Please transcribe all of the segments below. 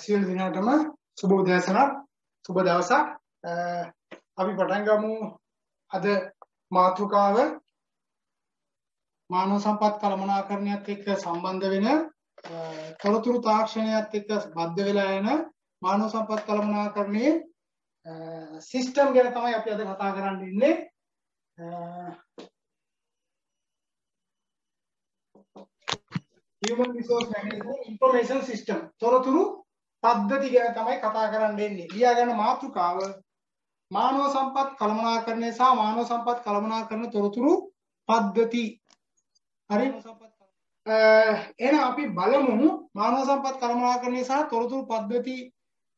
සියලු දිනකටම සුබ උදෑසනක් සුබ දවසක් අපි පටන් ගමු අද මාතෘකාව මානව සම්පත් කළමනාකරණයත් එක්ක සම්බන්ධ වෙන තොරතුරු තාක්ෂණයත් එක්ක බද්ධ වෙලා යන මානව සම්පත් කළමනාකරණයේ සිස්ටම් ගැන තමයි අපි අද කතා කරන්න ඉන්නේ. Human resource management information system තොරතුරු පද්ධති ගැන තමයි කතා කරන්න ඉන්නේ. ලියා ගන්න මාතෘකාව මානව සම්පත් කළමනාකරණය සහ මානව සම්පත් කළමනාකරණ තොරතුරු පද්ධති. හරි. එහෙනම් අපි බලමු මානව සම්පත් කළමනාකරණය සහ තොරතුරු පද්ධති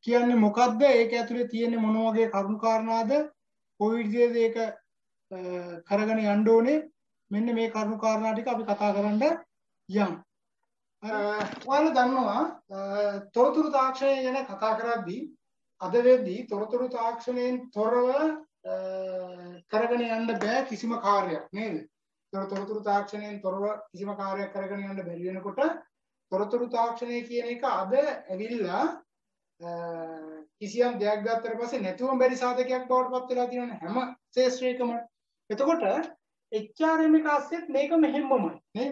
කියන්නේ මොකක්ද? ඒක ඇතුලේ තියෙන මොන වගේ කරුණු කාරණාද? කොයි විදිහේද ඒක කරගෙන යන්න ඕනේ? මෙන්න මේ කරුණු කාරණා ටික අපි කතා කරන්න යමු. ඔයාලා දන්නවා තොරතුරු තාක්ෂණය ගැන කතා කරද්දී අද වෙද්දී තොරතුරු තාක්ෂණයෙන් තොරව කරගෙන යන්න බෑ කිසිම කාර්යයක් නේද? තොරතුරු තාක්ෂණයෙන් තොරව කිසිම කාර්යයක් කරගෙන යන්න බැරි වෙනකොට තොරතුරු තාක්ෂණය කියන එක අද ඇවිල්ලා කිසියම් දෙයක් ගත්තට පස්සේ නැතුවම බැරි සාධකයක් බවට පත් වෙලා තියෙනවා හැම ශාස්ත්‍රයකම. එතකොට HRM එක ASCIIත් මේක මෙහෙම්මමයි නේ?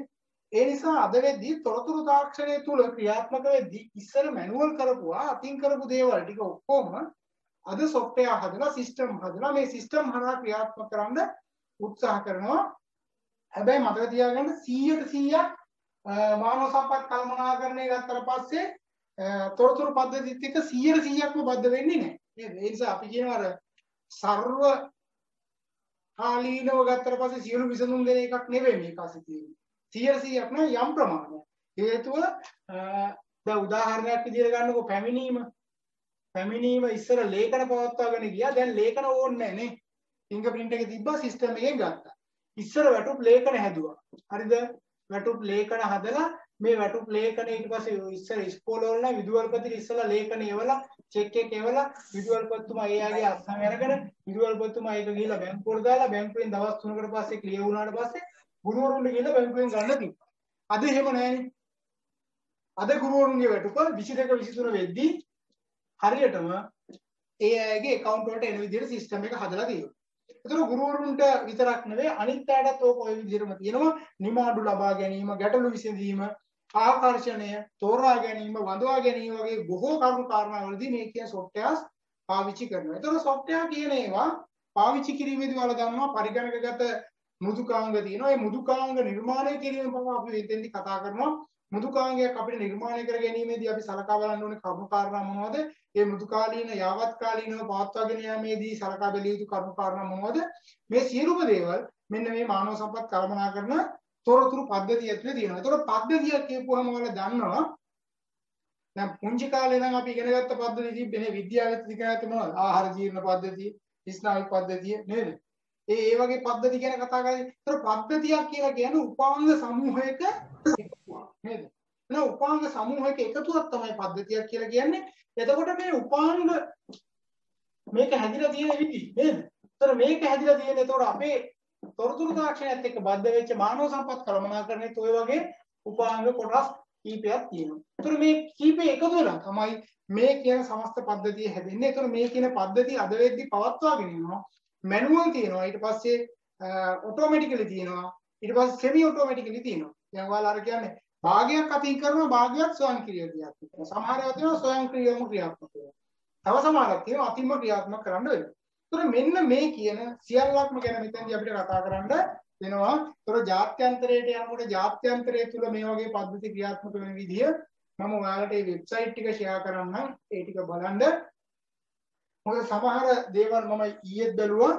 ඒ නිසා අද වෙද්දී තොරතුරු තාක්ෂණය තුල ක්‍රියාත්මක වෙද්දී ඉස්සර මැනුවල් කරපුවා අතින් කරපු දේවල් ටික ඔක්කොම අද software හදලා system හදලා මේ system හරහා ක්‍රියාත්මක කරන්න උත්සාහ කරනවා. හැබැයි මතක තියාගන්න 100% මානව සම්පත් කළමනාකරණය ගත්තට පස්සේ තොරතුරු පද්ධතිත් එක්ක 100%ක්ම බද්ධ වෙන්නේ නැහැ. නේද? ඒ නිසා අපි කියනවා අර සර්ව කාලීනව ගත්තට පස්සේ සියලු විසඳුම් දෙන එකක් නෙවෙයි මේක ASCII තියෙන්නේ. 100%ක් නෑ යම් ප්‍රමාණයක්. හේතුව දැන් උදාහරණයක් විදිහට ගන්නකො පැමිණීම ඉස්සර ලේඛන පවත්වාගෙන ගියා. දැන් ලේඛන ඕනේ නැහැ නේ. ෆින්ගර්ප්‍රින්ට් එක තිබ්බා සිස්ටම් එකෙන් ගත්තා. ඉස්සර වැටුප් ලේඛන හැදුවා. හරිද? වැටුප් ලේඛන හදලා මේ වැටුප් ලේඛන ඊට පස්සේ ඉස්සර ඉස්කෝලේ වල නම් විදුහල්පතිට ඉස්සලා ලේඛන එවලා චෙක් එක එවලා විදුහල්පතිතුමා එයාගේ අස්සම් අරගෙන විදුහල්පතිතුමා ඒක ගිහලා බැංකුවට දාලා බැංකුවෙන් දවස් 3කට පස්සේ ක්ලියර් වුණාට පස්සේ ගුරුවරුන්ට කියලා බැංකුවෙන් ගන්න තිබ්බා. අද එහෙම නැහැනේ. අද ගුරුවරුන්ගේ වැටුප 22 23 වෙද්දී හරියටම ඒ අයගේ account වලට එන විදිහට system එක හදලා තියෙනවා. ඒතර ගුරුවරුන්ට විතරක් නෙවෙයි අනිත් අයටත් ඕක ওই විදිහටම තියෙනවා. නිමාඩු ලබා ගැනීම, ගැටලු විසඳීම, ආකර්ෂණය, තෝරා ගැනීම, වඳවා ගැනීම වගේ බොහෝ කරුණු කාරණා වලදී මේ කියන softwares පාවිච්චි කරනවා. ඒතර software කියන ඒවා පාවිච්චි කිරීමේදී වල ගන්නවා පරිගණකගත මෘදුකාංග තියෙනවා. මේ මෘදුකාංග නිර්මාණය කිරීම පවා අපි එතෙන්දී කතා කරනවා. මෘදුකාංගයක් අපිට නිර්මාණය කර ගැනීමේදී අපි සලකා බලන්න ඕනේ කරුණු කාරණා මොනවද? මේ මෘදුකාලීන යාවත්කාලීනව පවත්වාගෙන යාමේදී සලකා බැලිය යුතු කරුණු කාරණා මොනවද? මේ සියලුම දේවල් මෙන්න මේ මානව සම්පත් කළමනාකරණ තොරතුරු පද්ධතිය ඇතුලේ තියෙනවා. ඒතකොට පද්ධතිය කියපුවම ඔයාලා දන්නවා දැන් පුංචි කාලේ නම් අපි ඉගෙන ගත්ත පද්ධති තිබ්බේ විද්‍යාවෙත් ඉගෙන ගත්තේ මොනවද? ආහාර ජීර්ණ පද්ධතිය, ස්නායු පද්ධතිය නේද? ඒ වගේ පද්ධති ගැන කතා කරන්නේ. ඒතර පද්ධතියක් කියලා කියන්නේ උපාංග සමූහයක එකතුවක් නේද? එහෙනම් උපාංග සමූහයක එකතුවක් තමයි පද්ධතියක් කියලා කියන්නේ. එතකොට මේ උපාංග මේක හැදිලා තියෙන විදිහ නේද? ඒතර මේක හැදිලා තියෙන ඒතකොට අපේ තොරතුරු තාක්ෂණයත් එක්ක බද්ධ වෙච්ච මානව සම්පත් කළමනාකරණයත් ඔය වගේ උපාංග කොටස් කීපයක් තියෙනවා. ඒතර මේ කීපේ එකතු වෙලා තමයි මේ කියන සමස්ත පද්ධතිය හැදෙන්නේ. ඒතර මේ කියන පද්ධතිය අද වෙද්දි පවත්වාගෙන යනවා. මැනුවල් තියෙනවා ඊට පස්සේ ඔටෝමැටිකලි තියෙනවා ඊට පස්සේ සෙමි ඔටෝමැටිකලි තියෙනවා. දැන් ඔයාලා අර කියන්නේ භාගයක් අතින් කරනවා භාගයක් ස්වයංක්‍රීය ක්‍රියාත්මක කරනවා. සමහර ඒවා තියෙනවා ස්වයංක්‍රීයවම ක්‍රියාත්මක කරනවා. තව සමහරක් තියෙනවා අතින්ම ක්‍රියාත්මක කරන්න වෙනවා. ඒතර මෙන්න මේ කියන සියල්ලක්ම ගැන මෙතනදී අපිට කතා කරන්න වෙනවා. ඒතර ජාත්‍යන්තරයට යනකොට ජාත්‍යන්තරය තුල මේ වගේ පද්ධති ක්‍රියාත්මක වෙන විදිය මම ඔයාලට මේ වෙබ්සයිට් ටික ෂෙයා කරන්නම්. ඒ ටික බලන්න. මොකද සමහර දේවල් මම ඊයේත් බැලුවා.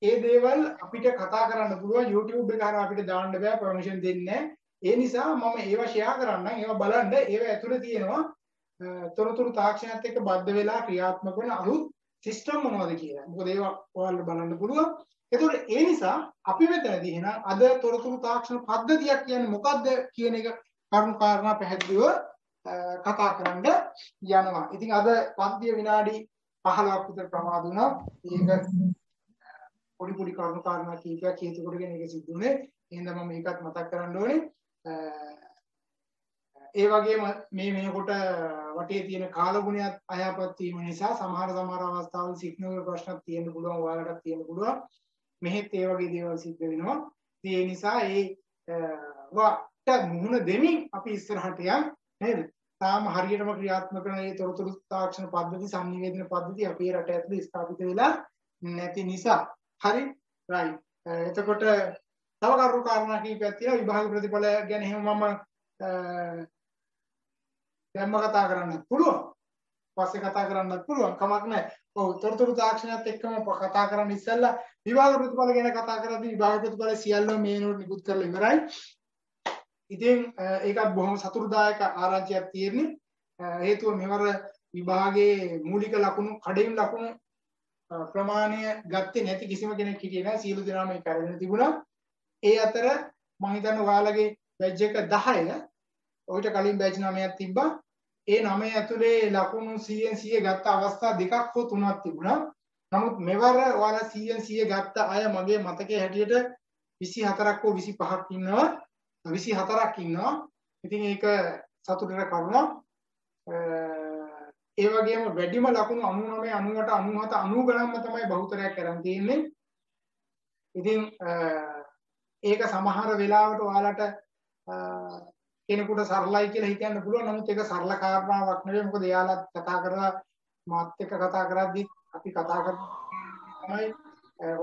ඒ දේවල් අපිට කතා කරන්න පුළුවන් YouTube එක හරහා අපිට දාන්න බෑ පර්මිෂන් දෙන්නේ නැහැ. ඒ නිසා මම ඒවා ෂෙයා කරන්නම්. ඒවා බලන්න. ඒවා ඇතුලේ තියෙනවා තොරතුරු තාක්ෂණයත් එක්ක බද්ධ වෙලා ක්‍රියාත්මක වෙන අලුත් සිස්ටම් මොනවද කියලා. මොකද ඒවා ඔයාලට බලන්න පුළුවන්. ඒතකොට ඒ නිසා අපි මෙතනදී එහෙනම් අද තොරතුරු තාක්ෂණ පද්ධතියක් කියන්නේ මොකක්ද කියන එක කරුණු කාරණා පැහැදිලිව කතා කරන්න යනවා. ඉතින් අද පන්තිය විනාඩි 15ක් විතර ප්‍රමාද වුණා. ඒක පොඩි කරුණු කාරණා කීපයක් හේතු කොටගෙන ඒක සිද්ධ වුණේ. එහෙනම් මම මේකත් මතක් කරන්න ඕනේ. ඒ වගේම මේකොට වටේ තියෙන කාල ගුණයත් අයහපත් වීම නිසා සමහර අවස්ථාවල සිග්නල් ප්‍රශ්නක් තියෙන්න පුළුවන්, ඔයාලටත් තියෙන්න පුළුවන්. මෙහෙත් ඒ වගේ දේවල් සිද්ධ වෙනවා. ඒ නිසා වට මුහුණ දෙමින් අපි ඉස්සරහට යන් නේද? තාම හරියටම ක්‍රියාත්මක කරන මේ තොරතුරු තාක්ෂණ පද්ධති, සංනිවේදන පද්ධති අපේ රට ඇතුලේ ස්ථාපිත වෙලා නැති නිසා. හරි රයිට්. එතකොට තව කරුණු කාරණා කීපයක් තියෙනවා. විභාග ප්‍රතිඵල ගැන එහෙම මම දැන්ම කතා කරන්නත් පුළුවන්. පස්සේ කතා කරන්නත් පුළුවන්. කමක් නැහැ. ඔව් තොරතුරු තාක්ෂණයත් එක්කම කතා කරන්න ඉස්සෙල්ලා විභාග ප්‍රතිඵල ගැන කතා කරද්දී විභාග ප්‍රතිඵල සියල්ලම මේ නෝට් නිකුත් කරලා ඉවරයි. ඉතින් ඒකත් බොහොම සතුටුදායක ආරංචියක් තියෙන්නේ. හේතුව මෙවර විභාගයේ මූලික ලකුණු කඩින් ලකුණු ප්‍රමාණය ගත්තේ නැති කිසිම කෙනෙක් හිටියේ නැහැ. සියලු දෙනාම ඒක අරගෙන තිබුණා. ඒ අතර මම හිතන්නේ ඔයාලගේ බැච් එක 10 ඔයිට කලින් බැච් 9ක් තිබ්බා. ඒ 9 ඇතුලේ ලකුණු 100 ගත්ත අවස්ථා දෙකක් හෝ තුනක් තිබුණා. නමුත් මෙවර ඔයාලා 100 ගත්ත අය මගේ මතකයේ හැටියට 24ක් හෝ 25ක් ඉන්නවා. 24ක් ඉන්නවා. ඉතින් ඒක සතුටට කරුණක්. ඒ වගේම වැඩිම ලකුණු 99 98 90 ගණන්ම තමයි බහුතරයක් කරන් තියෙන්නේ. ඉතින් ඒක සමහර වෙලාවට ඔයාලට කෙනෙකුට සරලයි කියලා හිතන්න පුළුවන්. නමුත් ඒක සරල කාරණාවක් නෙවෙයි. මොකද එයාලත් කතා කරලා මාත් එක්ක කතා කරද්දි අපි කතා කරන්නේ තමයි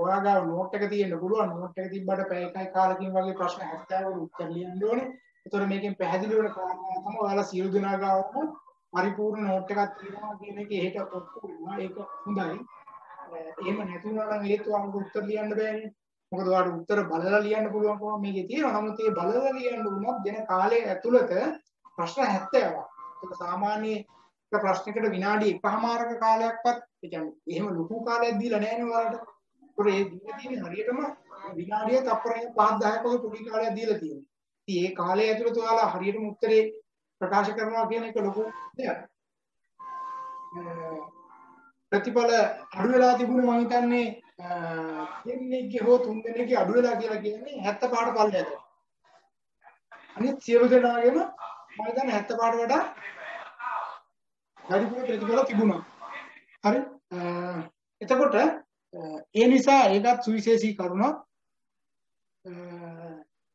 ඔයාගාව නෝට් එක තියෙන්න පුළුවන්. නෝට් එක තිබ්බට පැය එකයි කාලකින් වගේ ප්‍රශ්න 70 වල උත්තර ලියන්න ඕනේ. ඒතර මේකෙන් පැහැදිලි වෙන කාරණා තමයි ඔයාලා සියලු දෙනා ගාවම පරිපූර්ණ නෝට් එකක් තියෙනවා කියන එක එහෙට ඔප්පු වෙනවා. ඒක හොඳයි. එහෙම නැතුණා නම් ඒත් ඔයාලට උත්තර ලියන්න බෑනේ. මොකද ඔයාලට උත්තර බලලා ලියන්න පුළුවන් කොහොම මේකේ තියෙනවා. නමුත් මේ බලලා ලියන්න උනත් දෙන කාලය ඇතුළත ප්‍රශ්න 70ක්. ඒක සාමාන්‍ය එක ප්‍රශ්නයකට විනාඩි 1කමාරක කාලයක්වත් ඒ කියන්නේ එහෙම ලොකු කාලයක් දීලා නැහැ නේ ඔයාලට. ඒකෝ ඒ දීලා තියෙන්නේ හරියටම විනාඩිය තප්පරයක් 5-10ක වගේ පොඩි කාලයක් දීලා තියෙනවා. ඉතින් ඒ කාලය ඇතුළත ඔයාලා හරියටම උත්තරේ ප්‍රකාශ කරනවා කියන එක ලොකු දෙයක්. ප්‍රතිඵල අඩු වෙලා තිබුණේ මම හිතන්නේ දෙන්නෙක්ගේ හෝ තුන් දෙනෙක්ගේ අඩු වෙලා කියලා කියන්නේ 75ට පල්ලයට. අනිත් සියලු දෙනාගේම මම හිතන්නේ 75ට වඩා වැඩිපුර ප්‍රතිඵල තිබුණා. හරි. එතකොට ඒ නිසා ඒකත් සුවිශේෂී කරුණක්.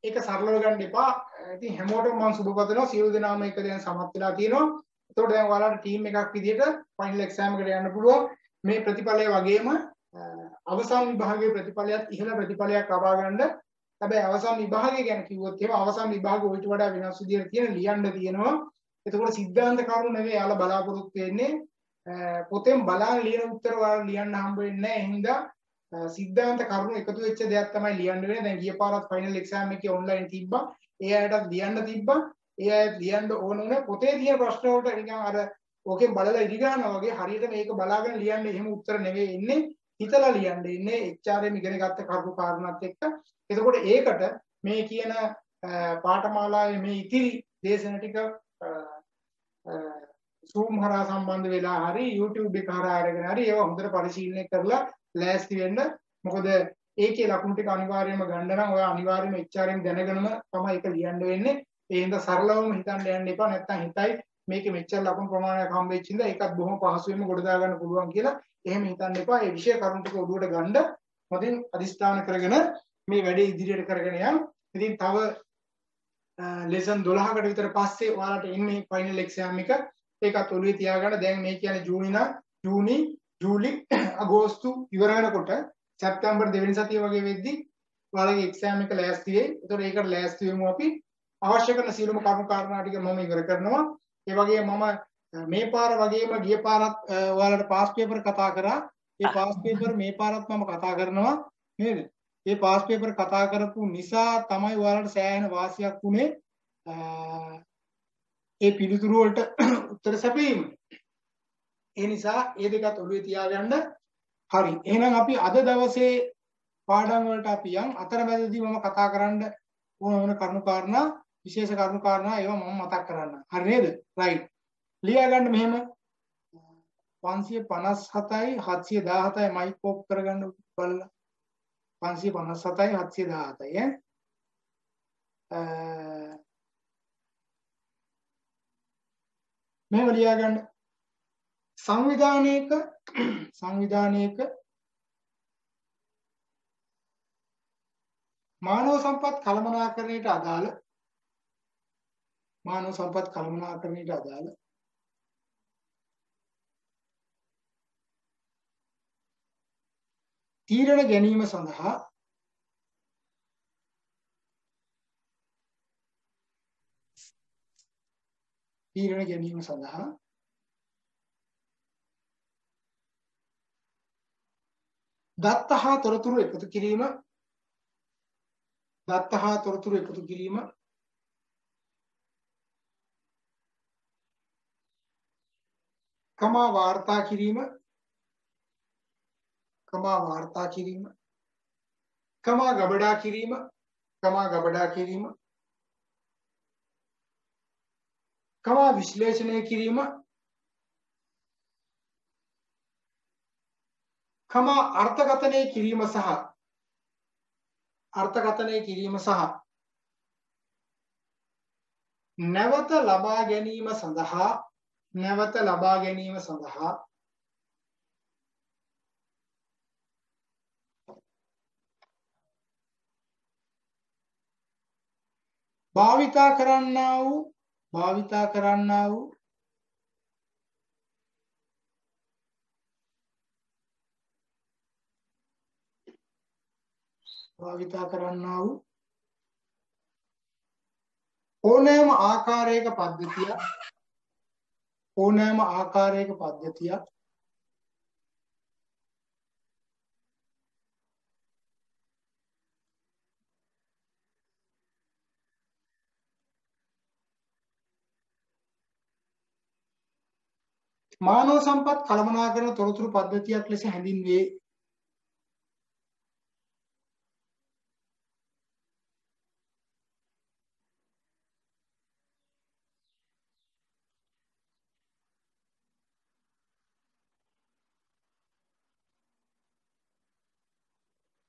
ඒක සරලව ගන්න එපා. ඉතින් හැමෝටම මම සුබ පතනවා. සියලු දෙනාම එක දැන් සමත් වෙලා තියෙනවා. එතකොට දැන් ඔයාලට ටීම් එකක් විදිහට ෆයිනල් එක්සෑම් එකට යන්න පුළුවන්. මේ ප්‍රතිඵලය වගේම අවසන් විභාගයේ ප්‍රතිඵලයත් ඉහළ ප්‍රතිඵලයක් ලබා ගන්න. හැබැයි අවසන් විභාගය ගැන කිව්වොත් එහෙම අවසන් විභාග ඔයිට වඩා වෙනස් විදිහට තියෙන ලියන්න තියෙනවා. එතකොට සිද්ධාන්ත කරුණු නෙවෙයි යාලා බලාපොරොත්තු වෙන්නේ. පොතෙන් බලන් ලියන උත්තර ඔයාලා ලියන්න හම්බ වෙන්නේ නැහැ. එහෙනම් සිද්ධාන්ත කරුණු එකතු වෙච්ච දෙයක් තමයි ලියන්න වෙන්නේ. දැන් ගිය පාරත් ෆයිනල් එක්සෑම් එකේ ඔන්ලයින් තිබ්බා. ඒ අයටත් ලියන්න තිබ්බා. ඒ අය ලියන්න ඕන උනේ පොතේ තියෙන ප්‍රශ්න වලට නිකන් අර ඕකෙන් බලලා ඉදි ගන්නවා වගේ හරියට මේක බලාගෙන ලියන්න එහෙම උත්තර නෙවෙයි ඉන්නේ. හිතලා ලියන්න ඉන්නේ HRM ඉගෙන ගත්ත කරුණු කාරණාත් එක්ක. එතකොට ඒකට මේ කියන පාඨමාලාවේ මේ ඉතිරි දේශන ටික Zoom හරහා සම්බන්ධ වෙලා හරි YouTube එක හරහා අරගෙන හරි ඒවා හොඳට පරිශීලනය කරලා ලෑස්ති වෙන්න. මොකද ඒකේ ලකුණු ටික අනිවාර්යයෙන්ම ගන්න නම් ඔයා අනිවාර්යයෙන්ම HRM දැනගෙනම තමයි ඒක ලියන්න වෙන්නේ. ඒ හින්දා සරලවම හිතන්න යන්න එපා. නැත්නම් හිතයි මේකේ මෙච්චර ලකුණු ප්‍රමාණයක් හම්බෙච්ච ඉඳලා ඒකත් බොහොම පහසුවෙන්ම ගොඩ දා ගන්න පුළුවන් කියලා. එහෙම හිතන්න එපා. ඒ විෂය කරුණු ටික ඔළුවට ගන්න මොදින් අදිස්ථාන කරගෙන මේ වැඩේ ඉදිරියට කරගෙන යන්න. ඉතින් තව ලෙසන් 12කට විතර පස්සේ ඔයාලට ඉන්නේ ෆයිනල් එක්සෑම් එක. ඒකත් ඔළුවේ තියාගන්න. දැන් මේ කියන්නේ ජූනි ජූලි අගෝස්තු ඉවර වෙනකොට සැප්තැම්බර් දෙවෙනි සතිය වගේ වෙද්දි ඔයාලගේ එක්සෑම් එක ලෑස්ති වෙයි. ඒතකොට ඒකට ලෑස්ති වෙමු අපි. අවශ්‍ය කරන සියලුම කරුණු කාරණා ටික මම ඉවර කරනවා. ඒ වගේම මම මේ පාර වගේම ගිය පාරත් ඔයාලට පාස් පේපර් කතා කරා. ඒ පාස් පේපර් මේ පාරත් මම කතා කරනවා නේද? ඒ පාස් පේපර් කතා කරපු නිසා තමයි ඔයාලට සෑහෙන වාසියක් උනේ ඒ පිළිතුරු වලට උත්තර සැපීම. ඒ නිසා ඒ දෙකත් ඔළුවේ තියාගන්න. හරි. එහෙනම් අපි අද දවසේ පාඩම් වලට අපි යන් අතරමැදදී මම කතා කරන්න ඕන කරුණු කාරණා විශේෂ කරුණු කාරණා ඒවා මම මතක් කරන්න. හරි නේද? රයිට්. ලියා ගන්න මෙහෙම 557යි 717යි මයික් ඔෆ් කරගන්න බලලා 557යි 717යි මෙහෙම ලියා ගන්න. සංවිධානයක මානව සම්පත් කළමනාකරණයට අදාළ තීරණ ගැනීම සඳහා දත්ත හා තොරතුරු එකතු කිරීම කමා වාර්තා කිරීම කමා ගබඩා කිරීම කමා විශ්ලේෂණය කිරීම කමා අර්ථකථනය කිරීම සහ නැවත ලබා ගැනීම සඳහා භාවිතා කරන්නා වූ ඕනෑම ආකාරයක පද්ධතියක් මානව සම්පත් කළමනාකරන තොරතුරු පද්ධතියක් ලෙස හැඳින්වේ.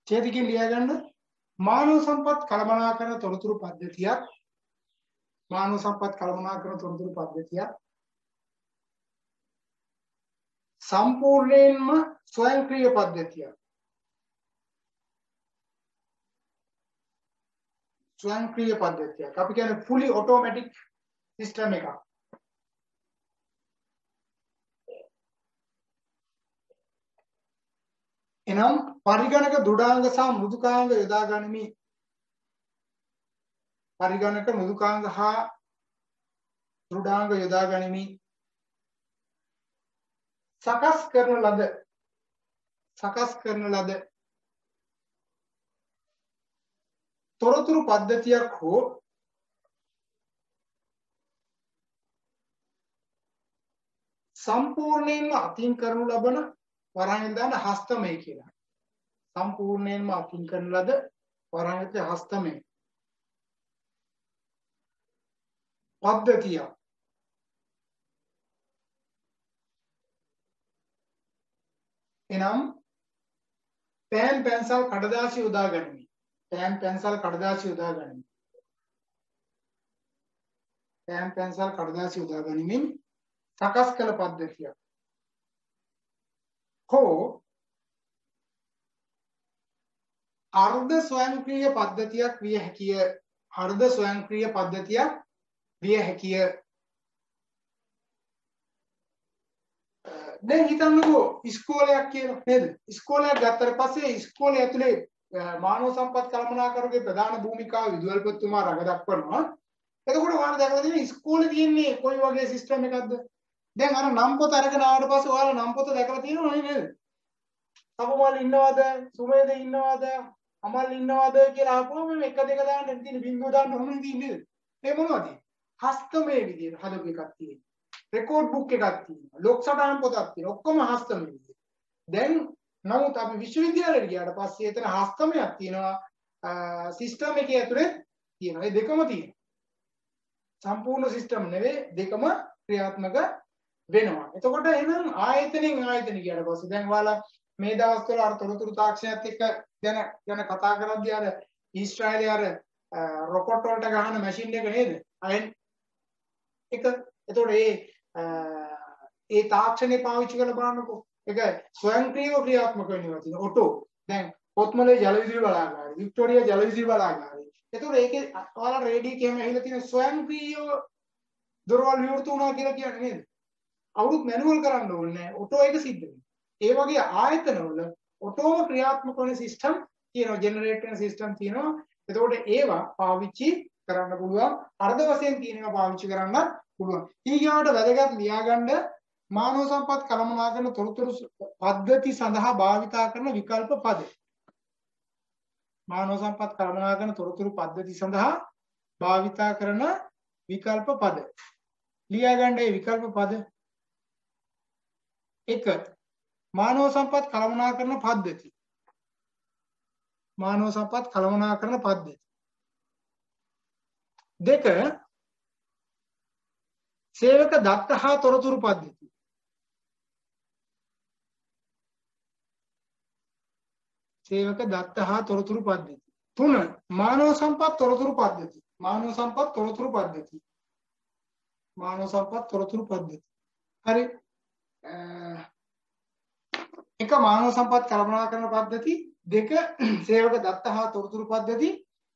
ඡේදකින් ලියා ගන්න. මානව සම්පත් කළමනාකරන තොරතුරු පද්ධතියක් සම්පූර්ණයෙන්ම ස්වයංක්‍රීය පද්ධතියක්. අපි කියන්නේ fully automatic system එකක්. එනම් පරිගණක දෘඩාංග සහ මෘදුකාංග යොදා ගනිමින් සකස් කරන ලද තොරතුරු පද්ධතියක් හෝ සම්පූර්ණයෙන්ම අතින් කරනු ලබන වරහන් දාන හස්තමය කියලා. සම්පූර්ණයෙන්ම අතින් කරන ලද වරහන් හස්තමය පද්ධතිය. එනම් පෑන් පැන්සල් කඩදාසි යොදා ගනිමින් සකස් කළ පද්ධතියක් හෝ අර්ධ ස්වයංක්‍රීය පද්ධතියක් විය හැකිය. දැන් හිතන්නකෝ ඉස්කෝලයක් කියලා නේද? ඉස්කෝලයක් ගත්තට පස්සේ ඉස්කෝලේ ඇතුලේ මානව සම්පත් කළමනාකරුගේ ප්‍රධාන භූමිකාව විදුහල්පතිතුමා රඟ දක්වනවා. එතකොට ඔයාලා දැකලා තියෙන ඉස්කෝලේ තියෙන්නේ කොයි වගේ සිස්ටම් එකක්ද? දැන් අර නම් පොත අරගෙන ආවට පස්සේ ඔයාලා නම් පොත දැකලා තියෙනවද නේද? සමමල් ඉන්නවද? සුමේද ඉන්නවද? අමල් ඉන්නවද කියලා අහපුවම මේ 1 2 දාන්න තියෙන බිංදුව දාන්න ඕනෙ නේද? මේ මොනවද? හස්තමය විදියට හදපු එකක් තියෙනවා. රෙකෝඩ් බුක් එකක් තියෙනවා. ලොක් සටහන් පොතක් තියෙනවා. ඔක්කොම හස්තමය විදියට. දැන් නමුත් අපි විශ්වවිද්‍යාලයට ගියාට පස්සේ එතන හස්තමයක් තියෙනවා. සිස්ටම් එකේ ඇතුලේ තියෙනවා. ඒ දෙකම තියෙනවා. සම්පූර්ණ සිස්ටම් නෙවෙයි දෙකම ක්‍රියාත්මක වෙනවා. එතකොට එහෙනම් ආයතනෙන් ගියාට පස්සේ දැන් ඔයාලා මේ දවස්වල අර තොරතුරු තාක්ෂණයත් එක්ක ගැන කතා කරද්දී අර ඊශ්‍රායලයේ අර රොකට් වලට ගහන මැෂින් එක නේද? අයන් එක. එතකොට ඒ තාක්ෂණය පාවිච්චි කරලා බලන්නකෝ. ඒක ස්වයංක්‍රීයව ක්‍රියාත්මක වෙනවා තියෙන ඔටෝ. දැන් කොත්මලේ ජල විදුලි බලාගාරය, වික්ටෝරියා ජල විදුලි බලාගාරය. ඒතකොට ඒකේ ඔයාලා රේඩිය කියම ඇහිලා තියෙන ස්වයංක්‍රීයව දොරවල් විවෘත වුණා කියලා කියන්නේ නේද? අවුරුත් මැනුවල් කරන්න ඕනේ නැහැ. ඔටෝ එක සිද්ධ වෙනවා. ඒ වගේ ආයතනවල ඔටෝම ක්‍රියාත්මක වෙන සිස්ටම් තියෙනවා, ජෙනරේට් වෙන සිස්ටම් තියෙනවා. එතකොට ඒවා පාවිච්චි කරන්න පුළුවන්. අර්ධ වශයෙන් තියෙන ඒවා පාවිච්චි කරන්න පුළුවන්. ඊගාවට වැදගත් ලියාගන්න මානව සම්පත් කළමනාකරන තොරතුරු පද්ධති සඳහා භාවිතා කරන විකල්ප පද. මානව සම්පත් කළමනාකරන තොරතුරු පද්ධති සඳහා භාවිතා කරන විකල්ප පද. ලියාගන්න මේ විකල්ප පද. 1. මානව සම්පත් කළමනාකරන පද්ධති. මානව සම්පත් කළමනාකරන පද්ධති. 2. සේවක දත්ත හා තොරතුරු පද්ධති. 3. මානව සම්පත් තොරතුරු පද්ධති. මානව සම්පත් තොරතුරු පද්ධති. මානව සම්පත් තොරතුරු පද්ධති. හරි. 1 මානව සම්පත් කළමනාකරන පද්ධති. 2 සේවක දත්ත හා තොරතුරු පද්ධති.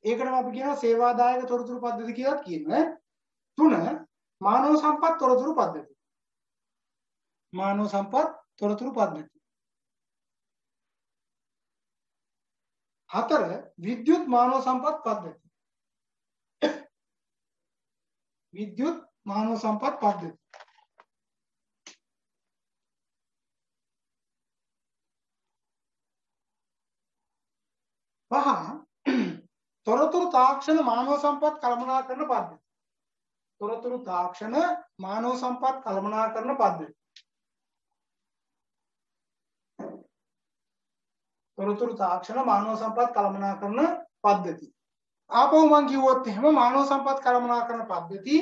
ඒකටම අපි කියනවා සේවාදායක තොරතුරු පද්ධති කියලා කියනවා. 3 මානව සම්පත් තොරතුරු පද්ධති. මානව සම්පත් තොරතුරු පද්ධති. 4 විද්‍යුත් මානව සම්පත් පද්ධති. විද්‍යුත් මානව සම්පත් පද්ධති. 5 තොරතුරු තාක්ෂණ මානව සම්පත් කළමනාකරන පද්ධති. තොරතුරු තාක්ෂණ මානව සම්පත් කළමනාකරන පද්ධති. තොරතුරු තාක්ෂණ මානව සම්පත් කළමනාකරන පද්ධති. ආපහු මම කිව්වොත් එහෙම මානව සම්පත් කළමනාකරන පද්ධති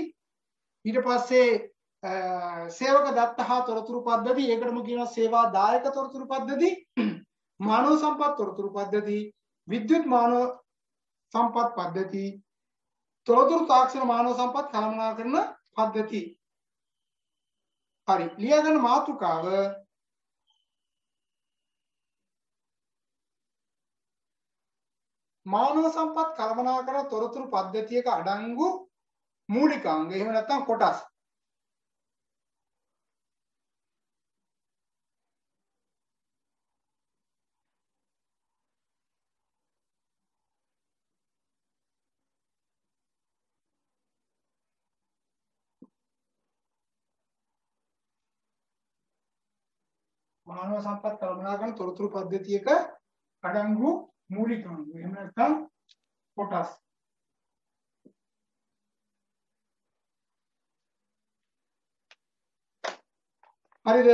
ඊට පස්සේ සේවක දත්ත හා තොරතුරු පද්ධති ඒකටම කියනවා සේවා දායක තොරතුරු පද්ධති මානව සම්පත් තොරතුරු පද්ධති විද්‍යුත් මානව සම්පත් පද්ධති තොරතුරු තාක්ෂණ මානව සම්පත් කළමනාකරන පද්ධති. හරි ලියාගන්න මාතෘකාව මානව සම්පත් කළමනාකරන තොරතුරු පද්ධතියක අඩංගු මූලිකාංග එහෙම නැත්නම් කොටස්. මානව සම්පත් කළමනාකරන තොරතුරු පද්ධතියක අඩංගු මූලිකාංග එහෙම නැත්නම් කොටස්. හරිද?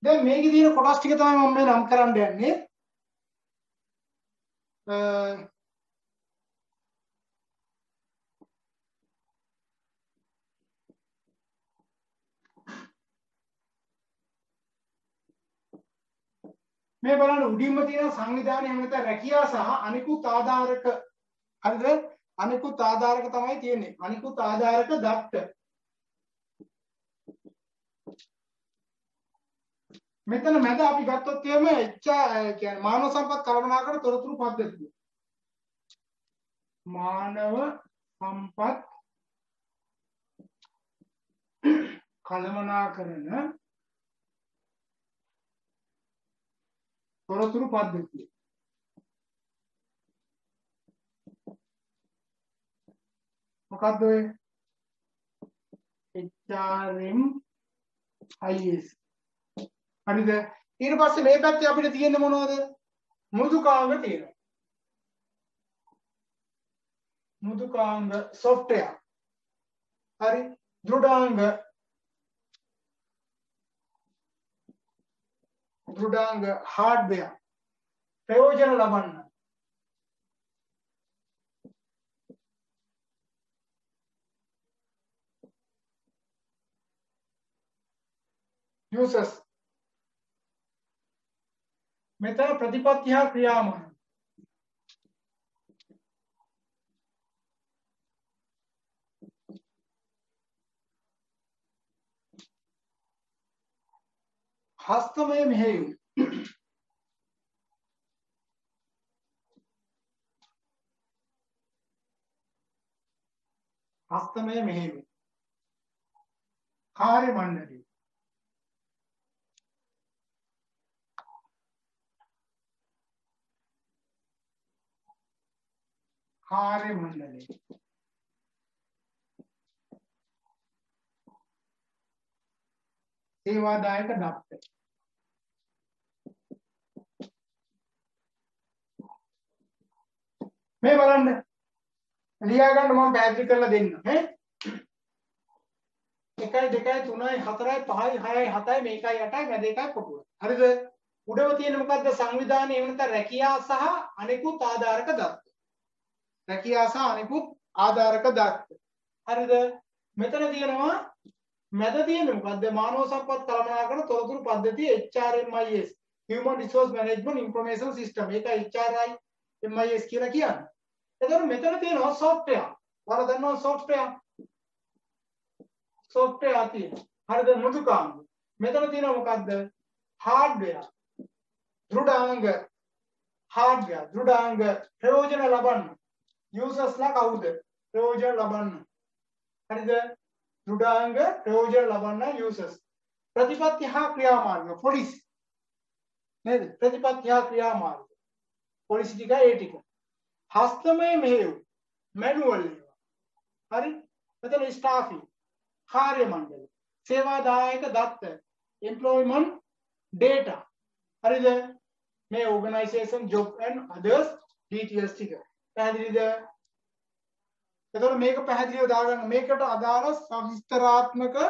දැන් මේකේ තියෙන කොටස් ටික තමයි මම මේ නම් කරන්න යන්නේ. මේ බලන්න උඩින්ම තියෙන සංවිධානය එහෙම නැත්නම් රැකියා සහ අනිකුත් ආධාරක හරිද? අනිකුත් ආධාරක තමයි තියෙන්නේ. අනිකුත් ආධාරක දත්ත. මෙතන මැද අපි ගත්තොත් එහෙම කියන්නේ මානව සම්පත් කළමනාකරන තොරතුරු පද්ධතිය. මානව සම්පත් කළමනාකරන තොරතුරු පද්ධතිය. මොකද්ද ඔය? HRM IS. හරිද? ඊට පස්සේ මේ පැත්තේ අපිට තියෙන්නේ මොනවද? මෘදුකාංග තියෙනවා. මෘදුකාංග software. හරි. දෘඩාංග hardware. ප්‍රයෝජන ලබන්න. users මෙතන ප්‍රතිපත්ති හා ක්‍රියාමාර්ග. හස්තමය මෙහෙයුම්. හස්තමය මෙහෙයුම්. කාර්ය මණ්ඩලය. कार्य मंडली सेवादायक दफ्तर මේ බලන්න ලියා ගන්න මම පැහැදිලි කරලා දෙන්න ඈ 1 2 3 4 5 6 7 මේකයි 8යි මැද එකයි කොටුව හරිද උඩව තියෙන මොකද්ද සංවිධානයේ එහෙම නැත්නම් රැකියා සහ අනිකුත් ආධාරක දත්ත රැකියා සහ අනිකුත් ආධාරක දත්ත හරිද මෙතන තියෙනවා මැද තියෙන මොකද්ද මානව සම්පත් කළමනාකරන තොරතුරු පද්ධතිය HRMIS Human Resource Management Information System ඒකයි HRMIS කියලා කියන්නේ එතකොට මෙතන තියෙනවා software ඔයාලා දන්නවා software තියෙනවා හරිද මෘදුකාංග මෙතන තියෙනවා මොකද්ද hardware දෘඩාංග hardware දෘඩාංග ප්‍රයෝජන ලබන්න users ලා කවුද ප්‍රයෝජන ලබන්න හරිද දෘඩාංග ප්‍රයෝජන ලබන්න users ප්‍රතිපත්ති හා ක්‍රියාමාර්ග පොලිස් නේද ප්‍රතිපත්ති හා ක්‍රියාමාර්ග පොලිස් ටික ඒ ටික හස්තමය මෙහෙයුම් මැනුවල් ඒවා හරි මෙතන ස්ටාෆින් කාර්ය මණ්ඩල සේවාදායක දත්ත employment data හරිද මේ organization job and others details ටික පැහැදිලිද එතකොට මේක පැහැදිලිව දාගන්න මේකට අදාළ සවිස්තරාත්මක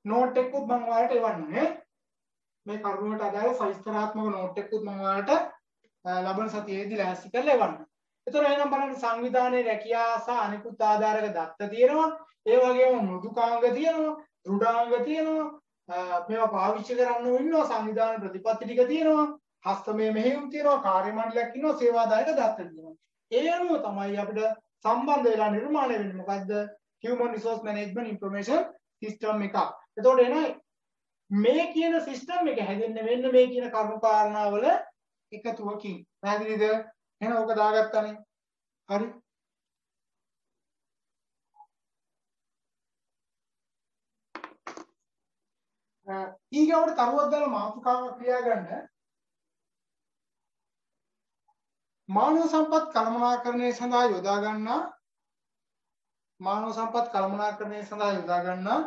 නෝට් එකකුත් මම ඔයාලට එවන්නම් නේ මේ කරුණට අදාළ සවිස්තරාත්මක නෝට් එකකුත් මම ඔයාලට ලබන සතියේදී ලෑස්ති කරලා එවන්නම්. එතකොට එහෙනම් බලන්න සංවිධානයේ රැකියා සහ අනිකුත් ආධාරක දත්ත තියෙනවා. ඒ වගේම මෘදුකාංග තියෙනවා, දෘඩාංග තියෙනවා. මේවා පාවිච්චි කරන්න ඉන්නවා සංවිධාන ප්‍රතිපත්ති ටික තියෙනවා. හස්තමය මෙහෙයුම් තියෙනවා, කාර්ය මණ්ඩලයක් ඉන්නවා, සේවාදායක දත්ත තියෙනවා. ඒ අනුව තමයි අපිට සම්බන්ධ වෙලා නිර්මාණය වෙන්නේ මොකද්ද? Human Resource Management Information System එකක්. එතකොට එන මේ කියන සිස්ටම් එක හැදෙන්නේ මෙන්න මේ කියන කරුණු කාරණාවල එකතුවකින්. පැහැදිලිද? එහෙනම් ඕක දාගත්තානේ. හරි. ඊගොඩ තරුවක් දාලා මාතෘකාවක් ක්‍රියා ගන්න. මානව සම්පත් කළමනාකරණය සඳහා යොදා ගන්නා මානව සම්පත් කළමනාකරණය සඳහා යොදා ගන්නා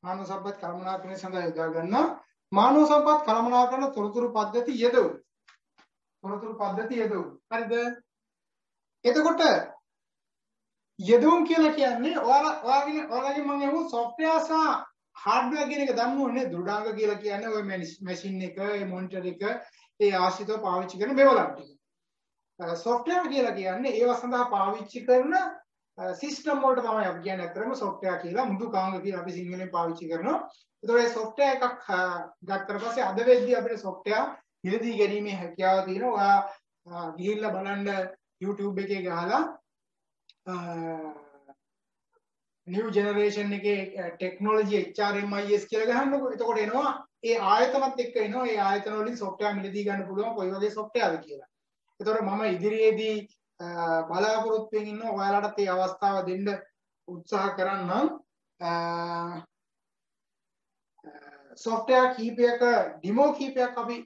මානව සම්පත් කළමනාකරණය සඳහා යොදා ගන්නා මානව සම්පත් කළමනාකරණ තොරතුරු පද්ධති යෙදවු. තොරතුරු පද්ධති යෙදවු. හරිද? එතකොට යෙදවුම් කියලා කියන්නේ ඔයාලගේ මම අහුව software සහ hardware කියන එක දන්න ඕනේ. දෘඩාංග කියලා කියන්නේ ওই මැෂින් එක, ඒ මොනිටර් එක, ඒ ආශ්‍රිතව පාවිච්චි කරන මෙවලම් ටික. software කියලා කියන්නේ ඒවා සඳහා පාවිච්චි කරන සිස්ටම් වලට තමයි අපි කියන්නේ අතරම software කියලා මෘදුකාංග කියලා අපි සිංහලෙන් පාවිච්චි කරනවා. ඒතකොට මේ software එකක් ගත්තට පස්සේ අද වෙද්දී අපිට software මිලදී ගැනීමේ හැකියාව තියෙනවා. ඔයා ගිහිල්ලා බලන්න YouTube එකේ ගහලා new generation එකේ technology HRMIS කියලා ගහන්නකො. එතකොට එනවා ඒ ආයතනත් එක්ක එනවා. ඒ ආයතන වලින් software මිලදී ගන්න පුළුවන් කොයි වගේ softwareද කියලා. එතකොට මම ඉදිරියේදී බලාපොරොත්තු වෙමින් ඉන්නවා ඔයාලටත් මේ අවස්ථාව දෙන්න උත්සාහ කරන්නම්. software කීපයක demo කීපයක් අපි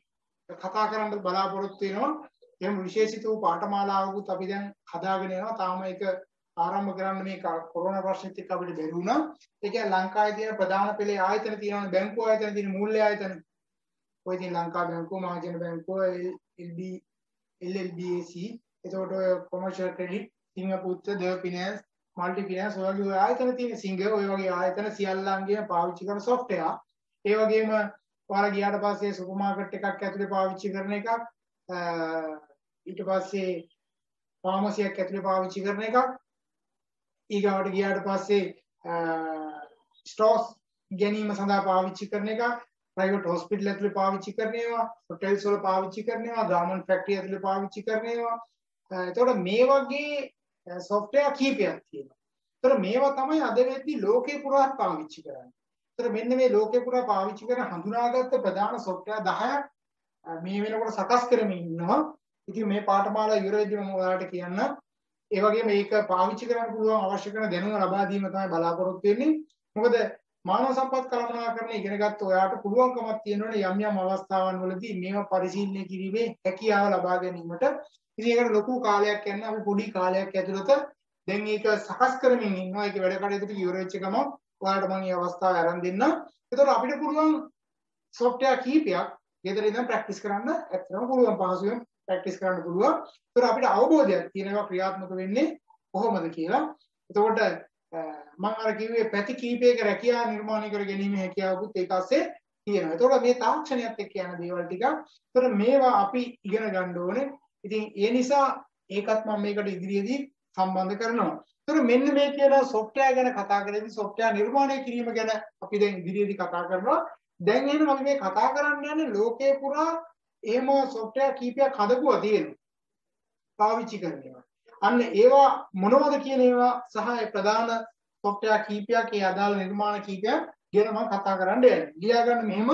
කතා කරන්න බලාපොරොත්තු වෙනවා. එහෙම විශේෂිත වූ පාඨමාලාවකුත් අපි දැන් හදාගෙන යනවා. තාම ඒක ආරම්භ කරන්න මේ කොරෝනා ප්‍රශ්නෙත් එක්ක අපිට බැරි වුණා. ඒ කියන්නේ ලංකාවේ තියෙන ප්‍රධාන පෙළේ ආයතන තියෙනවානේ බැංකුව ආයතන තියෙන මූල්‍ය ආයතන. ඔය ඉතින් ලංකා බැංකුව, මහජන බැංකුව, LLBAC, එතකොට කොමර්ෂල් ක්‍රෙඩිට්, සිංගප්පූත්‍ර, දේව ෆිනෑන්ස්, මල්ටි ෆිනෑන්ස් වගේ ආයතන තියෙන සිංග ඔය වගේ ආයතන සියල්ලන්ගේ පාවිච්චි කරන software. ඒ වගේම ඔයාලා ගියාට පස්සේ සුපර් මාකට් එකක් ඇතුලේ පාවිච්චි කරන එකක්, ඊට පස්සේ ෆාමසියක් ඇතුලේ පාවිච්චි කරන එකක්, ඊගාවට ගියාට පස්සේ ස්ටෝක්ස් ගැනීම සඳහා පාවිච්චි කරන එක, ප්‍රයිවට් හොස්පිටල් ඇතුලේ පාවිච්චි කරන ඒවා, හොටෙල්ස් වල පාවිච්චි කරන ඒවා, ගාමන්ට් ෆැක්ටරි ඇතුලේ පාවිච්චි කරන ඒවා. එතකොට මේ වගේ software කීපයක් තියෙනවා. එතකොට මේවා තමයි අද වෙද්දී ලෝකේ පුරා පාවිච්චි කරන්නේ. එතකොට මෙන්න මේ ලෝකේ පුරා පාවිච්චි කරන හඳුනාගත්ත ප්‍රධාන software 10ක් මේ වෙනකොට සකස් කරමින් ඉන්නවා. ඉතින් මේ පාඨමාලා ඉවර වෙද්දී මම ඔයාලට කියන්න. ඒ වගේම මේක පාවිච්චි කරන්න පුළුවන් අවශ්‍ය කරන දැනුම ලබා දීම තමයි බලාපොරොත්තු වෙන්නේ. මොකද මානව සම්පත් කළමනාකරණය ඉගෙන ගත්ත ඔයාට පුළුවන්කමක් තියෙනවනේ යම් යම් අවස්ථාවන් වලදී මේවා පරිශීලනය කිරීමේ හැකියාව ලබා ගැනීමට. ඉතින් ඒකට ලොකු කාලයක් යනවා. අපි පොඩි කාලයක් ඇතුළත දැන් මේක සකස් කරමින් ඉන්නවා. ඒක වැඩ කටයුතු ටික ඉවර වෙච්ච ගමන් ඔයාලට මම මේ අවස්ථාව ආරම්භ දෙන්නම්. ඒතකොට අපිට පුළුවන් software කීපයක් ගෙදර ඉඳන් ප්‍රැක්ටිස් කරන්න ඇත්තටම පුළුවන් පහසුවෙන් ප්‍රැක්ටිස් කරන්න පුළුවන්. ඒතකොට අපිට අවබෝධයක් තියෙනවා ක්‍රියාත්මක වෙන්නේ කොහොමද කියලා. එතකොට මම අර කිව්වේ පැති කීපයක රැකියාව නිර්මාණය කර ගැනීම හැකියාවකුත් ඒක ASCII තියෙනවා. එතකොට මේ තාක්ෂණයත් එක්ක යන දේවල් ටික. එතකොට මේවා අපි ඉගෙන ගන්න ඕනේ. ඉතින් ඒ නිසා ඒකත් මම මේකට ඉදිරියේදී සම්බන්ධ කරනවා. එතකොට මෙන්න මේ කියන software ගැන කතා කරද්දී software නිර්මාණය කිරීම ගැන අපි දැන් ඉදිරියේදී කතා කරනවා. දැන් එහෙනම් අපි මේ කතා කරන්න යන්නේ ලෝකේ පුරා එහෙම software කීපයක් හදපුවා තියෙනවා. පාවිච්චි කරනවා. අන්න ඒවා මොනවද කියන ඒවා සහ ඒ ප්‍රධාන software කීපයක් ඒ අදාළ නිර්මාණ කීපයක් ගැන මම කතා කරන්න යන්නේ. ලියා ගන්න මෙහෙම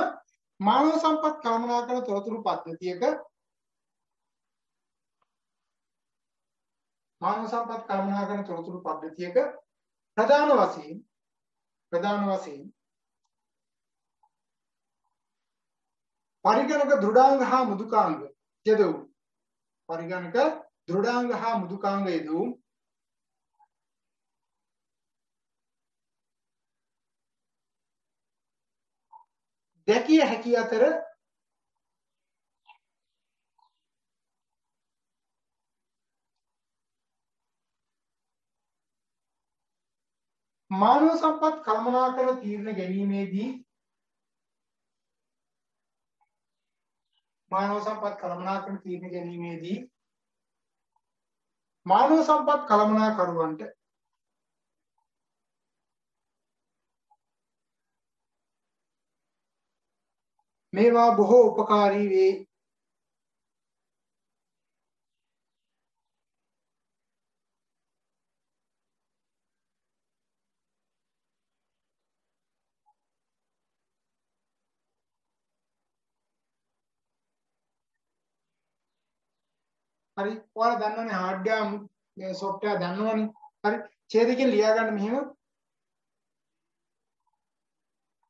මානව සම්පත් කළමනාකරන තොරතුරු පද්ධතියක මානව සම්පත් කළමනාකරන තොරතුරු පද්ධතියක ප්‍රධාන වශයෙන් පරිගණක දෘඩාංග හා මෘදුකාංග යෙදවූ පරිගණක දෘඩාංග හා මෘදුකාංග යෙදවූ දැකිය හැකි අතර මානව සම්පත් කළමනාකරන තීරණ ගැනීමේදී මානව සම්පත් කළමනාකරුවන්ට මේවා බොහෝ උපකාරී වේ. හරි ඔයාලා දන්නවනේ හાર્ඩ්වෙයාර් software දන්නවනේ. හරි ඡේදකෙන් ලියා ගන්න මෙහෙම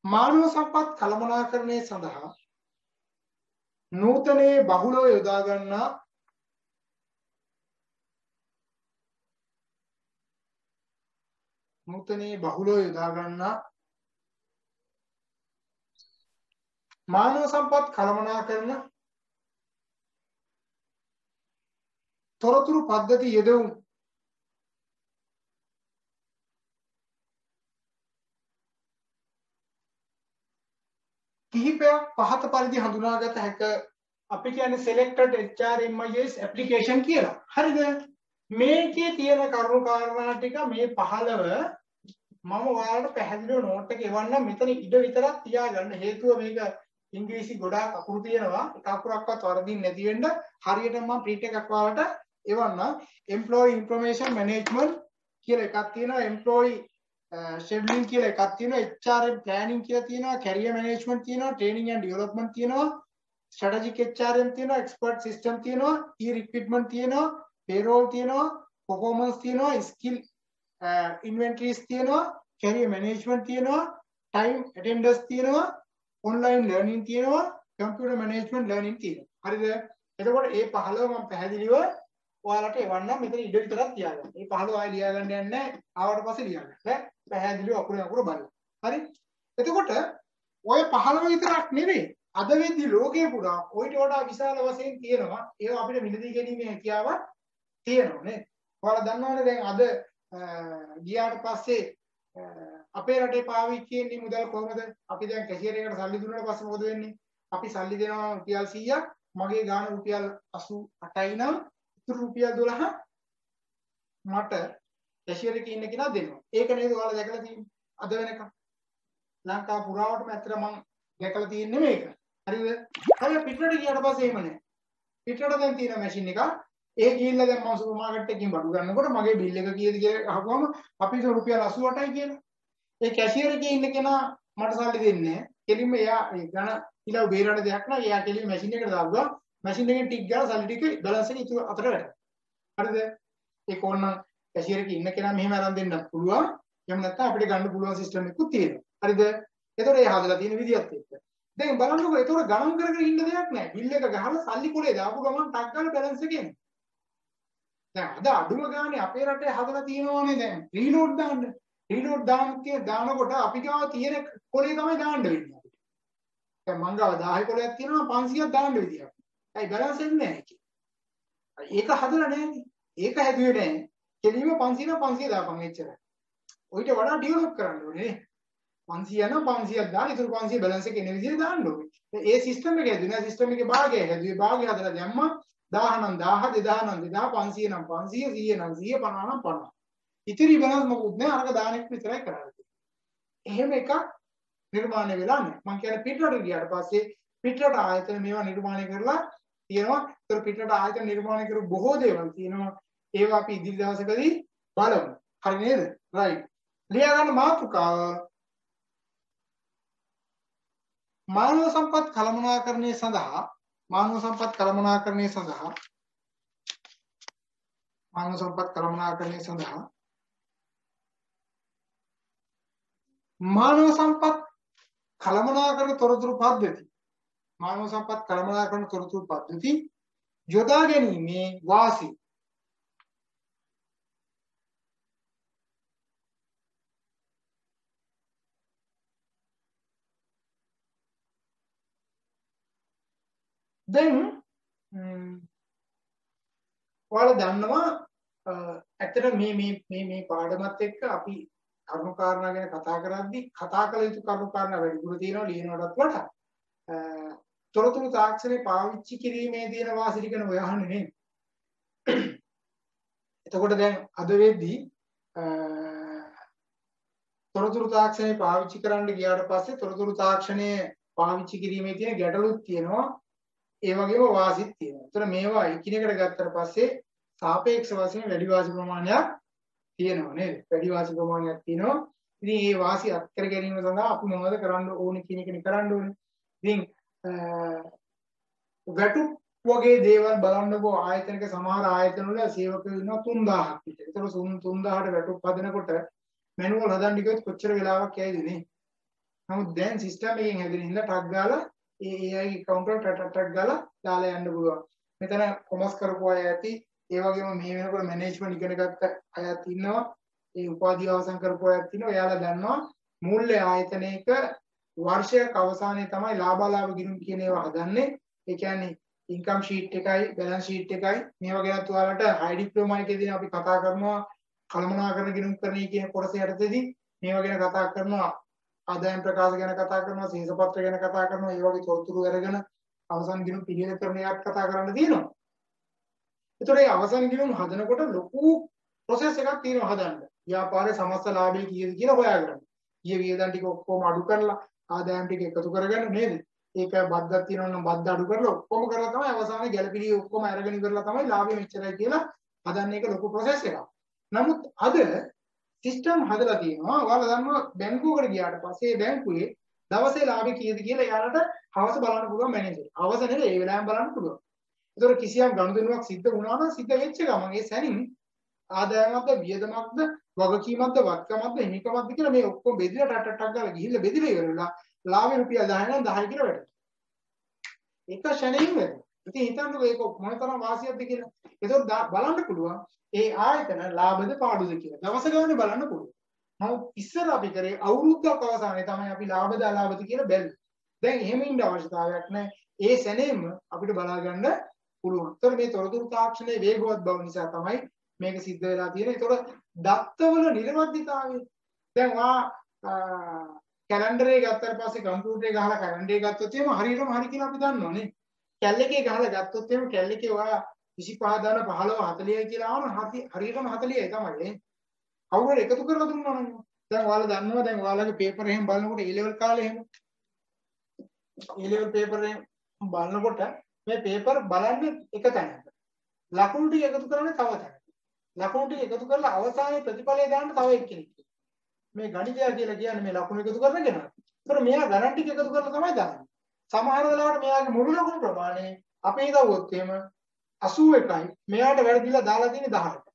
මානව සම්පත් කළමනාකරණය සඳහා නූතනයේ බහුලව යොදා ගන්නා මානව සම්පත් කළමනාකරන තොරතුරු පද්ධති යෙදවුම් කිහිපයක් පහත පරිදි හඳුනාගත හැක. අපි කියන්නේ selected HRMIS application කියලා. හරිද? මේකේ තියෙන කරුණු කාරණා ටික මේ 15 මම ඔයාලට පැහැදිලිව නෝට් එක එවන්නම්. මෙතන ඉඩ විතරක් තියාගන්න. හේතුව මේක ඉංග්‍රීසි ගොඩාක් අකුරු තියෙනවා. එක අකුරක්වත් වරදින් නැති වෙන්න හරියට මම print එකක් ඔයාලට එවන්න. employee information management කියලා එකක් තියෙනවා. employee scheduling කියලා එකක් තියෙනවා. HRM planning කියලා තියෙනවා. career management තියෙනවා. training and development තියෙනවා. strategic HRM තියෙනවා. expert system තියෙනවා. e-recruitment තියෙනවා. payroll තියෙනවා. performance තියෙනවා. skill inventories තියෙනවා. career management තියෙනවා. time attendance තියෙනවා. online learning තියෙනවා. computer management learning තියෙනවා. හරිද? එතකොට මේ 15 මම පැහැදිලිව ඔයාලට එවන්නම්. මෙතන ඉඩ විතරක් තියාගන්න. මේ 15 ආයෙ ලියා ගන්න යන්නේ නැහැ. ආවට පස්සේ ලියා ගන්න. ඈ පැහැදිලිව අකුරෙන් අකුර බලන්න. හරි? එතකොට ඔය 15 විතරක් නෙවෙයි. අද වෙද්දි ලෝකේ පුරා ඔයිට වඩා විශාල වශයෙන් තියෙනවා. ඒවා අපිට මිලදී ගැනීමේ හැකියාවක් තියෙනවා නේ. ඔයාලා දන්නවනේ දැන් අද ගියාට පස්සේ අපේ රටේ පාවිච්චි වෙන්නේ මුදල් කොහොමද? අපි දැන් කැෂියර් එකට සල්ලි දුන්නාට පස්සේ මොකද වෙන්නේ? අපි සල්ලි දෙනවා රුපියල් 100ක්. මගේ ගාණ රුපියල් 88යි නම් ඉතුරු රුපියල් 12 මට කැෂියර් එකේ ඉන්න කෙනා දෙනවා. ඒක නේද ඔයාලා දැකලා තියෙන්නේ අද වෙනකම්. ලංකාව පුරාවටම ඇත්තට මම දැකලා තියෙන්නේ මේක. හරිද? හරිය පිටරට ගියාට පස්සේ එහෙම නැහැ. පිටරට දැන් තියෙන මැෂින් එක ඒ ගිහිල්ලා දැන් මම සුපර් මාකට් එකකින් බඩු ගන්නකොට මගේ බිල් එක කීයද කියලා අහපුවම අපි රුපියල් 88යි කියලා. ඒ කැෂියර් එකේ ඉන්න කෙනා මට සල්ලි දෙන්නේ නැහැ. කෙලින්ම එයා ඒ ගණ ඉලව් බේරණ දෙයක් නෑ. එයා කෙලින්ම මැෂින් එකට දාපුවා. මැෂින් එකෙන් ටික් ගාලා සල්ලි ටික බැලන්ස් එක ඉතුරු අතට වැටෙනවා. හරිද? ඒක ඕනනම් කැෂියර් එකේ ඉන්න කෙනා මෙහෙම අරන් දෙන්නත් පුළුවන්. එහෙම නැත්නම් අපිට ගන්න පුළුවන් සිස්ටම් එකකුත් තියෙනවා. හරිද? ඒතකොට ඒ හදලා තියෙන විදියත් එක්ක. දැන් බලන්නකෝ ඒතකොට ගණන් කරගෙන ඉන්න දෙයක් නෑ. බිල් එක ගහලා සල්ලි කොලේ දාපු ගමන් ටක් ගාලා බැලන්ස් එක එන්නේ. දැන් අද අඩුම ගානේ අපේ රටේ හදලා තියෙනවානේ දැන් රීලෝඩ් දාන්න. රීලෝඩ් දානකොට අපි ගාව තියෙන කොලේ තමයි දාන්න වෙන්නේ අපිට. දැන් මං ගාව 10 කොලයක් තියෙනවා 500ක් දාන්න විදියක්. ඇයි බැලන්ස් එන්නේ නැහැ ඒකේ. ඒක හදලා නැහැනේ. ඒක හැදුවේ නැහැ. කෙලින්ම 500 නම් 500 දාපන් එච්චරයි. ඔයිට වඩා ඩෙවලොප් කරන්න ඕනේ නේ. 500 නම් 500ක් දාලා ඉතුරු 500 බැලන්ස් එක එන විදිහට දාන්න ඕනේ. ඒ සිස්ටම් එක හැදුවේ නෑ. සිස්ටම් එකේ භාගය හැදුවේ. භාගය හදලා දැම්මා 1000 නම් 1000 2000 නම් 2000 500 නම් 500 100 නම් 100 50 නම් 50. ඉතිරි බැලන්ස් මොකුත් නෑ. අරක දාන එක විතරයි කරන්නේ. එහෙම එකක් නිර්මාණය වෙලා නැහැ. මම කියන්නේ පිටරට ගියාට පස්සේ පිටරට ආයතන මේවා නිර්මාණය කරලා තියෙනවා. ඒතර පිටරට ආයතන නිර්මාණය කරපු බොහෝ දේවල් තියෙනවා. ඒවා අපි ඉදිරි දවසකදී බලමු. හරි නේද? රයිට්. ලියා ගන්න මාතෘකාව මානව සම්පත් කළමනාකරණය සඳහා මානව සම්පත් කළමනාකරණය සඳහා මානව සම්පත් කළමනාකරණය සඳහා මානව සම්පත් කළමනාකරණ තොරතුරු පද්ධති මානව සම්පත් කළමනාකරණ තොරතුරු පද්ධති යොදා ගැනීමේ වාසි දැන් ඔයාලා දන්නවා ඇත්තට මේ පාඩමත් එක්ක අපි කරුණු කාරණා ගැන කතා කරද්දී කතා කළ යුතු කරුණු කාරණා වැඩිපුර තියෙනවා ලියනවටත් වඩා තොරතුරු තාක්ෂණය පාවිච්චි කිරීමේ තියෙන වාසි ටික නේ ඔය අහන්නේ නේ. එතකොට දැන් අද වෙද්දී තොරතුරු තාක්ෂණය පාවිච්චි කරන්න ගියාට පස්සේ තොරතුරු තාක්ෂණය පාවිච්චි කිරීමේ තියෙන ගැටලුත් තියෙනවා. ඒ වගේම වාසිත් තියෙනවා. ඒතර මේවා එකිනෙකට ගත්තට පස්සේ සාපේක්ෂ වශයෙන් වැඩි වාසි ප්‍රමාණයක් තියෙනවා නේද? වැඩි වාසි ප්‍රමාණයක් තියෙනවා. ඉතින් මේ වාසි අත්කර ගැනීම සඳහා අපි මොනවද කරන්න ඕනේ කියන එකනේ කරන්න ඕනේ. ඉතින් ගැටු වගේ දේවල් බලන්නකෝ ආයතනක සමහර ආයතන වල සේවකයෝ ඉන්නවා 3000ක් විතර. ඒතර 3000ට වැටුප් හදනකොට මැනුවල් හදන්න ගියොත් කොච්චර වෙලාවක් යයිද නේ? නමුත් දැන් සිස්ටම් එකෙන් හැදෙන ඉඳලා ටක් ගාලා ඒ AI කවුන්ටර් ටක් ගාලා දාලා යන්න පුළුවන්. මෙතන කොමර්ස් කරපු අය ඇති, ඒ වගේම මේ වෙනකොට මැනේජ්මන්ට් ඉගෙන ගත්ත අයත් ඉන්නවා. ඒ උපාධිය අවසන් කරපු අයත් ඉන්නවා. එයාලා දන්නවා මූල්‍ය ආයතනයක වර්ෂයක අවසානයේ තමයි ලාභාලාභ ගිණුම් කියන ඒවා හදන්නේ. ඒ කියන්නේ ඉන්කම් ෂීට් එකයි, බැලන්ස් ෂීට් එකයි මේවා ගැනත් ඔයාලට හයි ඩිප්ලෝමා එකේදී අපි කතා කරනවා කළමනාකරණ ගිණුම් කරණී කියන කොටස යටතේදී මේවා ගැන කතා කරනවා. ආදායම් ප්‍රකාශ ගැන කතා කරනවා, ශේෂපත්‍ර ගැන කතා කරනවා, ඒ වගේ තොරතුරු අරගෙන අවසන් ගිණුම් පිළිවෙල කරන එකක් කතා කරන්න තියෙනවා. ඒතකොට මේ අවසන් ගිණුම් හදනකොට ලොකු process එකක් තියෙනවා හදන්න. ව්‍යාපාරයේ සමස්ත ලාභය කීයද කියලා හොයාගන්න. ඊයේ වියදම් ටික ඔක්කොම අඩු කරලා ආදායම් ටික එකතු කරගන්න නේද? ඒක බද්දක් තියෙනවා නම් බද්ද අඩු කරලා ඔක්කොම කරලා තමයි අවසානයේ ගැළපිලි ඔක්කොම අරගෙන ඉවරලා තමයි ලාභය මෙච්චරයි කියලා හදන්න එක ලොකු process එකක්. නමුත් අද සිස්ටම් හදලා තියෙනවා. ඔයාලා දන්නවා බැංකුවකට ගියාට පස්සේ බැංකුවේ දවසේ ලාභය කීයද කියලා එයාලට හවස බලන්න පුළුවන් මැනේජර්. හවස නෙවෙයි ඒ වෙලාවෙම බලන්න පුළුවන්. ඒතකොට කිසියම් ගනුදෙනුවක් සිද්ධ වුණා නම් සිද්ධ වෙච්ච ගමන් ඒ සැනින් ආදායමක්ද වියදමක්ද වගකීමක්ද වත්කමක්ද හිමිකමක්ද කියලා මේ ඔක්කොම බෙදලා ටටටක් ගාලා ගිහිල්ලා බෙදලා ඉවරලා ලාභය රුපියල් 10 නම් 10 කියලා වැඩ. එක ෂණයෙන් වැඩ. ඉතින් හිතන්නකෝ ඒක මොනතරම් වාසියක්ද කියලා. ඒතකොට බලන්න පුළුවන් ඒ ආයතන ලාභද පාඩුද කියලා. දවස ගානේ බලන්න පුළුවන්. නමුත් ඉස්සර අපි කරේ අවුරුද්දක් අවසානයේ තමයි අපි ලාභද අලාභද කියලා බැලුවේ. දැන් එහෙම ඉන්න අවශ්‍යතාවයක් නැහැ. ඒ සැනෙම අපිට බලා ගන්න පුළුවන්. ඒතර මේ තොරතුරු තාක්ෂණයේ වේගවත් බව නිසා තමයි මේක සිද්ධ වෙලා තියෙන්නේ. ඒතකොට දත්තවල නිර්වද්‍යතාවය. දැන් කැලෙන්ඩරේ ගත්තාට පස්සේ කම්පියුටරේ ගහලා කැලෙන්ඩරේ ගත්තොත් එහෙම හරියටම හරි කියලා අපි දන්නවනේ. කැල් එකේ ගහලා ගත්තොත් එහෙම කැල් එකේ ඔයා 25 දාන 15 40යි කියලා ආවම හරියටම 40යි තමයි. කවුරු එකතු කරලා දුන්නා නම් දැන් ඔයාලා දන්නවා දැන් ඔයාලගේ පේපර් එහෙම බලනකොට A level කාලේ එහෙම A level paper එකෙන් බලනකොට මේ paper බලන්නේ එක තැනක. ලකුණු ටික එකතු කරන්නේ තව තැනක. ලකුණු ටික එකතු කරලා අවසානයේ ප්‍රතිඵලය දාන්න තව එක්කෙනෙක්. මේ ගණිතය කියලා කියන්නේ මේ ලකුණු එකතු කරන කෙනා. ඒතර මෙයා ගණන් ටික එකතු කරලා තමයි දාන්නේ. සමහර වෙලාවට මෙයාගේ මුළු ලකුණු ප්‍රමාණය අපි හිතුවොත් එහෙම 81යි මෙයාට වැරදිලා දාලා තියෙන්නේ 18ට.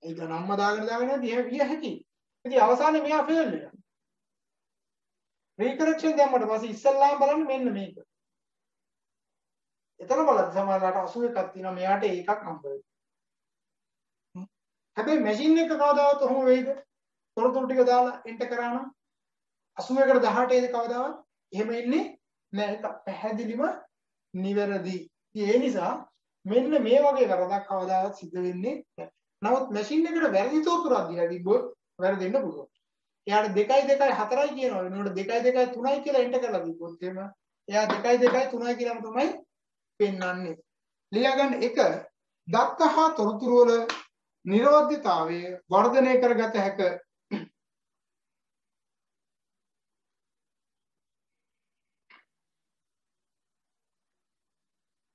ඒක නම්ම දාගෙන නැති එහෙම විය හැකියි. ඉතින් අවසානයේ මෙයා ෆේල් වෙනවා. රීකරෙක්ෂන් දැම්මට පස්සේ ඉස්සල්ලාම බලන්න මෙන්න මේක. එතන බලද්දි සමහරවිට 81ක් තියෙනවා මෙයාට ඒකක් හම්බ වෙනවා. හැබැයි මැෂින් එක කවදාවත් ඔහොම වෙයිද? තොරතුරු ටික දාලා එන්ටර් කරා නම් 81කට 18ේද කවදාවත් එහෙම එන්නේ නෑ. ඒක පැහැදිලිම නිවැරදි. ඒ නිසා මෙන්න මේ වගේ වරදක් කවදාවත් සිද්ධ වෙන්නේ නැහැ. නමුත් මැෂින් එකට වැරදි තොරතුරක් දීලා තිබ්බොත් වැරදෙන්න පුළුවන්. එයාට 2 2 4යි කියනවා. එනකොට 2 2 3යි කියලා එන්ටර් කරලා තිබ්බොත් එහෙම එයා 2 2 3යි කියලාම තමයි පෙන්වන්නේ. ලියා ගන්න එක දත්ත හා තොරතුරු වල නිරෝධ්‍යතාවය වර්ධනය කරගත හැක.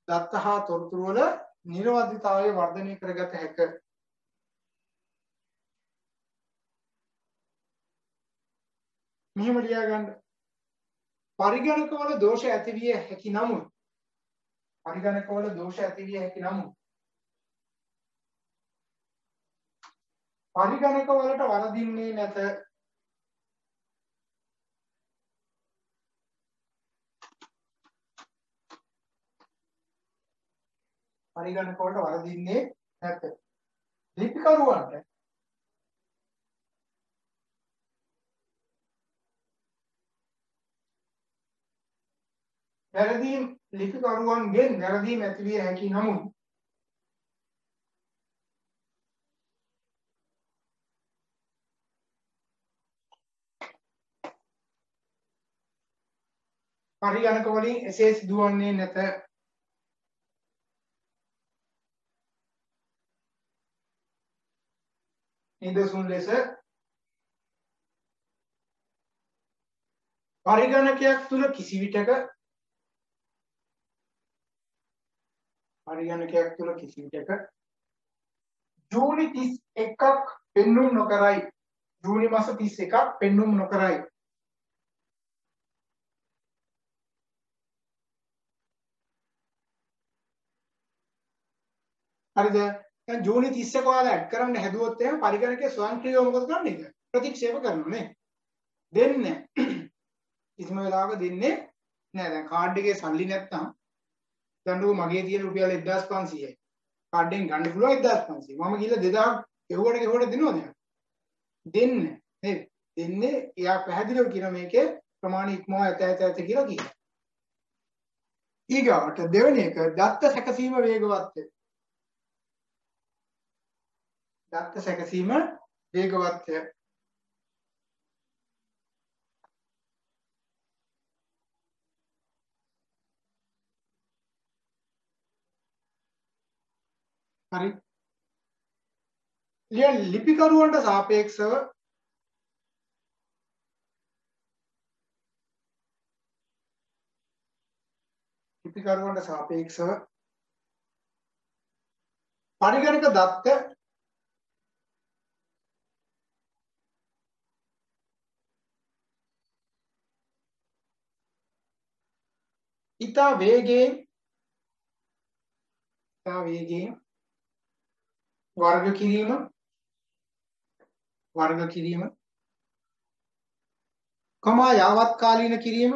දත්ත හා තොරතුරු වල නිරෝධ්‍යතාවය වර්ධනය කරගත හැක. මෙහෙම ලියා ගන්න. පරිගණකවල දෝෂ ඇතිවිය හැකි නමුත් පරිගණකවල දෝෂ ඇතිවිය හැකි නමුත් පරිගණකවලට වරදින්නේ නැත. පරිගණකවලට වරදින්නේ නැත. ලිපිකරුවන්ට වැරදීම් ලිපිකරුවන්ගෙන් වැරදීම් ඇතිවිය හැකි නමුත් පරිගණක වලින් එසේ සිදුවන්නේ නැත. නිදසුන් ලෙස පරිගණකයක් තුල කිසිවිටක ජූනි 31ක් පෙන්눔 නොකරයි. ජූනි මාස 31ක් පෙන්눔 නොකරයි. හරිද? දැන් ජූනි 31 ඔයාලා ඇඩ් කරන්න හැදුවොත් එහෙනම් පරිගණකයේ ස්වයංක්‍රීයව මොකද කරන්නේ? ප්‍රතික්ෂේප කරනවා නේ. දෙන්නේ කිසිම වෙලාවක දෙන්නේ නැහැ. දැන් කාඩ් එකේ සල්ලි නැත්තම් දඬුව මගේ තියෙන රුපියල් 1500යි. කාඩ් එකෙන් ගන්න පුළුවන් 1500. මම ගිහලා 2000 ගෙවුවට දෙනවද? දෙන්නේ නේද? දෙන්නේ එයා පැහැදිලිව කියන මේකේ ප්‍රමාණය ඉක්මවා ඇත කියලා කියනවා. ඊගාවට දෙවෙනි එක දත්ත සැකසීම වේගවත්ය. දත්ත සැකසීම වේගවත්ය. හරි. ලිපිකරුවන්ට සාපේක්ෂව පරිගණක දත්ත ඉතා වේගයෙන් වර්ග කිරීම කමා යාවත්කාලීන කිරීම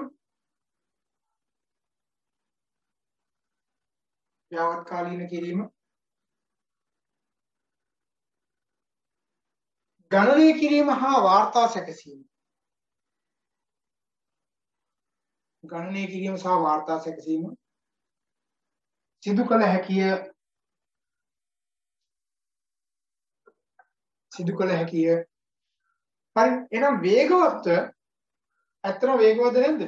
ගණනය කිරීම හා වාර්තා සැකසීම සිදු කළ හැකිය. හරි. එහෙනම් වේගවත් ඇත්තම වේගවත්ද නැද්ද?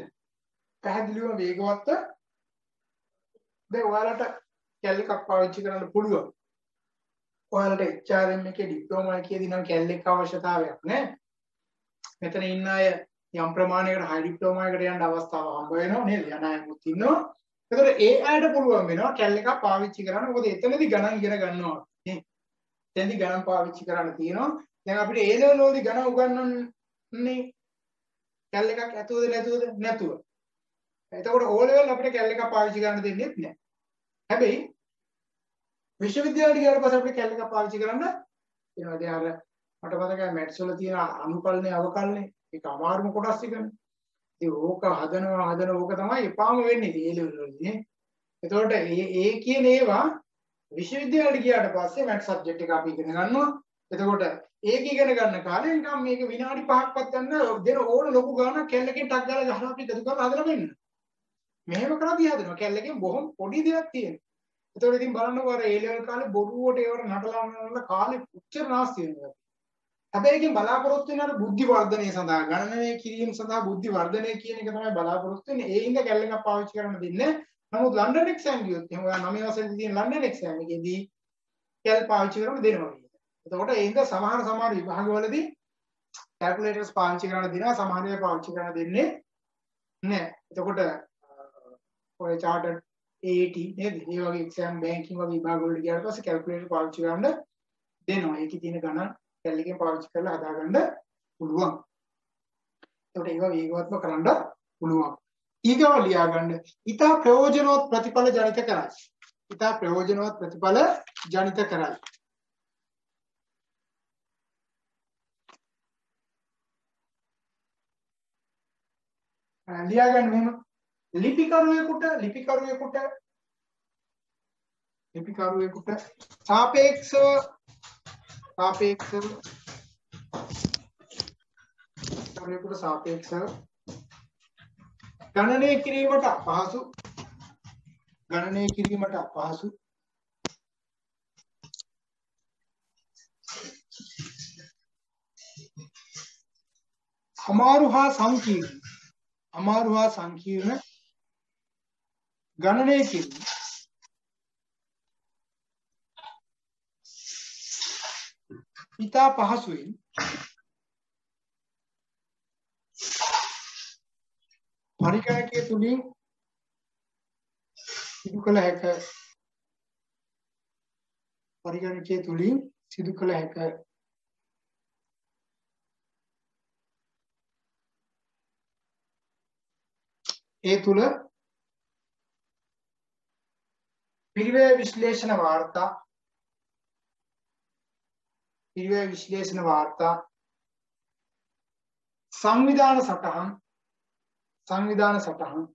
පැහැදිලිවම වේගවත්. දැන් ඔයාලට කැල් එකක් පාවිච්චි කරන්න පුළුවන්. ඔයාලට HRM එකේ ඩිප්ලෝමා එකේදී නම් කැල් එක අවශ්‍යතාවයක් නැහැ. මෙතන ඉන්න අය යම් ප්‍රමාණයකට හයි ඩිප්ලෝමා එකට යන්න අවස්ථාව හම්බ වෙනවා නේද? යන අයත් ඉන්නවා. ඒතකොට ඒ අයට පුළුවන් වෙනවා කැල් එකක් පාවිච්චි කරන්න. මොකද එතනදී ගණන් ඉගෙන ගන්නවා. නේ? එතනදී ගණන් පාවිච්චි කරන්න තියෙනවා. දැන් අපිට ඒ ලෙවල් වලදී ගණන් උගන්වන්නේ කැල් එකක් ඇතුවද නැතුව. එතකොට ඕ ලෙවල් අපිට කැල් එකක් පාවිච්චි කරන්න දෙන්නේ නැහැ. හැබැයි විශ්වවිද්‍යාලයට ගියාට පස්සේ අපිට කැල් එකක් පාවිච්චි කරන්න වෙනවා. දැන් අර මට මතකයි මැට්ස් වල තියෙන අනුකල්නේ අවකල්නේ ඒක අමාරුම කොටස් එකනේ. ඉතින් ඕක හදනවා ඕක තමයි එපාම වෙන්නේ ඒ ලෙවල් වලදී නේ. එතකොට ඒ කියන ඒවා විශ්වවිද්‍යාලයට ගියාට පස්සේ මැට්ස් සබ්ජෙක්ට් එක අපි ඉගෙන ගන්නවා. එතකොට ඒක ඉගෙන ගන්න කාලේ නිකන් මේක විනාඩි 5ක්වත් ගන්න දෙන ඕන ලොකු ගානක් කැල් එකෙන් ටක් ගාලා ගහලා අපි එකතු කරලා හදලා වෙන්න. මෙහෙම කරලා හදනවා. කැල් එකෙන් බොහොම පොඩි දෙයක් තියෙනවා. එතකොට ඉතින් බලන්නකෝ අර ඒ ලෙවල් කාලේ බොරුවට ඒවට නටලා කාලේ උච්චර නාස්ති වෙනවා. හැබැයි එකෙන් බලාපොරොත්තු වෙන අර බුද්ධි වර්ධනය සඳහා ගණනය කිරීම සඳහා බුද්ධි වර්ධනය කියන එක තමයි බලාපොරොත්තු වෙන්නේ. ඒ හින්දා කැල් එකක් පාවිච්චි කරන්න දෙන්නේ. නමුත් ලන්ඩන් එක්සෑම් ගියොත් එහෙම ඔයා 9 වසරේදී තියෙන ලන්ඩන් එක්සෑම් එකේදී කැල් පාවිච්චි කරන්න දෙනවා. එතකොට ඒ හින්දා සමහර විභාගවලදී කැල්කියුලේටර්ස් පාවිච්චි කරන්න දෙනවා. සමහර ඒවා පාවිච්චි කරන්න දෙන්නේ නැහැ. එතකොට ඔය chartered AAT නේද? ඒ වගේ එක්සෑම් බැංකින් වගේ විභාග වලට ගියාට පස්සේ කැල්කියුලේටර් පාවිච්චි කරන්න දෙනවා. ඒකේ තියෙන ගණන් කැල් එකෙන් පාවිච්චි කරලා හදාගන්න පුළුවන්. ඒකට ඒවා වේගවත්ව කරන්න පුළුවන්. ඊගව ලියා ගන්න. ඊට ප්‍රයෝජනවත් ප්‍රතිඵල ජනිත කරයි. ඊට ප්‍රයෝජනවත් ප්‍රතිඵල ජනිත කරයි. ලියා ගන්න මෙහෙම. ලිපිකරුවෙකුට සාපේක්ෂව ගණනය කිරීමට අපහසු අමාරු හා සංකීර්ණ ගණනය කිරීම ඉතා පහසුවෙන් පරිගණකයේ තුලින් සිදු කළ හැක. ඒ තුල පිරිවැය විශ්ලේෂණ වාර්තා සංවිධාන සටහන්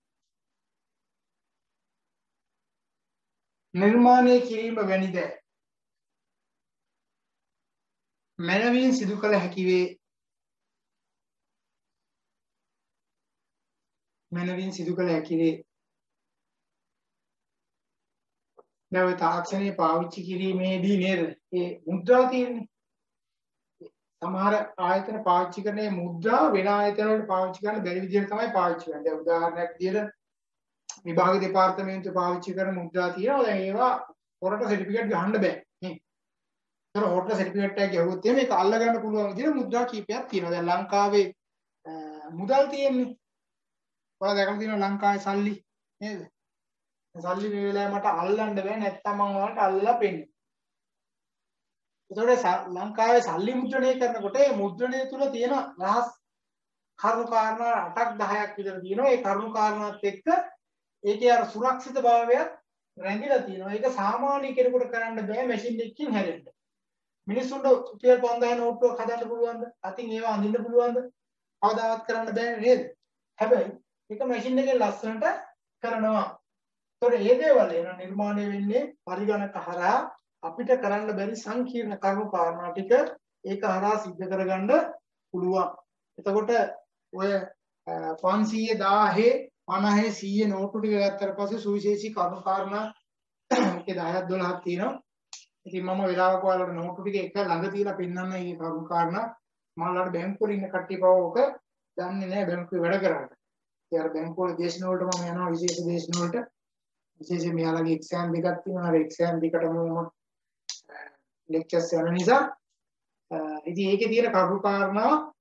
නිර්මාණය කිරීම වැනි දෑ මනවින් සිදු කළ හැකි වේ. දැන් තාක්ෂණයේ පාවිච්චි කිරීමේදී නේද ඒ මුද්‍රා තියෙන්නේ. සමහර ආයතන පාවිච්චි කරන මේ මුද්‍රා වෙන ආයතන වලට පාවිච්චි කරන්න බැරි විදිහට තමයි පාවිච්චි කරන්නේ. දැන් උදාහරණයක් විදිහට විභාග දෙපාර්තමේන්තුව පාවිච්චි කරන මුද්‍රා තියෙනවා. දැන් ඒවා හොරට සර්ටිෆිකේට් ගහන්න බෑ නේ. ඒතර හොරට සර්ටිෆිකේට් එකක් ගහුවොත් එහෙම ඒක අල්ල ගන්න පුළුවන් විදිහට මුද්‍රා කීපයක් තියෙනවා. දැන් ලංකාවේ මුදල් තියෙන්නේ. ඔයාලා දැකලා තියෙනවා ලංකාවේ සල්ලි නේද? සල්ලි මේ වෙලාවේ මට අල්ලන්න බෑ නැත්තම් මම ඔයාලට අල්ලලා පෙන්නනවා. ඒතකොට ලංකාවේ සල්ලි මුද්‍රණය කරනකොට මේ මුද්‍රණය තුල තියෙන රහස් කරුණු කාරණා 8ක් 10ක් විතර තියෙනවා. ඒ කරුණු කාරණාත් එක්ක ඒකේ අර සුරක්ෂිත භාවයක් රැඳිලා තියෙනවා. ඒක සාමාන්‍ය කෙනෙකුට කරන්න බෑ මැෂින් එකකින් හැරෙන්න. මිනිස්සුන්ට රුපියල් 5000 නෝට්ටුවක් හදන්න පුළුවන්ද? අතින් ඒවා අඳින්න පුළුවන්ද? කවදාවත් කරන්න බෑ නේද? හැබැයි ඒක මැෂින් එකෙන් ලස්සනට කරනවා. ඒතකොට මේ දේවල් එන නිර්මාණය වෙන්නේ පරිගණක හරහා අපිට කරන්න බැරි සංකීර්ණ කරුණු කාරණා ටික ඒක හරහා සිද්ධ කරගන්න පුළුවන්. එතකොට ඔය 500 1000 50 100 නෝට්ටු ටික ගත්තට පස්සේ සුවිශේෂී කරුණු කාරණා ඒකේ 10ක් 12ක් තියෙනවා. ඉතින් මම වෙලාවක ඔයාලට නෝට්ටු ටික එක ළඟ තියලා පෙන්නන්න මේ කරුණු කාරණා මම බැංකුවල ඉන්න කට්ටිය පව ඔක දන්නේ නැහැ බැංකුවේ වැඩ කරන්නේ. ඒ අර බැංකුවල දේශන වලට මම යනවා විශේෂ දේශන වලට. විශේෂයෙන් මෙයාලගේ එක්සෑම් දෙකක් තියෙනවා. අර එක්සෑම් දෙකටම මම ලෙක්චර්ස් යන නිසා ඉතින් ඒකේ තියෙන කරුණු කාරණා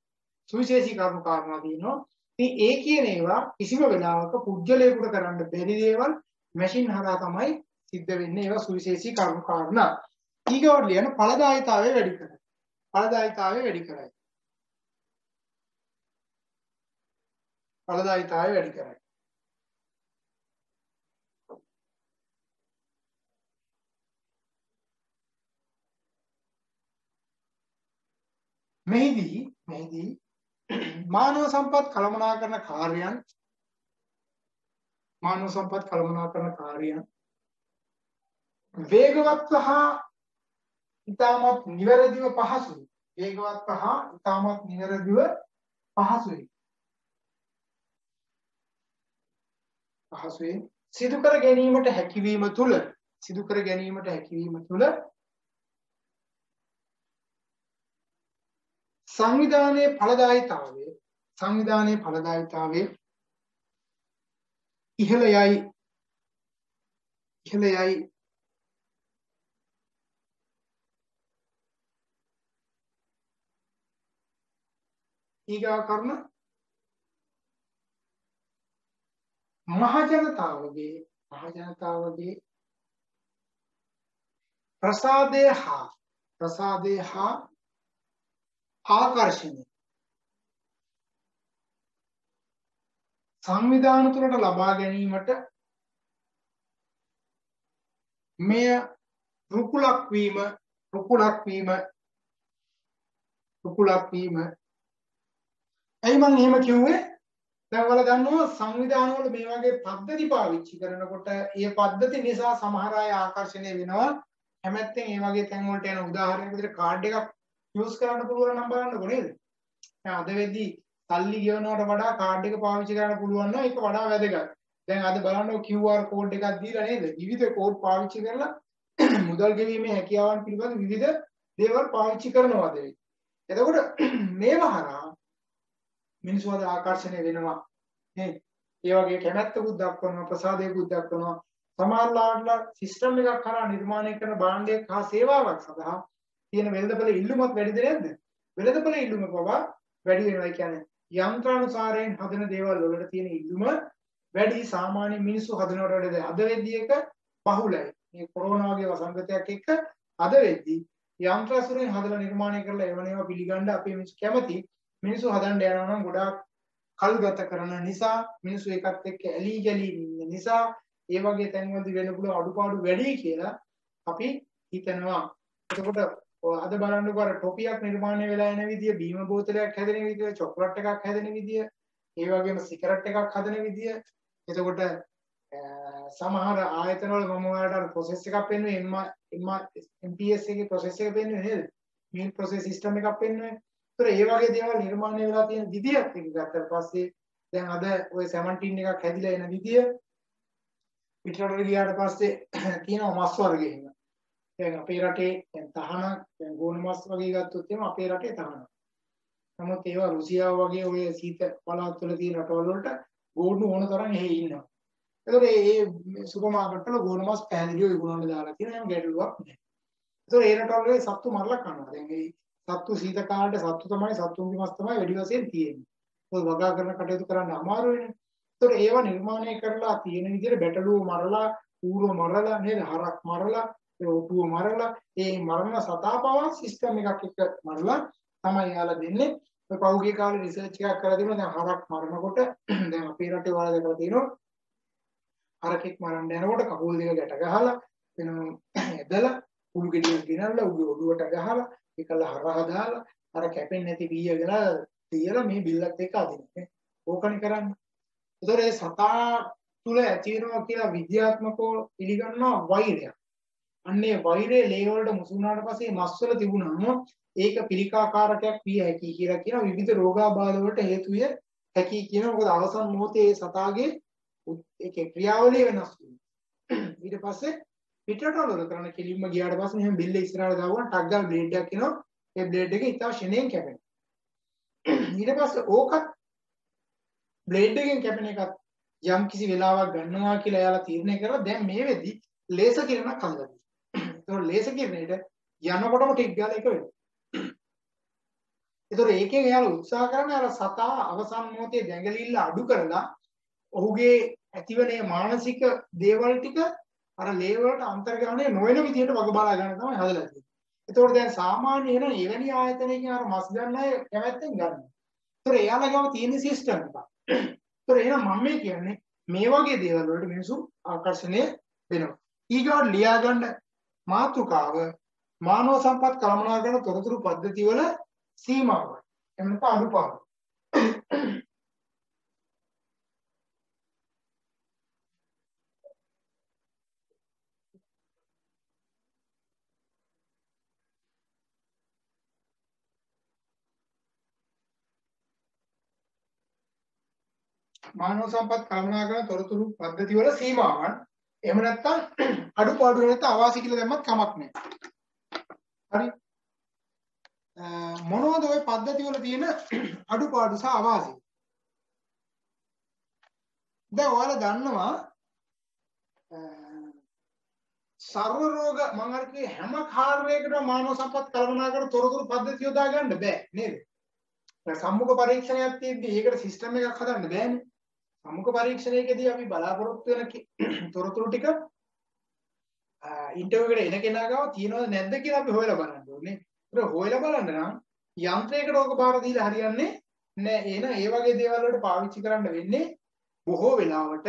සුවිශේෂී කරුණු කාරණා තියෙනවා. ඉතින් ඒ කියන ඒවා කිසිම වෙලාවක පුද්ගලයෙකුට කරන්න බැරි දේවල් මැෂින් හරහා තමයි සිද්ධ වෙන්නේ. ඒවා සුවිශේෂී කරුණු කාරණා. ඊගොල්ලෝ ලියන ඵලදායීතාවය වැඩි කරයි. ඵලදායීතාවය වැඩි කරයි. ඵලදායීතාවය වැඩි කරයි. මෙහිදී මානව සම්පත් කළමනාකරණ කාර්යයන් වේගවත් හා ඉතාමත් නිවැරදිව පහසුයි. සිදු කර ගැනීමට හැකියවීම තුළ සංවිධානයේ ඵලදායීතාවය ඉහළ යයි ඊගා කරුණ මහජනතාවගේ ප්‍රසාදය හා ආකර්ෂණය සංවිධාන තුළට ලබා ගැනීමට මෙය රුකුලක් වීම ඇයි මම එහෙම කිව්වේ? දැන් ඔයාලා දන්නවා සංවිධාන වල මේ වගේ පද්ධති පාවිච්චි කරනකොට ඒ පද්ධති නිසා සමහර අය ආකර්ෂණය වෙනවා. හැමැත්තෙන් මේ වගේ තැන් වලට යන උදාහරණයක් විදිහට කාඩ් එකක් යූස් කරන්න පුළුවන් නම් බලන්නකො නේද? දැන් අද වෙද්දී සල්ලි ගෙවනවට වඩා කාඩ් එක පාවිච්චි කරන්න පුළුවන් නම් ඒක වඩා වැදගත්. දැන් අද බලන්නකො QR කෝඩ් එකක් දීලා නේද? විවිධ කෝඩ් පාවිච්චි කරලා මුදල් ගෙවීමේ හැකියාවන් පිළිබඳ විවිධ දේවල් පාවිච්චි කරනවා අද වෙද්දී. එතකොට මේවා හරහා මිනිස්සු අද ආකර්ෂණය වෙනවා නේ. ඒ වගේ කැමැත්තකුත් දක්වනවා, ප්‍රසාදයකුත් දක්වනවා. සමහරවිට සිස්ටම් එකක් කරා නිර්මාණය කරන භාණ්ඩයක් හා සේවාවක් සඳහා තියෙන වෙළඳපොළ ඉල්ලුමක් වැඩිද නැද්ද? වෙළඳපොළ ඉල්ලුම පවා වැඩි වෙනවා. ඒ කියන්නේ යන්ත්‍රානුසාරයෙන් හදන දේවල් වලට තියෙන ඉල්ලුම වැඩි. සාමාන්‍ය මිනිස්සු හදනවට වඩා අද වෙද්දී එක බහුලයි. මේ කොරෝනා වගේ වසංගතයක් එක්ක අද වෙද්දී යන්ත්‍රාසුරෙන් හදලා නිර්මාණය කරලා එවනේවා පිළිගන්න අපේ මිනිස්සු කැමති. මිනිස්සු හදන්න යනවා නම් ගොඩාක් කල් ගත කරන නිසා, මිනිස්සු එකත් එක්ක ඇලී ගලී ඉන්න නිසා ඒ වගේ තැන්වලදී වෙන පුළුවන් අඩුපාඩු වැඩි කියලා අපි හිතනවා. එතකොට අද බලන්නකෝ අර ටොපියක් නිර්මාණය වෙලා එන විදිය, බීම බෝතලයක් හැදෙන විදිය, චොක්ලට් එකක් හැදෙන විදිය, ඒ වගේම සිගරට් එකක් හදන විදිය. එතකොට සමහර ආයතනවල මම ඔයාලට අර ප්‍රොසෙස් එකක් පෙන්නුවේ MPS එකේ ප්‍රොසෙස් එක පෙන්නුවේ නේද? මීල් ප්‍රොසෙස් සිස්ටම් එකක් පෙන්නුවේ. ඒතර ඒ වගේ දේවල් නිර්මාණය වෙලා තියෙන විදියක් එක ගත්තට පස්සේ දැන් අද ඔය 17 එකක් හැදිලා එන විදිය පිටරට ගියාට පස්සේ තියෙනවා මස් වර්ග එහෙම. දැන් අපේ රටේ දැන් තහන දැන් ගෝන මස් වගේ ගත්තොත් එහෙම අපේ රටේ තහන. නමුත් ඒවා රුසියාව වගේ ඔය සීත පළාත් වල තියෙන රටවල් වලට ගෝනු ඕන තරම් එහෙ ඉන්නවා. ඒතකොට මේ සුපර් මාකට් වල ගෝන මස් පැහැදිලිව විකුණන්න දාලා තියෙනවා. එහෙම ගැටලුවක් නැහැ. ඒතකොට ඒ රටවල වල සත්තු මරලා කනවා. දැන් මේ සත්තු සීත කාලේ සත්තුන්ගේ මස් තමයි වැඩි වශයෙන් තියෙන්නේ. ඒක වගා කරන කටයුතු කරන්න අමාරු වෙන්නේ. ඒතකොට ඒවා නිර්මාණය කරලා තියෙන විදිහට බැටළුව මරලා, ඌරව මරලා නේද? හරක් මරලා, ඔටුව මරලා, ඒ මරණ සතාපවා සිස්ටම් එකක් එක්ක මරලා තමයි යාලා දෙන්නේ. ඔය පහුගිය කාලේ රිසර්ච් එකක් කරලා තිබුණා. දැන් හරක් මරනකොට දැන් අපේ රටේ වල දැකලා තියෙනවා. හරකෙක් මරන්න යනකොට කකුල් දෙක ගැට ගහලා වෙන ඇදලා උළු ගෙඩියක් ගෙනල්ලා උගේ ඔළුවට ගහලා ඒකල හරහා දාලා අර කැපෙන්නේ නැති බීය ගෙනලා තියලා මේ බිල්ලත් එක්ක අදින්නේ. ඕකනේ කරන්නේ. ඒතකොට ඒ සතා තුල ඇති වෙනවා කියලා විද්‍යාත්මකව පිළිගන්නවා වෛරයක්. අන්නේ වෛරයේ ලේ වලට මුසු වුණාට පස්සේ මස් වල තිබුණාම ඒක පිළිකාකාරකයක් විය හැකි කියලා කියන විවිධ රෝගාබාධ වලට හේතු විය හැකි කියන මොකද අවසන් මොහොතේ ඒ සතාගේ ඒකේ ක්‍රියාවලිය වෙනස් වෙනවා. ඊට පස්සේ පිටරටවල කරන කෙලින්ම ගියාට පස්සේ මෙහෙම බිල්ල ඉස්සරහට දාවුවා ටක් ගාලා බ්ලේඩ් එකක් එනවා. ඒ බ්ලේඩ් එක ඉතා ෂෙනෙන් කැපෙනවා. ඊට පස්සේ ඕකත් බ්ලේඩ් එකෙන් කැපෙන එකත් යම් කිසි වෙලාවක් ගන්නවා කියලා එයාලා තීරණය කරලා දැන් මේ වෙද්දි ලේසර් කිරණක් හදලා තියෙනවා. ඒක ලේසර් කිරණයට යනකොටම ටික් ගාලා එක වෙනවා. ඒතොර ඒකෙන් එයාලා උත්සාහ කරන්නේ අර සතා අවසන් මොහොතේ දැඟලිල්ල අඩු කරලා ඔහුගේ ඇතිවන මානසික දේවල් ටික අර ලේ වලට අන්තර්ගාමනය නොවන විදිහට වග බලා ගන්න තමයි හදලා තියෙන්නේ. ඒතකොට දැන් සාමාන්‍ය වෙන එවැනි ආයතනයකින් අර මස් ගන්න අය කැමැත්තෙන් ගන්නවා. ඒතොර එයාලා ගාව තියෙන සිස්ටම් එක. ඒතොර එහෙනම් මම මේ කියන්නේ මේ වගේ දේවල් වලට මිනිස්සු ආකර්ෂණය වෙනවා. ඊගොඩ ලියා ගන්න මාතෘකාව මානව සම්පත් කළමනාකරන තොරතුරු පද්ධති වල සීමාවයි. එහෙම නැත්නම් අනුපාත. මානව සම්පත් කළමනාකරන තොරතුරු පද්ධති වල සීමාවන් එහෙම නැත්නම් අඩුපාඩු නැත්නම් අවාසි කියලා දැම්මත් කමක් නැහැ. හරි. මොනවද ওই පද්ධති වල තියෙන අඩුපාඩු සහ අවාසි? දැන් ඔයාලා දන්නවා සර්ව රෝග මම අර කිව්වේ හැම කාර්යයකටම මානව සම්පත් කළමනාකරන තොරතුරු පද්ධතිය යොදා ගන්න බෑ නේද? සම්මුඛ පරීක්ෂණයක් තියෙද්දි ඒකට සිස්ටම් එකක් හදන්න බෑනේ. සම්මුඛ පරීක්ෂණයකදී අපි බලාපොරොත්තු වෙන තොරතුරු ටික ඉන්ටර්විව් එකට එන කෙනා ගාව තියෙනවද නැද්ද කියලා අපි හොයලා බලන්න ඕනේ. ඒක හොයලා බලන්න නම් යන්ත්‍රයකට ඕක බාර දීලා හරියන්නේ නෑ. එහෙනම් ඒ වගේ දේවල් වලට පාවිච්චි කරන්න වෙන්නේ බොහෝ වෙලාවට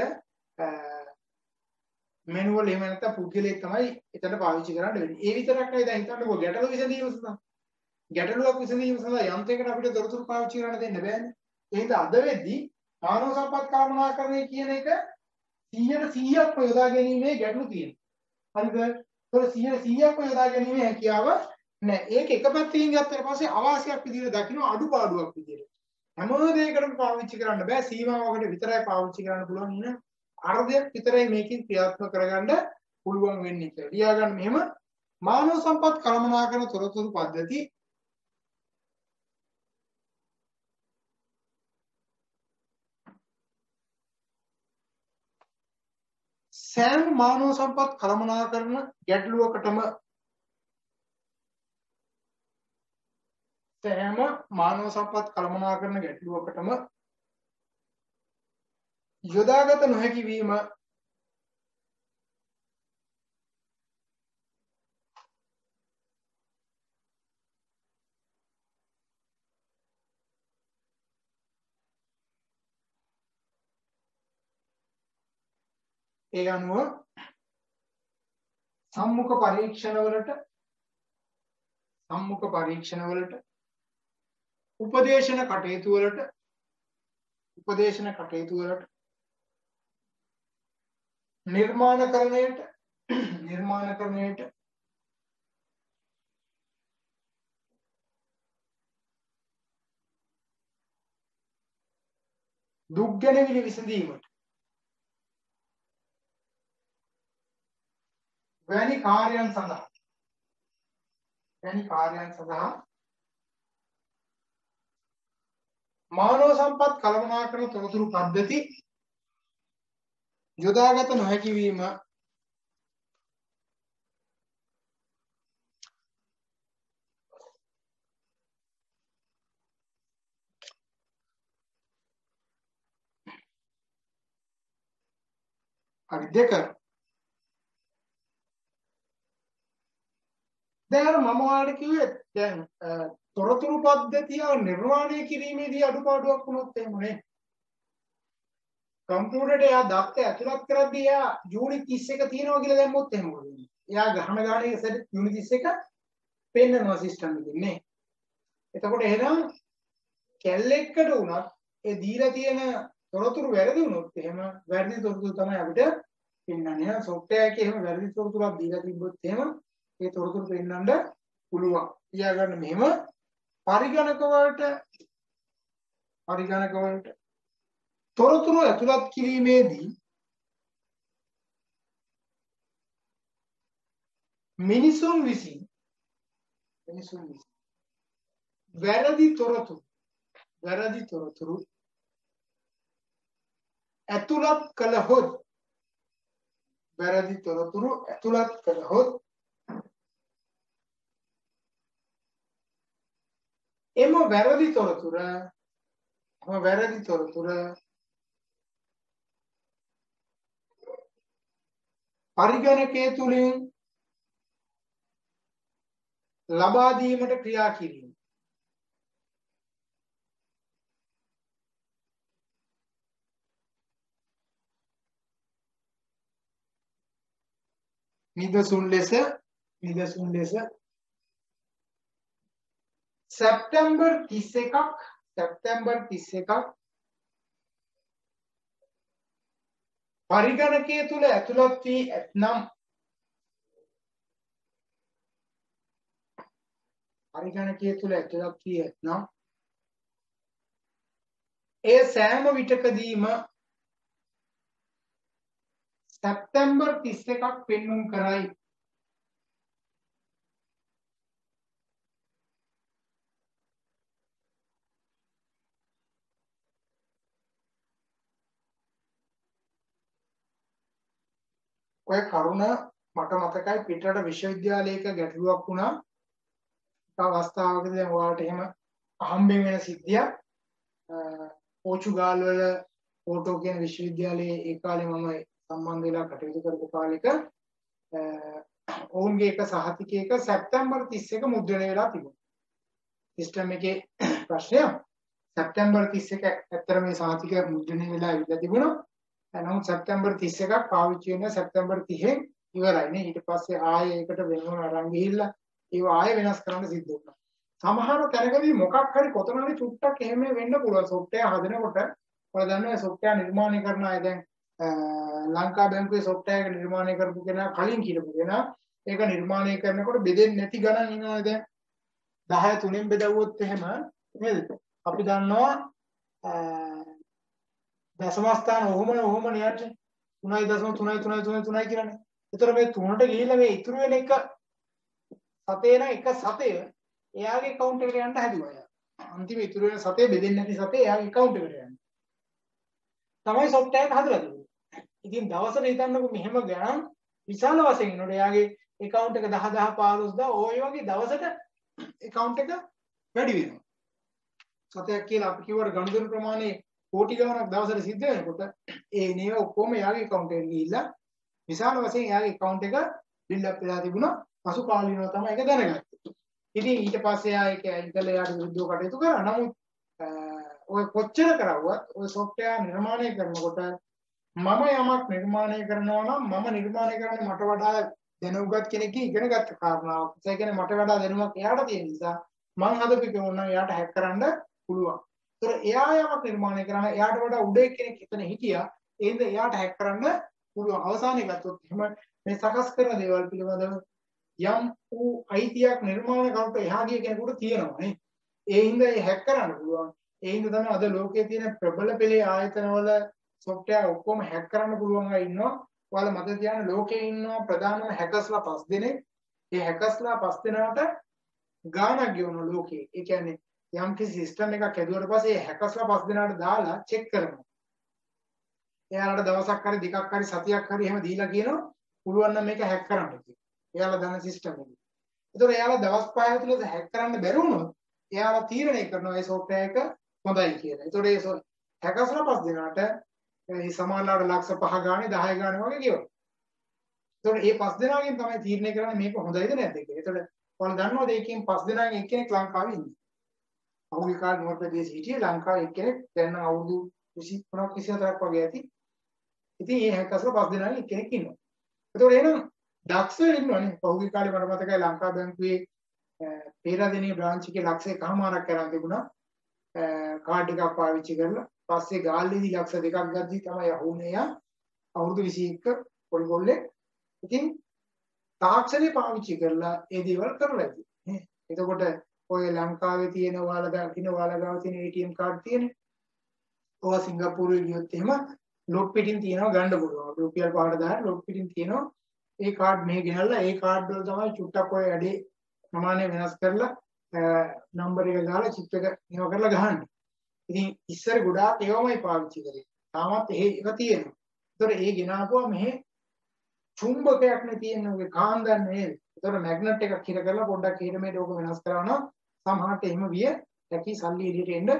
මැනුවල් එහෙම නැත්නම් පුද්ගලයෙක් තමයි එතන පාවිච්චි කරන්න වෙන්නේ. ඒ විතරක් නෙවෙයි දැන් හිතන්නකෝ ගැටලු විසඳීම සඳහා. ගැටලුවක් විසඳීම සඳහා යන්ත්‍රයකට අපිට තොරතුරු පාවිච්චි කරන්න දෙන්න බෑනේ. ඒ හින්දා අද වෙද්දී මානව සම්පත් කළමනාකරණය කියන එක 100%ක්ම යොදා ගැනීමේ ගැටලු තියෙනවා. හරිද? ඒක 100%ක්ම යොදා ගැනීමේ හැකියාව නැහැ. ඒක එක පැත්තකින් ගත්තට පස්සේ අවාසියක් විදිහට දකින්න අඩුපාඩුවක් විදිහට. හැම දෙයකටම පාවිච්චි කරන්න බෑ. සීමාවකට විතරයි පාවිච්චි කරන්න පුළුවන් ඉන්න අර්ධයක් විතරයි මේකෙන් ක්‍රියාත්මක කරගන්න පුළුවන් වෙන්නේ කියලා. ලියා ගන්න මෙහෙම මානව සම්පත් කළමනාකරන තොරතුරු පද්ධති සෑම මානව සම්පත් කළමනාකරන ගැටලුවකටම යොදාගත නොහැකි වීම ඒ අනුව සම්මුඛ පරීක්ෂණ වලට උපදේශන කටයුතු වලට නිර්මාණකරණයට දුක් ගැනවිලි විසඳීමට වැනි කාර්යයන් සඳහා මානව සම්පත් කළමනාකරන තොරතුරු පද්ධති යොදාගත නොහැකි වීම හරි දෙක. දැන් මම ඔයාලට කිව්වේ දැන් තොරතුරු පද්ධතිය නිර්මාණය කිරීමේදී අඩුපාඩුවක් වුණොත් එහෙමනේ. කම්පියුටරේට එයා දත්ත ඇතුළත් කරද්දී එයා යුනිට් 31 තියෙනවා කියලා දැම්මොත් එහෙම මොකද වෙන්නේ? එයා ගහන ගානේ සෙට් යුනිට් 31 පෙන්නනවා සිස්ටම් එකකින් නේ. එතකොට එහෙනම් කැලෙකට උනත් ඒ දීලා තියෙන තොරතුරු වැරදි වුණොත් එහෙම වැරදි තොරතුරු තමයි අපිට පෙන්වන්නේ. සොෆ්ට්වෙයාර් එකේ එහෙම වැරදි තොරතුරක් දීලා තිබ්බොත් එහෙම ඒ තොරතුරු පෙන්වන්න පුළුවන්. ඊයා ගන්න මෙහෙම පරිගණක වලට තොරතුරු ඇතුළත් කිරීමේදී මිනිසුන් විසින් වැරදි තොරතුරු ඇතුළත් කළහොත් එම වැරදි තොරතුර පරිගණකයේ තුලින් ලබා දීමට ක්‍රියා කිරීම. නිදසුන් ලෙස සැප්තැම්බර් 31ක් පරිගණකයේ තුල ඇතුළත් වී ඇතනම් එය සෑම විටකදීම සැප්තැම්බර් 31ක් පෙන්වුම් කරයි. ඔය කරුණ මට මතකයි පිටරට විශ්වවිද්‍යාලයක ගැටලුවක් වුණා. අවස්ථාවකදී දැන් ඔයාලට එහෙම අහම්බෙන් වෙන සිද්ධියක්. පෝර්චුගාල් වල පෝටෝ කියන විශ්වවිද්‍යාලයේ ඒ කාලේ මම සම්බන්ධ වෙලා කටයුතු කරපු කාලෙක ඔවුන්ගේ එක සහතිකයක සැප්තැම්බර් 31 මුද්‍රණය වෙලා තිබුණා. සිස්ටම් එකේ ප්‍රශ්නය සැප්තැම්බර් 31 ඇත්තට මේ සහතිකය මුද්‍රණය වෙලා ඉඳලා තිබුණා. නමුත් සැප්තැම්බර් 31ක් පාවිච්චි වෙන සැප්තැම්බර් 30න් ඉවරයි නේ. ඊට පස්සේ ආයෙ ඒකට වෙනම අරන් ගිහිල්ලා ඒව ආයෙ වෙනස් කරන්න සිද්ධ වුණා. සමහර තැනකදී මොකක් හරි කොතන හරි චුට්ටක් එහෙම වෙන්න පුළුවන්. සොෆ්ට්වෙයාර් හදනකොට ඔයාලා දන්නවා සොෆ්ට්වෙයාර් නිර්මාණය කරන අය දැන් ලංකා බැංකුවේ සොෆ්ට්වෙයාර් එක නිර්මාණය කරපු කෙනා කලින් කියපු කෙනා ඒක නිර්මාණය කරනකොට බෙදෙන්නේ නැති ගණන් ඉන්නවනේ දැන් 10 3ෙන් බෙදුවොත් එහෙම නේද? අපි දන්නවා දශම ස්ථාන ඔහොම නියට 3.33333 කියලානේ. ඒතර මේ 3ට ගිහිල්ලා මේ ඉතුරු වෙන එක සතේ නම් එක සතේ එයාගේ account එකට යන්න හැදුවා. අන්තිම ඉතුරු වෙන සතේ බෙදෙන්නේ නැති සතේ එයාගේ account එකට යන්න. තමයි software එක හදලා තිබුණේ. ඉතින් දවසට හිතන්නකො මෙහෙම ගණන් විශාල වශයෙන් නෝඩ එයාගේ account එක 10 15000 ඔය වගේ දවසට account එක වැඩි වෙනවා. සතයක් කියලා අපි කිව්වට ගණුදෙනු ප්‍රමාණය කෝටි ගණනක් දවසට සිද්ධ වෙනකොට ඒ නේව ඔක්කොම එයාගේ account එකට ගිහිල්ලා විශාල වශයෙන් එයාගේ account එක build up වෙලා තිබුණා. පසු කාලීනව තමයි ඒක දැනගත්තේ. ඉතින් ඊට පස්සේ එයා ඒක ඉන්ටර්නෙට් යාට විරුද්ධව කටයුතු කරා. නමුත් ඔය කොච්චර කරවුවත් ඔය software නිර්මාණය කරනකොට මම යමක් නිර්මාණය කරනවා නම් මම නිර්මාණය කරන්නේ මට වඩා දැනුගත් කෙනෙක්ගේ ඉගෙන ගත්ත කාරණාවක්. ඒ කියන්නේ මට වඩා දැනුමක් එයාට තියෙන නිසා මම හදපු එක ඕන එයාට හැක් කරන්න පුළුවන්. ඒතර එයා යමක් නිර්මාණය කරන එයාට වඩා උඩ කෙනෙක් එතන හිටියා. ඒ හින්දා එයාට හැක් කරන්න පුළුවන්. අවසානයේ ගත්තොත් එහෙම මේ සකස් කරන දේවල් පිළිබඳව යම් වූ අයිතියක් නිර්මාණ කරට එහා ගිය කෙනෙකුට තියෙනවා නේ. ඒ හින්දා ඒ හැක් කරන්න පුළුවන්. ඒ හින්දා තමයි අද ලෝකයේ තියෙන ප්‍රබල පෙළේ ආයතනවල software ඔක්කොම හැක් කරන්න පුළුවන් අය ඉන්නවා. ඔයාලා මතක තියාගන්න ලෝකයේ ඉන්නවා ප්‍රධානම හැකර්ස්ලා 5 දෙනෙක්. ඒ හැකර්ස්ලා 5 දෙනාට ගාණක් ගෙවන ලෝකයේ. ඒ කියන්නේ යම් කිසි සිස්ටම් එකක් හැදුවට පස්සේ ඒ හැකර්ස්ලා 5 දෙනාට දාලා චෙක් කරනවා. එයාලට දවසක් හරි දෙකක් හරි සතියක් හරි එහෙම දීලා කියනවා පුළුවන් නම් මේක හැක් කරන්න කියලා. එයාලා දන්න සිස්ටම් එක. ඒතකොට එයාලා දවස් 5 ඇතුළත හැක් කරන්න බැරි වුණොත් එයාලා තීරණය කරනවා මේ software එක හොඳයි කියලා. ඒතකොට ඒ හැකර්ස්ලා 5 දෙනාට මේ සමානලාට ලක්ෂ 5 ගානේ 10 ගානේ වගේ ගෙවනවා. ඒතකොට මේ 5 දෙනාගෙන් තමයි තීරණය කරන්නේ මේක හොඳයිද නැද්ද කියලා. ඒතකොට ඔයාලා දන්නවද ඒකෙන් 5 දෙනාගෙන් එක්කෙනෙක් ලංකාවේ ඉන්නේ. පහුගිය කාලේ නුවර ප්‍රදේශයේ හිටියේ ලංකාවේ එක්කෙනෙක් දැන් නම් අවුරුදු 23ක් 24ක් වගේ ඇති. ඉතින් මේ හැකර්ස්ලා 5 දෙනාගෙන් එක්කෙනෙක් ඉන්නවා. ඒතකොට එහෙනම් දක්ෂ ඉන්නවනේ. පහුගිය කාලේ මට මතකයි ලංකා බැංකුවේ පේරාදෙණිය බ්‍රාන්ච් එකේ ලක්ෂ 1.5ක් කරන් තිබුණා. කාඩ් එකක් පාවිච්චි කරලා පස්සේ ගාල්ලේදී ලක්ෂ 2ක් ගද්දි තමයි අහුනේ යා අවුරුදු 21 පොඩි ගොල්ලේ. ඉතින් තාක්ෂණය පාවිච්චි කරලා ඒ දේවල් කරලා ඉතින් නේ. එතකොට ඔය ලංකාවේ තියෙන ඔයාලා ගාව තියෙන ATM කාඩ් තියෙන්නේ. ඔය සිංගප්පූරුවේ ගියොත් එහෙම ලොක් පිටින් තියනවා ගන්න පුළුවන්. රුපියල් 5ට දාන්න ලොක් පිටින් තියනවා. ඒ කාඩ් මෙහෙ ගෙනල්ලා ඒ කාඩ් වල තමයි චුට්ටක් ඔය වැඩි ප්‍රමාණය වෙනස් කරලා නම්බර් එක දාලා චිප් එක නිව කරලා ගහන්න. ඉතින් ඉස්සර ගොඩාක් ඒවමයි පාවිච්චි කරේ. තාමත් ඒක තියෙනවා. ඒතකොට ඒ ගෙනාපුවා මෙහෙ චුම්බකයක් නේ තියෙන්නේ ඔගේ කාන්දන්නේ නේද? ඒතකොට මැග්නට් එකක් හිර කරලා පොඩ්ඩක් හිර මේට ඕක වෙනස් කරනවා නම් සමහරට එහෙම විය හැකි සල්ලි එළියට එන්න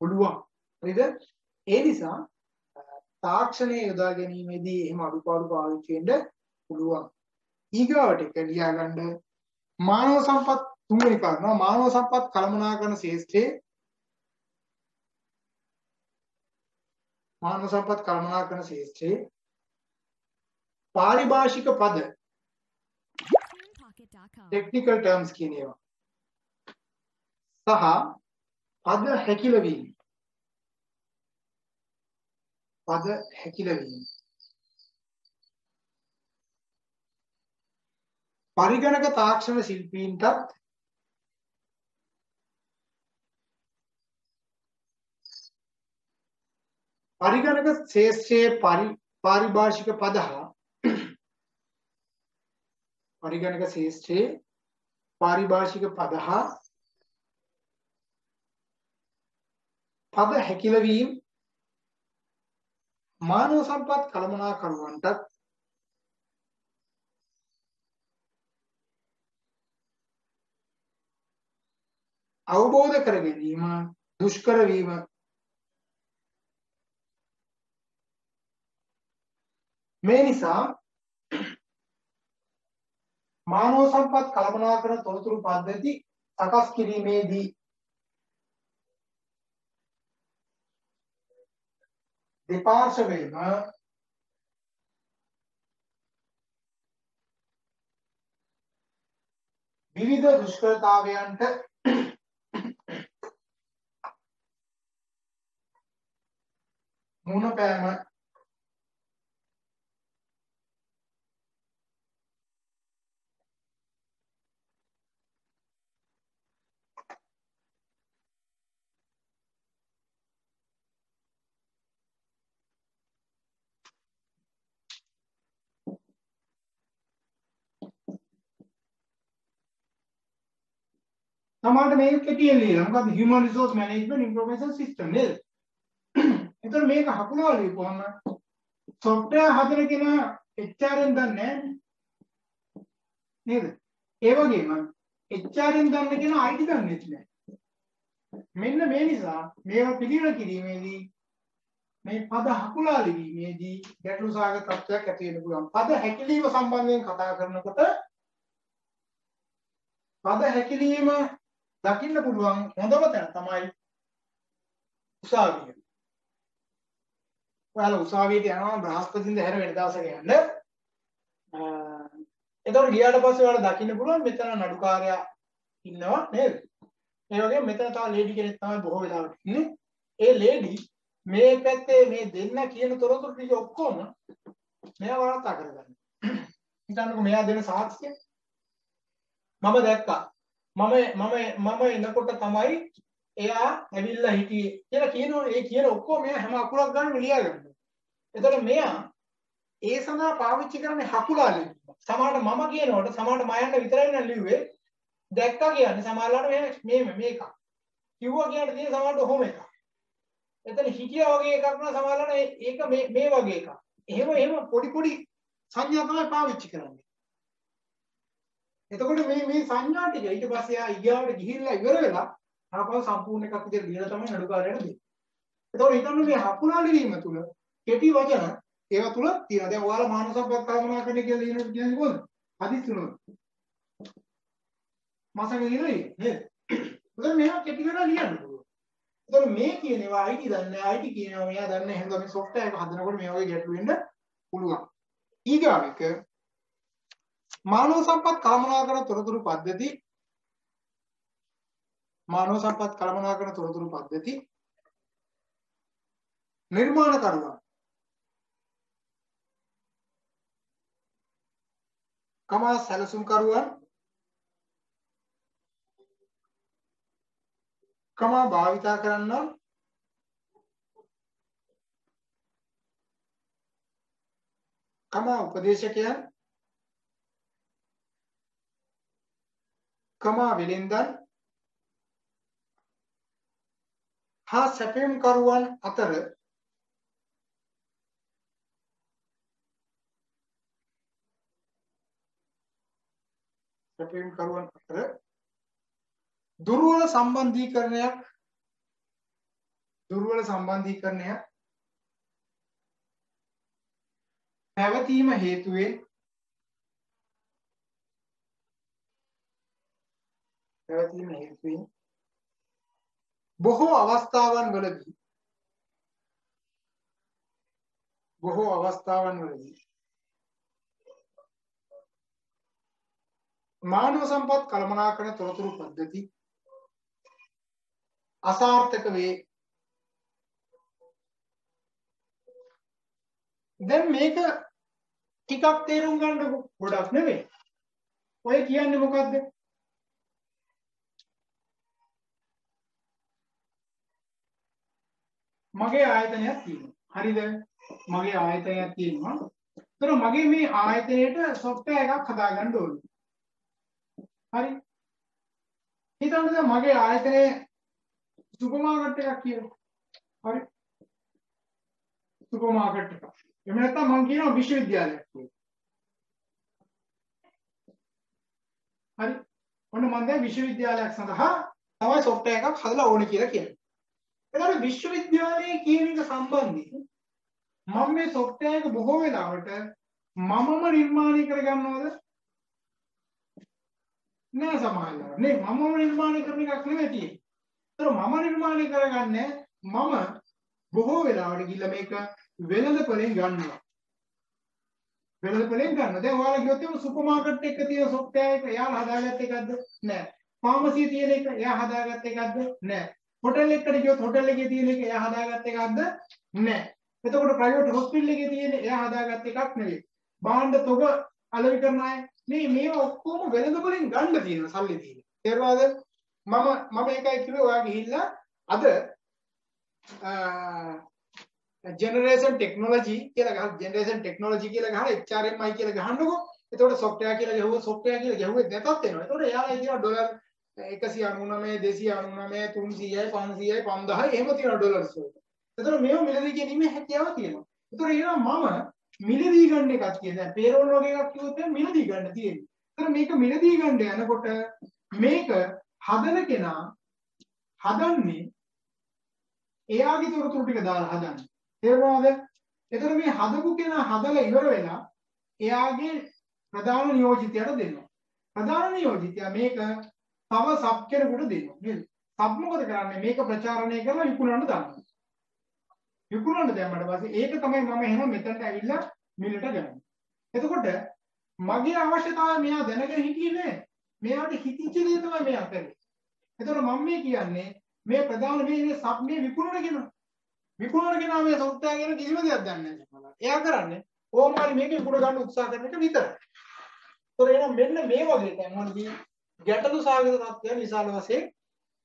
පුළුවන්. හරිද? ඒ නිසා තාක්ෂණය යොදා ගැනීමේදී එහෙම අඩුපාඩු පාවිච්චි වෙන්න පුළුවන්. ඊගාවට එක ලියා ගන්න මානව සම්පත් තුන්වෙනි කාරණා මානව සම්පත් කළමනාකරණ ශාස්ත්‍රයේ මානව සම්පත් කළමනාකරණ ශාස්ත්‍රයේ පාරිභාෂික පද ටෙක්නිකල් ටර්ම්ස් කියන ඒවා සහ පද හැකිලවීම පරිගණක තාක්ෂණ ශිල්පීන්ටත් පරිගණක ශාස්ත්‍රයේ පාරිභාෂික පද හා පරිගණක ශාස්ත්‍රයේ පාරිභාෂික පද හා පද හැකිලවීම මානව සම්පත් කළමනාකරුවන්ටත් අවබෝධ කර ගැනීම දුෂ්කර වීම මේ නිසා මානව සම්පත් කළමනාකරණ තොරතුරු පද්ධති සකස් කිරීමේදී දෙපාර්ශ්වයේම විවිධ දුෂ්කරතාවයන්ට මුහුණ පෑම සමහරට මේක කෙටියෙන් ලියලා මොකද human resource management information system නේද? එතකොට මේක හකුලා ලියපුවම software හදන කෙනා HRM දන්නේ නැහැ නේද? ඒ වගේම HRM දන්න කෙනා IT දන්නේ නැහැ. මෙන්න මේ නිසා මේවා පිළිවෙල කිරීමේදී මේ පද හකුලා ලිවීමේදී ගැටලු සහගත තත්ත්වයක් ඇති වෙන්න පුළුවන්. පද හැකිලිම සම්බන්ධයෙන් කතා කරනකොට පද හැකිලිම දකින්න පුළුවන් හොඳම තැන තමයි උසාවිය. ඔයාලා උසාවියට යනවා බ්‍රහස්පතින්ද හැර වෙන දවසක යන්න. එතකොට ගියාට පස්සේ ඔයාලා දකින්න පුළුවන් මෙතන නඩුකාරයා ඉන්නවා නේද? ඒ වගේම මෙතන තව ලේඩි කෙනෙක් තමයි බොහෝ වෙලාවට ඉන්නේ. ඒ ලේඩි මේ පැත්තේ මේ දෙන්න කියන තොරතුරු ටික ඔක්කොම මෙයා වාර්තා කරගන්න. හිතන්නකෝ මෙයා දෙන සාක්ෂිය මම දැක්කා. මම එනකොට තමයි එයා ඇවිල්ලා හිටියේ කියලා කියනෝනේ. ඒ කියන ඔක්කොම මෙයා හැම අකුරක් ගන්න ලියා ගන්නවා. එතකොට මෙයා ඒ සඳහා පාවිච්චි කරන්නේ හකුලා ලියන. සමහරට මම කියනකොට සමහරට මයන්න විතරයි නෑ ලිව්වේ. දැක්කා කියන්නේ සමහරලාට මේක. කිව්වා කියන්නේ තියෙන සමහරට ඔහොම එකක්. එතන හිටියා වගේ එකක් නා සමහරලාට ඒක මේ වගේ එකක්. එහෙම පොඩි සංඥා තමයි පාවිච්චි කරන්නේ. එතකොට මේ සංඥා ටික ඊට පස්සේ ආ ඊගාවට ගිහිල්ලා ඉවර වෙලා ආපහු සම්පූර්ණ එකක් විදිහට ලියලා තමයි නඩුකාරයට දෙන්නේ. එතකොට හිතන්න මේ හකුලා ලිවීම තුල කෙටි වචන ඒවා තුල තියෙනවා. දැන් ඔයාලා මානව සම්පත් කළමනාකරණය කියලා ලියනකොට කියන්නේ කොහොමද? හදිස්සි උනොත්. මාසෙක ලියන්නේ නේද? එතකොට මේවා කෙටි කරලා ලියන්න පුළුවන්. එතකොට මේ කියන ඒවා IT දන්නේ IT කියනවා මෙයා දන්නේ එහෙනම් මේ software එක හදනකොට මේ වගේ ගැටලු වෙන්න පුළුවන්. ඊගාවික මානව සම්පත් කළමනාකරණ තොරතුරු පද්ධති නිර්මාණකරුවන් කමා සැලසුම්කරුවන් කමා භාවිතා කරන්නන් කමා උපදේශකයන් කමා වෙලෙන්දන් හා සැපයුම්කරුවන් අතර දුර්වල සම්බන්ධීකරණයක් පැවතීම හේතුවෙන් බොහෝ අවස්ථාවන්වලදී මානව සම්පත් කළමනාකරණ තොරතුරු පද්ධති අසාර්ථක වේ. දැන් මේක ටිකක් තේරුම් ගන්නකො, ගොඩක් නෙවෙයි. ඔය කියන්නේ මොකද්ද? මගේ ආයතනයක් තියෙනවා. හරිද? මගේ ආයතනයක් තියෙනවා. ඒතර මගේ මේ ආයතනයේට software එකක් හදාගන්න ඕනේ. හරි. හිතන්න දැන් මගේ ආයතනයේ සුපර් මාකට් එකක් කියලා. හරි. සුපර් මාකට් එකක්. එහෙම නැත්නම් මම කියනවා විශ්වවිද්‍යාලයක් කියලා. හරි. ඔන්න මම දැන් විශ්වවිද්‍යාලයක් සඳහා තමයි software එකක් හදලා ඕනේ කියලා කියන්නේ. ඒකට විශ්වවිද්‍යාලයේ කියන එක සම්බන්ධයෙන් මම මේ software එක බොහෝ වෙලාවට මමම නිර්මාණය කරගන්නවද? නෑ සමහරවිට. නේ මමම නිර්මාණය කරන එකක් නෙවෙයි තියෙන්නේ. ඒතර මම නිර්මාණය කරගන්නේ මම බොහෝ වෙලාවට ගිහිල්ලා මේක වෙළඳපොලෙන් ගන්නවා. වෙළඳපොලෙන් ගන්න. දැන් ඔයාලා ගියොත් එම සුපර් මාකට් එකක තියෙන software එක එයාලා හදාගත්ත එකක්ද? නෑ. ෆාමසි තියෙන එක එයා හදාගත්ත එකක්ද? නෑ. හොටෙල් එකකට ගියොත් හොටෙල් එකේ තියෙන එක එයා හදාගත්ත එකක්ද? නෑ. එතකොට ප්‍රයිවට් හොස්පිටල් එකේ තියෙන එයා හදාගත්ත එකක් නෙවෙයි. භාණ්ඩ තොග අලෙවි කරන අය මේවා ඔක්කොම වෙළඳපොලෙන් ගන්න තියෙන සල්ලි තියෙන. තේරුණාද? මම ඒකයි කිව්වේ ඔයා ගිහිල්ලා අද ජෙනරේෂන් ටෙක්නොලොජි කියලා ගහලා ජෙනරේෂන් ටෙක්නොලොජි කියලා ගහලා HRMI කියලා ගහන්නකො. එතකොට software කියලා ගැහුවා software කියලා ගැහුවෙත් නැතත් එනවා. එතකොට එයාලා කියනවා ඩොලර් 199 299 300යි 500යි 5000යි එහෙම තියෙනවා ඩොලර්ස් වලට. එතකොට මේව මිලදී ගැනීමේ හැකියාව තියෙනවා. එතකොට එහෙනම් මම මිලදී ගන්න එකක් කියන දැන් පේරෝල් වගේ එකක් කිව්වොත් මිලදී ගන්න තියෙන්නේ. එතකොට මේක මිලදී ගන්න යනකොට මේක හදන කෙනා හදන්නේ එයාගේ තොරතුරු ටික දාලා හදන්නේ. තේරුණාද? එතකොට මේ හදපු කෙනා හදලා ඉවර වෙලා එයාගේ ප්‍රධාන නියෝජිතයාට දෙනවා. ප්‍රධාන නියෝජිතයා මේක තව සබ් කෙනෙකුට දෙනවා. නේද? සබ් මොකද කරන්නේ? මේක ප්‍රචාරණය කරලා විකුණන්න දානවා. විකුණන්න දැම්මට පස්සේ ඒක තමයි මම එහෙනම් මෙතනට ඇවිල්ලා මිලට ගන්නේ. එතකොට මගේ අවශ්‍යතාවය මෙයා දැනගෙන හිටියේ නෑ. මෙයාට හිතිච්ච දේ තමයි මෙයා කරේ. එතකොට මම මේ කියන්නේ මේ ප්‍රධාන මේ සබ් මේ විකුණනගෙන මේ software ගැන කිසිම දෙයක් දන්නේ නැහැ. එයා කරන්නේ කොහොම හරි මේක විකුණ ගන්න උත්සාහ කරන එක විතරයි. ඒතකොට එහෙනම් මෙන්න මේ වගේ තැන්වලදී ගැටලු සාගත තත්ත්වයන් විශාල වශයෙන්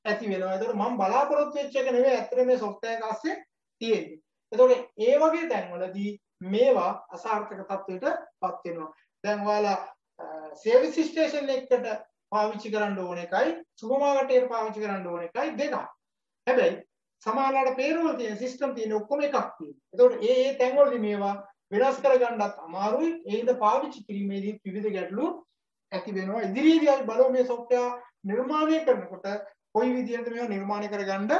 ඇති වෙනවා. ඒතකොට මම බලාපොරොත්තු වෙච්ච එක නෙවෙයි ඇත්තට මේ software එක ASCII තියෙන්නේ. ඒතකොට ඒ වගේ තැන්වලදී මේවා අසාර්ථක තත්ත්වයටපත් වෙනවා. දැන් ඔයාලා සර්විස් ස්ටේෂන් එකකට පාවිච්චි කරන්න ඕන එකයි සුපර් මාකට් එකට පාවිච්චි කරන්න ඕන එකයි දෙකක්. හැබැයි සමහරවිට පේරෝල් තියෙන සිස්ටම් තියෙන ඔක්කොම එකක් තියෙනවා. ඒතකොට ඒ තැන්වලදී මේවා වෙනස් කරගන්නත් අමාරුයි. ඒකද පාවිච්චි කිරීමේදී විවිධ ගැටලු ඇති වෙනවා. ඉදිරියේදී අපි බලමු මේ software නිර්මාණය කරනකොට කොයි විදිහට මේවා නිර්මාණය කරගන්න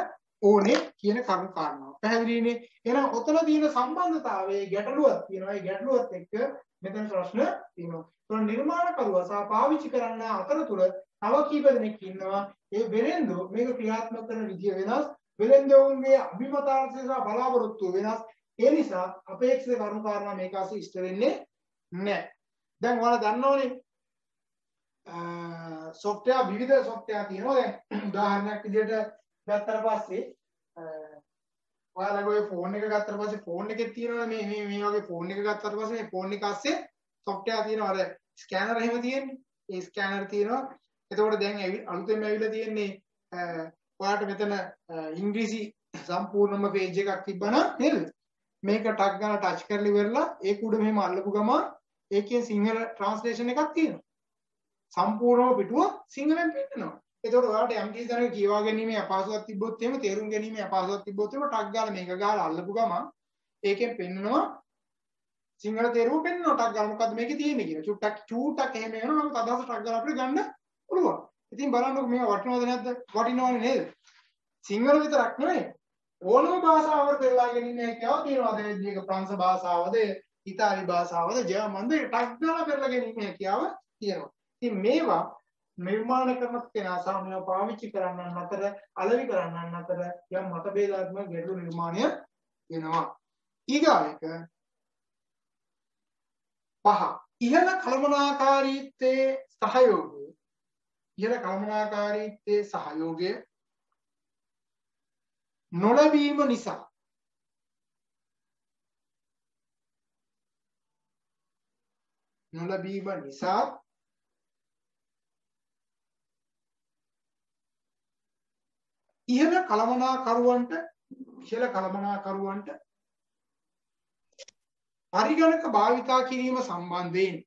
ඕනේ කියන කරුණු කාරණා. පැහැදිලිනේ? එහෙනම් ඔතන තියෙන සම්බන්ධතාවයේ ගැටලුවක් තියෙනවා. ඒ ගැටලුවත් එක්ක මෙතන ප්‍රශ්න තියෙනවා. ඒතකොට නිර්මාණකරුවා සහ පාවිච්චි කරන්න අතරතුර තව කීප දෙනෙක් ඉන්නවා. ඒ වෙලෙන්දෝ මේක ක්‍රියාත්මක කරන විදිය වෙනස්. වෙලෙන්දෝන්ගේ අභිමතාර්ථය සහ බලාපොරොත්තු වෙනස්. ඒ නිසා අපේක්ෂිත කරුණු කාරණා මේක ASCII ඉෂ්ට වෙන්නේ නැහැ. දැන් ඔයාලා දන්නවනේ software විවිධ software තියෙනවා. දැන් උදාහරණයක් විදිහට ගත්තට පස්සේ ඔයාලගේ ඔය ෆෝන් එක ගත්තට පස්සේ ෆෝන් එකේ තියෙනවා මේ වගේ ෆෝන් එක ගත්තට පස්සේ මේ ෆෝන් එක ASCII software තියෙනවා. අර ස්කෑනර් එහෙම තියෙන්නේ. ඒ ස්කෑනර් තියෙනවා. එතකොට දැන් අලුතෙන් ඇවිල්ලා තියෙන්නේ ඔයාලට මෙතන ඉංග්‍රීසි සම්පූර්ණම page එකක් තිබ්බනම් නේද? මේක ටක් ගාලා ටච් කරලා ඉවරලා ඒක උඩ මෙහෙම අල්ලපු ගමන් ඒකේ සිංහල ට්‍රාන්ස්ලේෂන් එකක් තියෙනවා. සම්පූර්ණව පිටුව සිංහලෙන් පෙන්නනවා. එතකොට ඔයාලට යම් කිසි දැනක කියවා ගැනීමේ අපහසුතාවක් තිබ්බොත් එහෙම තේරුම් ගැනීමේ අපහසුතාවක් තිබ්බොත් එහෙම ටක් ගාලා මේක ගාලා අල්ලපු ගමන් ඒකෙන් පෙන්නනවා සිංහල තේරුම පෙන්නනවා ටක් ගාලා මොකද්ද මේකේ තියෙන්නේ කියලා. චුට්ටක් එහෙම වෙනවා. නමුත් අදහස ටක් ගාලා අපිට ගන්න පුළුවන්. ඉතින් බලන්නකො මේවා වටිනවද නැද්ද? වටිනවනේ නේද? සිංහල විතරක් නෙවෙයි ඕනම භාෂාවකට පෙරලාගෙන ඉන්න හැකියාව තියෙනවා. මේක ප්‍රංශ භාෂාවද, ඉතාලි භාෂාවද, ජර්මන්ද ටක් ගාලා පෙරලාගෙන ඉන්න හැකියාව තියෙනවා. ඉතින් මේවා නිර්මාණ කරන කෙනා සහ මේවා පාවිච්චි කරන්නන් අතර, අලෙවි කරන්නන් අතර යම් මතභේදාත්මක ගැටලු නිර්මාණය වෙනවා. ඊගායක 5 ඉහළ කළමනාකාරීත්වයේ සහයෝගය නොලැබීම නිසා ඉහළ කළමනාකරුවන්ට පරිගණක භාවිතා කිරීම සම්බන්ධයෙන්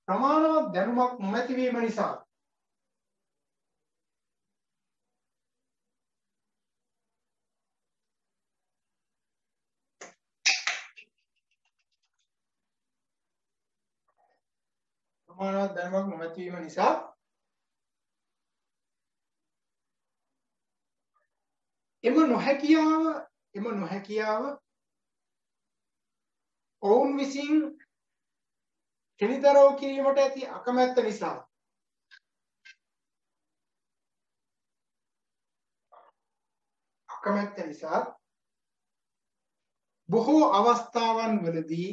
ප්‍රමාණවත් දැනුමක් නොමැති වීම නිසා එම නොහැකියාව ඔවුන් විසින් කෙලිදරව් කිරීමට ඇති අකමැත්ත නිසා බොහෝ අවස්ථාවන්වලදී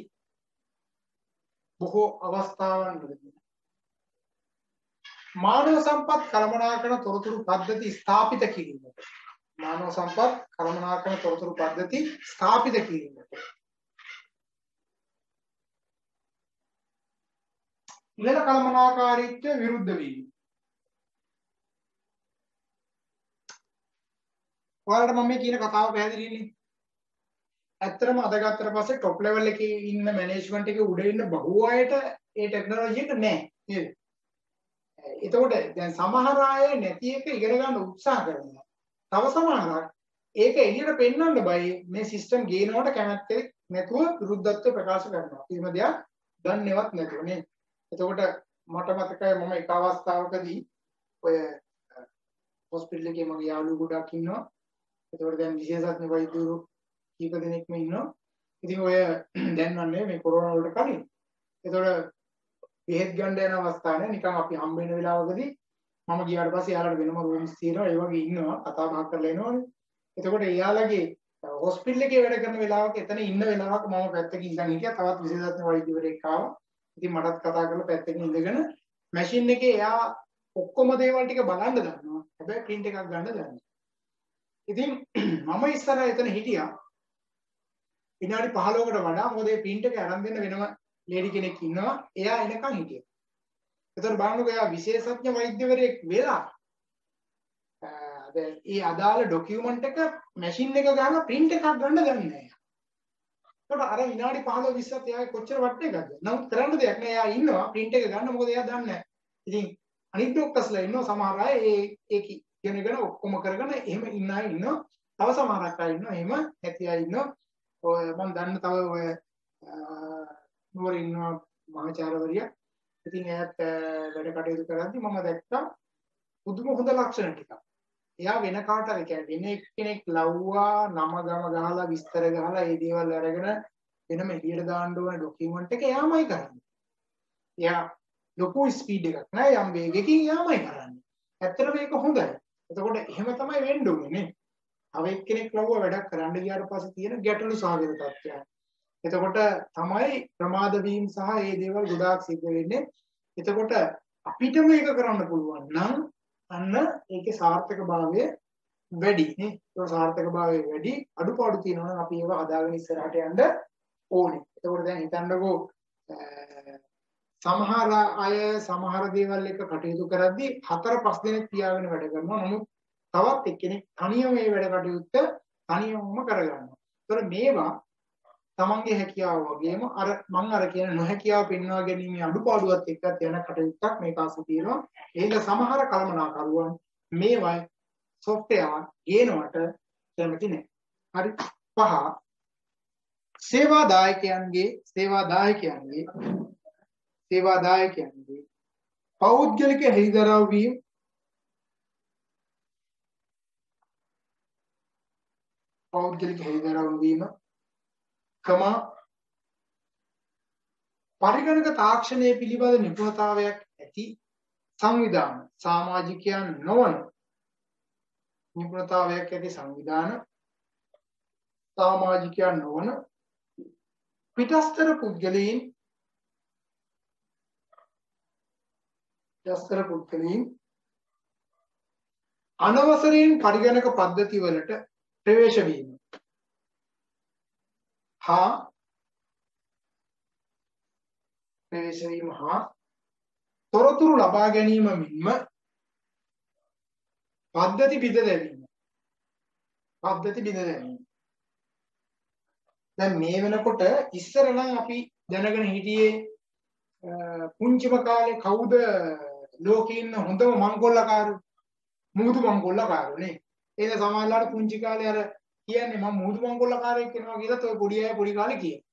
මානව සම්පත් කළමනාකරණ තොරතුරු පද්ධති ස්ථාපිත කිරීමට ඉහළ කළමනාකාරීත්වය විරුද්ධ වීම. ඔයාලට මම මේ කියන කතාව පැහැදිලිනේ. ඇත්තටම අද ගත්තට පස්සේ টොප් ලෙවල් එකේ ඉන්න මැනේජ්මන්ට් එකේ උඩ ඉන්න බොහෝ අයට ඒ ටෙක්නොලොජි එක නැහැ නේද? එතකොට දැන් සමහර අය නැති එක ඉගෙන ගන්න උත්සාහ කරනවා. තව සමහරක් ඒක එළියට පෙන්වන්න බයි මේ සිස්ටම් ගේනවට කැමැත්තේ නැතුව විරුද්ධත්ව ප්‍රකාශ කරනවා. කිසිම දෙයක් දන්නේවත් නැතුව නේ. එතකොට මට මතකයි මම එක අවස්ථාවකදී ඔය හොස්පිටල් එකේ මගේ යාළුවෝ ගොඩක් ඉන්නවා. එතකොට දැන් විශේෂඥ වෛද්‍යවරු කීප දෙනෙක්ම ඉන්නවා. ඉතින් ඔය දැන් වන්නේ මේ කොරෝනා වලට කලින්. එතකොට බෙහෙත් ගන්න යන අවස්ථාවේ නිකන් අපි හම්බ වෙන වෙලාවකදී මම ගියාට පස්සේ යාළුවට වෙනම රූම්ස් තියෙනවා. ඒ වගේ ඉන්නවා. කතා බහ කරලා එනවනේ. එතකොට එයාලගේ හොස්පිටල් එකේ වැඩ කරන වෙලාවක එතන ඉන්න වෙලාවක මම පැත්තකින් ඉඳන් හිටියා. තවත් විශේෂඥ වෛද්‍යවරයෙක් ආවා. ඉතින් මටත් කතා කරලා පැත්තකින් ඉඳගෙන මැෂින් එකේ එයා ඔක්කොම දේවල් ටික බලන්න දන්නවා. හැබැයි print එකක් ගන්න දන්නේ නැහැ. ඉතින් මම ඉස්සර එතන හිටියා. විනාඩි 15කට වඩා මොකද මේ print එක අරන් දෙන්න වෙනම ලේඩි කෙනෙක් ඉන්නවා. එයා එනකන් හිටියා. එතකොට බලන්නකෝ එයා විශේෂඥ වෛද්‍යවරයෙක් වෙලා ඒ අදාළ ડોකියුමන්ට් එක මැෂින් එක ගහලා print එකක් ගන්න දන්නේ නැහැ. ඒකට අර විනාඩි 15 20ත් එයාගේ කොච්චර වටේ එකක්ද? නමුත් කරන්න දෙයක් නෑ. එයා ඉන්නවා print එක ගන්න. මොකද එයා දන්නේ නැහැ. ඉතින් අනිත් ડોක්ටර්ස්ලා ඉන්නවා සමහර අය ඒක ඉගෙනගෙන ඔක්කොම කරගෙන එහෙම ඉන්න අය ඉන්නවා. තව සමහරක් අය ඉන්නවා එහෙම නැති අය ඉන්නවා. ඔය මම දන්න තව ඔය නුවර ඉන්නවා මහාචාර්යවරිය. ඉතින් එයාත් වැඩ කටයුතු කරද්දී මම දැක්කා පුදුම හොඳ ලක්ෂණ ටිකක්. එයා වෙන කාට හරි කියන්නේ වෙන කෙනෙක් ලව්වා නම ගම ගහලා විස්තර ගහලා ඒ දේවල් අරගෙන වෙනම එළියට දාන්න ඕන ડોකියුමන්ට් එක එයාමයි කරන්නේ. එයා ලොකු ස්පීඩ් එකක් නෑ යම් වේගයකින් එයාමයි කරන්නේ. ඇත්තටම මේක හොඳයි. එතකොට එහෙම තමයි වෙන්න ඕනේ නේ. තව එක්කෙනෙක් ලව්වා වැඩක් කරන්න ගියාට පස්සේ තියෙන ගැටලු සාගත තත්ත්වයන්. එතකොට තමයි ප්‍රමාද වීම සහ මේ දේවල් ගොඩාක් සිද්ධ වෙන්නේ. එතකොට අපිට මේක කරන්න පුළුවන් නම් අන්න ඒකේ සාර්ථකභාවය වැඩි නේ. ඒක සාර්ථකභාවය වැඩි. අඩුපාඩු තියෙනවා නම් අපි ඒව හදාගෙන ඉස්සරහට යන්න ඕනේ. එතකොට දැන් හිතන්නකෝ සමහර අය සමහර දේවල් එක කටයුතු කරද්දී 4-5 දෙනෙක් තියාගෙන වැඩ කරනවා. නමුත් තවත් එක්කෙනෙක් තනියම මේ වැඩ කටයුත්ත තනියමම කරගන්නවා. ඒතර මේවා තමන්ගේ හැකියාව වගේම අර මම අර කියන නොහැකියාව පෙන්වා ගැනීම අඩුපාඩුවත් එක්කත් යන කටයුත්තක් මේක අසු තියෙනවා. එහෙනම් සමහර කළමනාකරුවන් මේවා software ගේනවට කැමති නැහැ. හරි 5 සේවාදායකයන්ගේ පෞද්ගලික හෙළිදරව් වීම පරිගණක තාක්ෂණයේ පිළිබඳ නිපුණතාවයක් ඇති සංවිධාන සමාජිකයන් නොවන පිටස්තර පුද්ගලයන් අනවසරයෙන් පරිගණක පද්ධතිවලට ප්‍රවේශ වීම හා තොරතුරු ලබා ගැනීම මෙන්ම පද්ධති බිඳ දැමීම. දැන් මේ වෙනකොට ඉස්සර නම් අපි දැනගෙන හිටියේ පුංචිම කාලේ කවුද ලෝකේ ඉන්න හොඳම මංගොල්ලකාරයෝ? මුහුදු මංගොල්ලකාරයෝ නේ. ඒක සමහරවිට පුංචි කාලේ අර කියන්නේ මම මුහුදු මංගොල්ලකාරයෙක් වෙනවා කියලා ඔය පොඩි අය පොඩි කාලේ කියේ.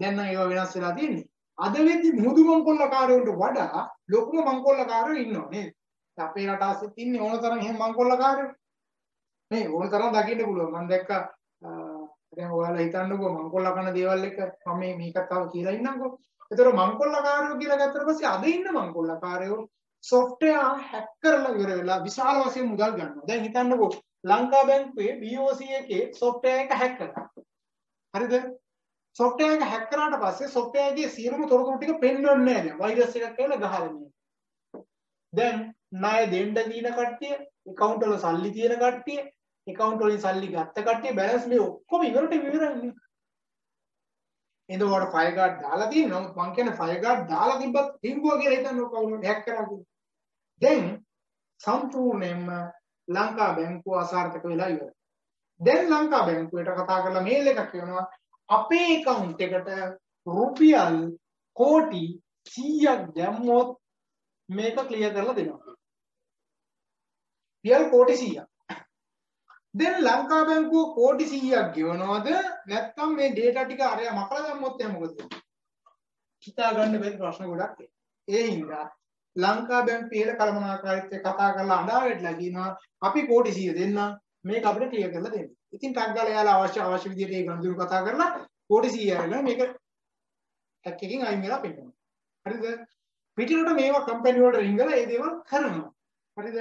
දැන් නම් ඒවා වෙනස් වෙලා තියෙන්නේ. අද වෙද්දි මුහුදු මංගොල්ලකාරයන්ට වඩා ලොකුම මංගොල්ලකාරයෝ ඉන්නවා නේද? අපේ රට අස්සෙත් ඉන්නේ ඕන තරම් එහෙම මංගොල්ලකාරයෝ. නේ ඕන තරම් දකින්න පුළුවන්. මම දැක්කා දැන් ඔයාලා හිතන්නකෝ මංගොල්ල කන දේවල් එක මම මේකත් තව කියලා ඉන්නම්කෝ. ඒතර මංගොල්ලකාරයෝ කියලා ගත්තට පස්සේ අද ඉන්න මංගොල්ලකාරයෝ software hack කරලා ඉවර වෙලා විශාල වශයෙන් මුදල් ගන්නවා. දැන් හිතන්නකෝ ලංකා බැංකුවේ BOC එකේ software එක hack කරා. හරිද? software එක hack කරාට පස්සේ software එකේ සියලුම තොරතුරු ටික පෙන්වන්නේ නැහැ දැන්. වෛරස් එකක් කියලා ගහලා මේ. දැන් ණය දෙන්න දින කට්ටිය, account වල සල්ලි තියෙන කට්ටිය, account වලින් සල්ලි ගත්ත කට්ටිය බැලන්ස් මේ ඔක්කොම ඉවරයි. එතකොට ෆයර් ගාඩ් දාලා තියෙනවා. නමුත් මං කියන්නේ ෆයර් ගාඩ් දාලා තිබ්බත් හිඟුවා කියලා හිතන්න කවුරුත් හැක් කරා කියලා. දැන් සම්පූර්ණයෙන්ම ලංකා බැංකුව අසාර්ථක වෙලා ඉවරයි. දැන් ලංකා බැංකුවට කතා කරලා මේල් එකක් කියනවා අපේ account එකට රුපියල් කෝටි 100ක් දැම්මොත් මේක ක්ලියර් කරලා දෙනවා. රුපියල් කෝටි 100ක්. දැන් ලංකා බැංකුව කෝටි 100ක් ගෙවනවද නැත්නම් මේ data ටික අරයා මකලා දැම්මොත් එහෙනම් මොකද වෙන්නේ? හිතා ගන්න බැරි ප්‍රශ්න ගොඩක් ඒ හින්දා ලංකා බැංකුවේ කළමනාකාරීත්වය කතා කරලා අඬාවෙట్లా කියනවා අපි කෝටි 100 දෙන්න මේක අපිට ක්ලියර් කරලා දෙන්න. ඉතින් ටක් ගාලා එයාලා අවශ්‍ය විදිහට ඒ ගනුදෙනු කතා කරලා කෝටි 100 අරගෙන මේක හැක් එකකින් අයින් වෙලා පෙන්නනවා. හරිද? පිටිනොට මේවා කම්පැනි වලට රින්ගලා ඒ දේවල් කරනවා. හරිද?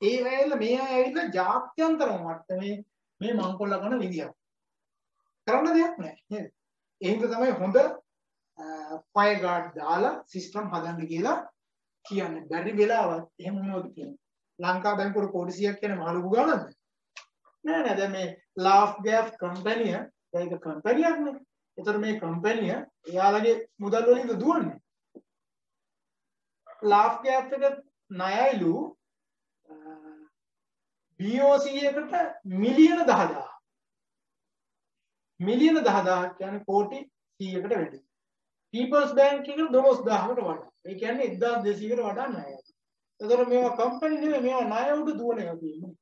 ඒ වෙලාවෙ මේ අය ඇවිල්ලා ජාත්‍යන්තර මට්ටමේ මේ මංකොල්ල කරන විදියක් කරන්න දෙයක් නැහැ නේද? ඒ හින්දා තමයි හොඳ ෆයර් ගාඩ් දාලා සිස්ටම් හදන්න කියලා කියන්නේ. බැරි වෙලාවත් එහෙම වුණොත් කියන්නේ ලංකා බැංකුවර කෝටි 100ක් කියන මහලුකු ගානක්ද? නෑ දැන් මේ ලාෆ් ගෑෆ් කම්පැනිය ඒක කම්පැනියක් නේ. ඒතර මේ කම්පැනිය එයාලගේ මුදල් වලින්ද දුවන්නේ. ලාෆ් ගෑෆ් එක ණයයිලු BOC එකට මිලියන 10000. මිලියන 10000 කියන්නේ කෝටි 100කට වැඩි. පීපල්ස් බැංක් එකට 12000කට වඩා. ඒ කියන්නේ 1200කට වඩා ණයයි. ඒතකොට මේවා කම්පැනි නෙමෙයි මේවා ණය උඩ දුවන එක තියෙන්නේ.